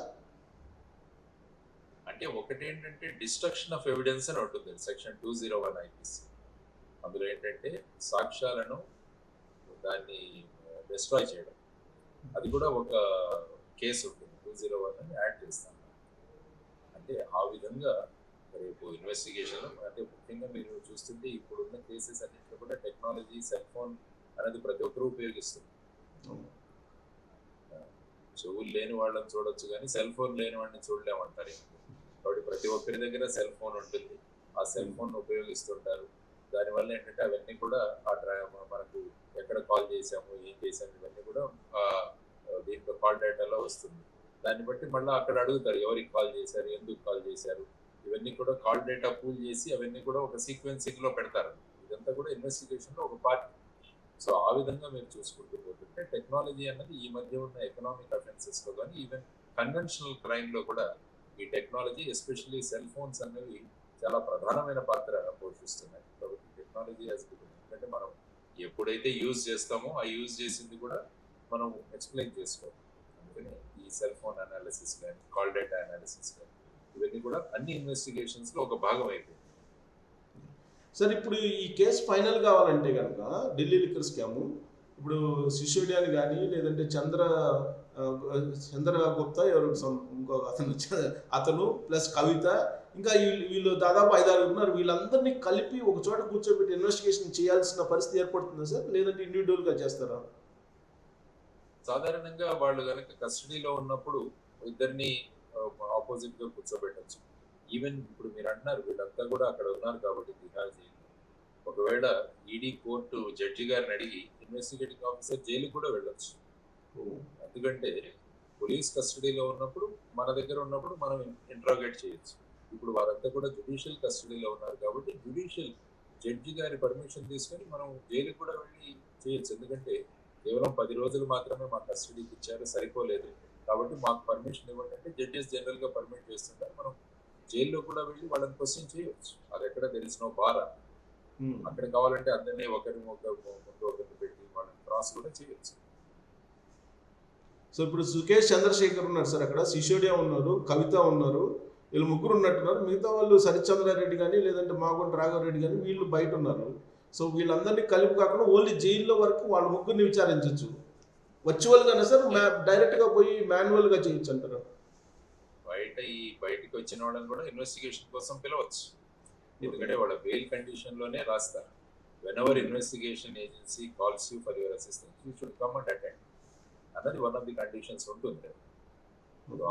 B: అంటే ఒకటి ఏంటంటే డిస్ట్రక్షన్ ఆఫ్ ఎవిడెన్స్ అని ఉంటుంది సెక్షన్ 201 ఐపీసీ. అందులో ఏంటంటే సాక్ష్యాలను దాన్ని డిస్ట్రాయ్ చేయడం, అది కూడా ఒక కేసు ఉంటుంది. 201 అని యాడ్ చేస్తాను. అంటే ఆ విధంగా రేపు ఇన్వెస్టిగేషన్ అంటే ముఖ్యంగా మీరు చూస్తుంటే ఇప్పుడున్న కేసెస్ అన్నింటిలో కూడా టెక్నాలజీ, సెల్ ఫోన్ అనేది ప్రతి ఒక్కరూ ఉపయోగిస్తుంది. చెవులు లేని వాళ్ళని చూడొచ్చు కానీ సెల్ ఫోన్ లేని వాడిని చూడలేమంటారు. కాబట్టి ప్రతి ఒక్కరి దగ్గర సెల్ ఫోన్ ఉంటుంది, ఆ సెల్ ఫోన్ ఉపయోగిస్తుంటారు. దానివల్ల ఏంటంటే అవన్నీ కూడా మనకు ఎక్కడ కాల్ చేసాము, ఏం చేసాము, ఇవన్నీ కూడా దీంట్లో కాల్ డేటాలో వస్తుంది. దాన్ని బట్టి మళ్ళీ అక్కడ అడుగుతారు ఎవరికి కాల్ చేశారు, ఎందుకు కాల్ చేశారు, ఇవన్నీ కూడా కాల్ డేటా పూల్ చేసి అవన్నీ కూడా ఒక సీక్వెన్సింగ్లో పెడతారు. ఇదంతా కూడా ఇన్వెస్టిగేషన్లో ఒక పార్ట్. సో ఆ విధంగా మీరు చూసుకుంటూ పోతుంటే టెక్నాలజీ అన్నది ఈ మధ్య ఉన్న ఎకనామిక్ అఫెన్సెస్లో కానీ ఈవెన్ కన్వెన్షనల్ క్రైమ్లో కూడా ఈ టెక్నాలజీ ఎస్పెషల్లీ సెల్ ఫోన్స్ అనేవి చాలా ప్రధానమైన పాత్ర పోషిస్తున్నాయి. కాబట్టి టెక్నాలజీ ఎందుకంటే మనం ఎప్పుడైతే యూజ్ చేస్తామో ఆ యూజ్ చేసింది కూడా మనం ఎక్స్ప్లెయిన్ చేసుకోవాలి. అందుకని ఈ సెల్ ఫోన్ అనాలిసిస్ కానీ కాల్ డేటా అనాలిసిస్ కానీ ఇవన్నీ కూడా అన్ని ఇన్వెస్టిగేషన్స్లో ఒక భాగం అయిపోయింది.
A: సార్ ఇప్పుడు ఈ కేసు ఫైనల్ కావాలంటే కనుక ఢిల్లీ లిక్కర్ స్కాము ఇప్పుడు సిసోడియాని కానీ లేదంటే ఆ, చంద్ర గుప్తా ఎవరు ఇంకొక అతను ప్లస్ కవిత ఇంకా వీళ్ళు దాదాపు 5-6 ఉన్నారు. వీళ్ళందరినీ కలిపి ఒక చోట కూర్చోబెట్టి ఇన్వెస్టిగేషన్ చేయాల్సిన పరిస్థితి ఏర్పడుతుందా సార్, లేదంటే ఇండివిజువల్గా చేస్తారా?
B: సాధారణంగా వాళ్ళు కనుక కస్టడీలో ఉన్నప్పుడు ఇద్దరిని ఆపోజిట్ గా కూర్చోబెట్టచ్చు. ఈవెన్ ఇప్పుడు మీరు అంటున్నారు వీళ్ళంతా కూడా అక్కడ ఉన్నారు కాబట్టి తిహార్ జైలు, ఒకవేళ ఈడీ కోర్టు జడ్జి గారిని అడిగి ఇన్వెస్టిగేటింగ్ ఆఫీసర్ జైలుకి కూడా వెళ్ళొచ్చు. ఎందుకంటే పోలీస్ కస్టడీలో ఉన్నప్పుడు మన దగ్గర ఉన్నప్పుడు మనం ఇంట్రాగేట్ చేయొచ్చు. ఇప్పుడు వారంతా కూడా జ్యుడిషియల్ కస్టడీలో ఉన్నారు కాబట్టి జ్యుడిషియల్ జడ్జి గారి పర్మిషన్ తీసుకొని మనం జైలుకి కూడా వెళ్ళి చేయొచ్చు. ఎందుకంటే కేవలం 10 రోజులు మాత్రమే మా కస్టడీకి ఇచ్చారు, సరిపోలేదు కాబట్టి మాకు పర్మిషన్ ఇవ్వండి అంటే జడ్జెస్ జనరల్ గా పర్మిట్ చేస్తుంటారు. మనం జైల్లో కూడా వెళ్ళి వాళ్ళని క్వశ్చన్ చేయొచ్చు. అది ఎక్కడ తెలిసిన బార అక్కడ కావాలంటే అందరినీ ఒకరి ముందు ఒకరిని పెట్టి వాళ్ళని క్రాస్ కూడా చేయొచ్చు.
A: సో ఇప్పుడు సుకేష్ చంద్రశేఖర్ ఉన్నారు సార్, అక్కడ సిసోడియా ఉన్నారు, కవిత ఉన్నారు, వీళ్ళు ముగ్గురు ఉన్నట్టున్నారు. మిగతా వాళ్ళు సరిచంద్రారెడ్డి కానీ లేదంటే మాగుంట రాఘవరెడ్డి కానీ వీళ్ళు బయట ఉన్నారు. సో వీళ్ళందరినీ కలిపి కాకుండా ఓన్లీ జైల్లో వరకు వాళ్ళ ముగ్గురిని విచారించవచ్చు. వర్చువల్గానే సార్, డైరెక్ట్గా పోయి మాన్యువల్గా చేయొచ్చు అంటారు.
B: బయటికి వచ్చిన వాళ్ళని కూడా ఇన్వెస్టిగేషన్ కోసం పిలవచ్చు. ఎందుకంటే వాళ్ళ బెయిల్ కండిషన్ లోనే రాస్తారు, whenever investigation agency calls you for your assistance you should come and attend అన్నది వన్ ఆఫ్ ది కండిషన్స్ ఉంటుంది.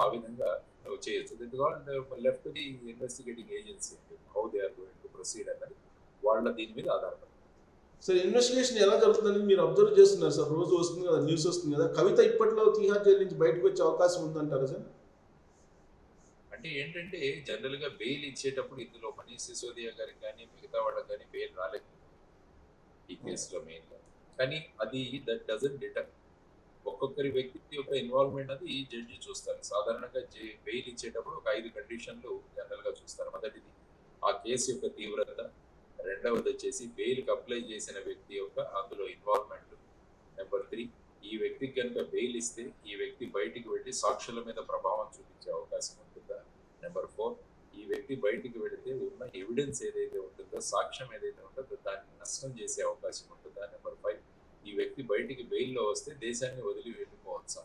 B: ఆ విధంగా నువ్వు చేయొచ్చు. Left the investigating agency how they are going to proceed అన్నది వాళ్ళ దీని మీద ఆధారపడి.
A: సార్ ఇన్వెస్టిగేషన్ ఎలా జరుగుతుందని మీరు అబ్జర్వ్ చేస్తున్నారు సార్, రోజు వస్తుంది కదా, న్యూస్ వస్తుంది కదా, కవిత ఇప్పట్లో తిహార్ జైలు నుంచి బయటకు వచ్చే అవకాశం ఉందంటారా సార్?
B: అంటే ఏంటంటే జనరల్ గా బెయిల్ ఇచ్చేటప్పుడు ఇందులో మనీష్ సిసోదియా గారికి కానీ మిగతా వాళ్ళకి కానీ బెయిల్ రాలేదు ఈ కేసులో మెయిన్ గా. కానీ అది దట్ డజంట్ డిటర్ ఒక్కొక్కరి వ్యక్తి యొక్క ఇన్వాల్వ్మెంట్ అది జడ్జి చూస్తారు. సాధారణంగా బెయిల్ ఇచ్చేటప్పుడు ఒక 5 కండిషన్లు జనరల్ గా చూస్తారు. మొదటిది ఆ కేసు యొక్క తీవ్రత, రెండవది వచ్చేసి బెయిల్కి అప్లై చేసిన వ్యక్తి యొక్క అందులో ఇన్వాల్వ్మెంట్, నెంబర్ 3 ఈ వ్యక్తికి కనుక బెయిల్ ఇస్తే ఈ వ్యక్తి బయటికి వెళ్ళి సాక్షుల మీద ప్రభావం చూపించే అవకాశం ఉంటుందా, నెంబర్ 4 ఈ వ్యక్తి బయటికి వెళితే ఉన్న ఎవిడెన్స్ ఏదైతే ఉంటుందో, సాక్ష్యం ఏదైతే ఉంటుందో దాన్ని నష్టం చేసే అవకాశం ఉంటుందా, నెంబర్ 5 ఈ వ్యక్తి బయటికి బెయిల్లో వస్తే దేశాన్ని వదిలి వెళ్ళిపోవచ్చా.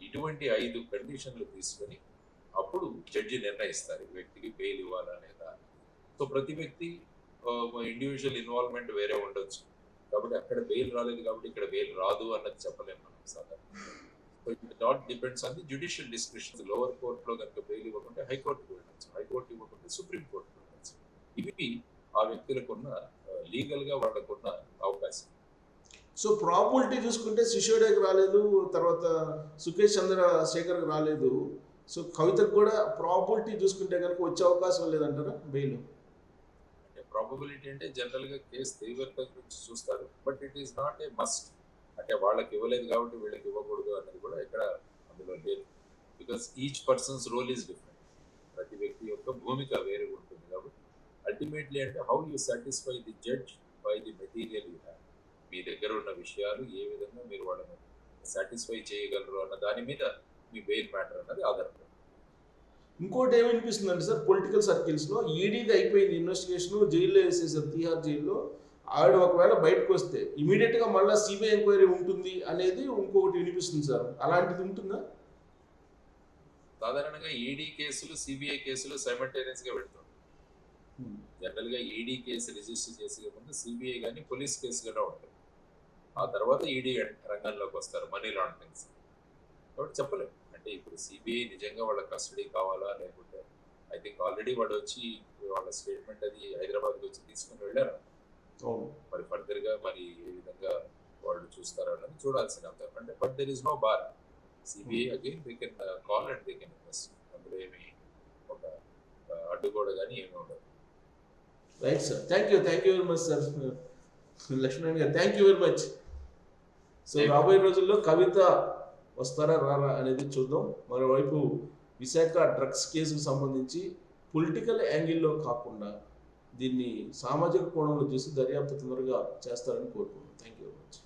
B: ఇటువంటి 5 కండిషన్లు తీసుకొని అప్పుడు జడ్జి నిర్ణయిస్తారు ఈ వ్యక్తికి బెయిల్ ఇవ్వాలా లేదా. సో ప్రతి వ్యక్తి ఇండివిజువల్ ఇన్వాల్వ్మెంట్ వేరే ఉండొచ్చు కాబట్టి అక్కడ బెయిల్ రాలేదు కాబట్టి ఇక్కడ బెయిల్ రాదు అన్నది చెప్పలేము మనం సాధారణంగా. So it all depends on the judicial description. Lower కోర్టులో కనుక బెయిల్ ఇవ్వకుంటే హైకోర్టుకు వెళ్ళచ్చు, హైకోర్టు ఇవ్వకుంటే సుప్రీం కోర్టుకు వెళ్ళచ్చు. ఇవి ఆ వ్యక్తులకు ఉన్న లీగల్ గా వాళ్ళకున్న అవకాశం.
A: సో ప్రాబిలిటీ చూసుకుంటే సిసోడియాకి రాలేదు, తర్వాత సుకేష్ చంద్రశేఖర్కి రాలేదు. సో కవితకు కూడా ప్రాబిలిటీ చూసుకుంటే కనుక వచ్చే అవకాశం లేదంటారా బెయిల్?
B: అంటే ప్రాబబిలిటీ అంటే జనరల్ గా కేసు తీవ్రత గురించి చూస్తారు, but it is not a must. అంటే వాళ్ళకి ఇవ్వలేదు కాబట్టి వీళ్ళకి ఇవ్వకూడదు అనేది కూడా ఇక్కడ అందులో లేదు. Because each person's role is different. ప్రతి వ్యక్తి యొక్క భూమిక వేరే ఉంటుంది కాబట్టి అల్టిమేట్లీ అంటే how you satisfy the judge by the material you have. మీ దగ్గర ఉన్న విషయాలు ఏ విధంగా మీరు వాళ్ళని సాటిస్ఫై చేయగలరు అన్న దాని మీద మీ బెయిల్ మ్యాటర్ అన్నది ఆధారపడుతుంది.
A: ఇంకోటి ఏమనిపిస్తుందంటే సార్, పొలిటికల్ సర్కిల్స్లో ఈడీది అయిపోయింది ఇన్వెస్టిగేషన్, జైల్లో వేసేసారు తిహార్ జైల్లో. ఆవిడ ఒకవేళ బయటకు వస్తే ఇమీడియట్గా మళ్ళీ సిబిఐ ఎంక్వైరీ ఉంటుంది అనేది ఇంకొకటి వినిపిస్తుంది సార్, అలాంటిది ఉంటుందా?
B: సాధారణంగా ఈడీ కేసులు సిబిఐ కేసులు సైమల్టేనియస్ గా పెడుతుంది. జనరల్ గా ఈడీ కేసు రిజిస్టర్ చేసే ముందు సిబిఐ కానీ పోలీస్ కేసు కూడా ఉంటుంది. ఆ తర్వాత ఈడీ రంగంలోకి వస్తారు మనీ లాండరింగ్స్. కాబట్టి చెప్పలేము. అంటే ఇప్పుడు సిబిఐ నిజంగా వాళ్ళ కస్టడీ కావాలా లేకుంటే ఐ థింక్ ఆల్రెడీ వాడు వచ్చి వాళ్ళ స్టేట్మెంట్ అది హైదరాబాద్కి వచ్చి తీసుకుని వెళ్ళారు. మరి ఫర్దర్ గా మరి ఏ విధంగా వాళ్ళు చూస్తారో అన్నది చూడాల్సిన అంశం. అంటే but there is no bar. CBI again they can call and they can invest. అందులో ఏమి ఒక అడ్డుగోడ కానీ ఏమి ఉండదు.
A: Right sir, thank you very much sir Lakshman గారు, thank you very much. So రాబోయే రోజుల్లో కవిత వస్తారా రారా అనేది చూద్దాం. మరోవైపు విశాఖ డ్రగ్స్ కేసుకు సంబంధించి పొలిటికల్ యాంగిల్లో కాకుండా దీన్ని సామాజిక కోణంలో చూసి దర్యాప్తు తొందరగా చేస్తారని కోరుకుంటున్నాం. Thank you very much.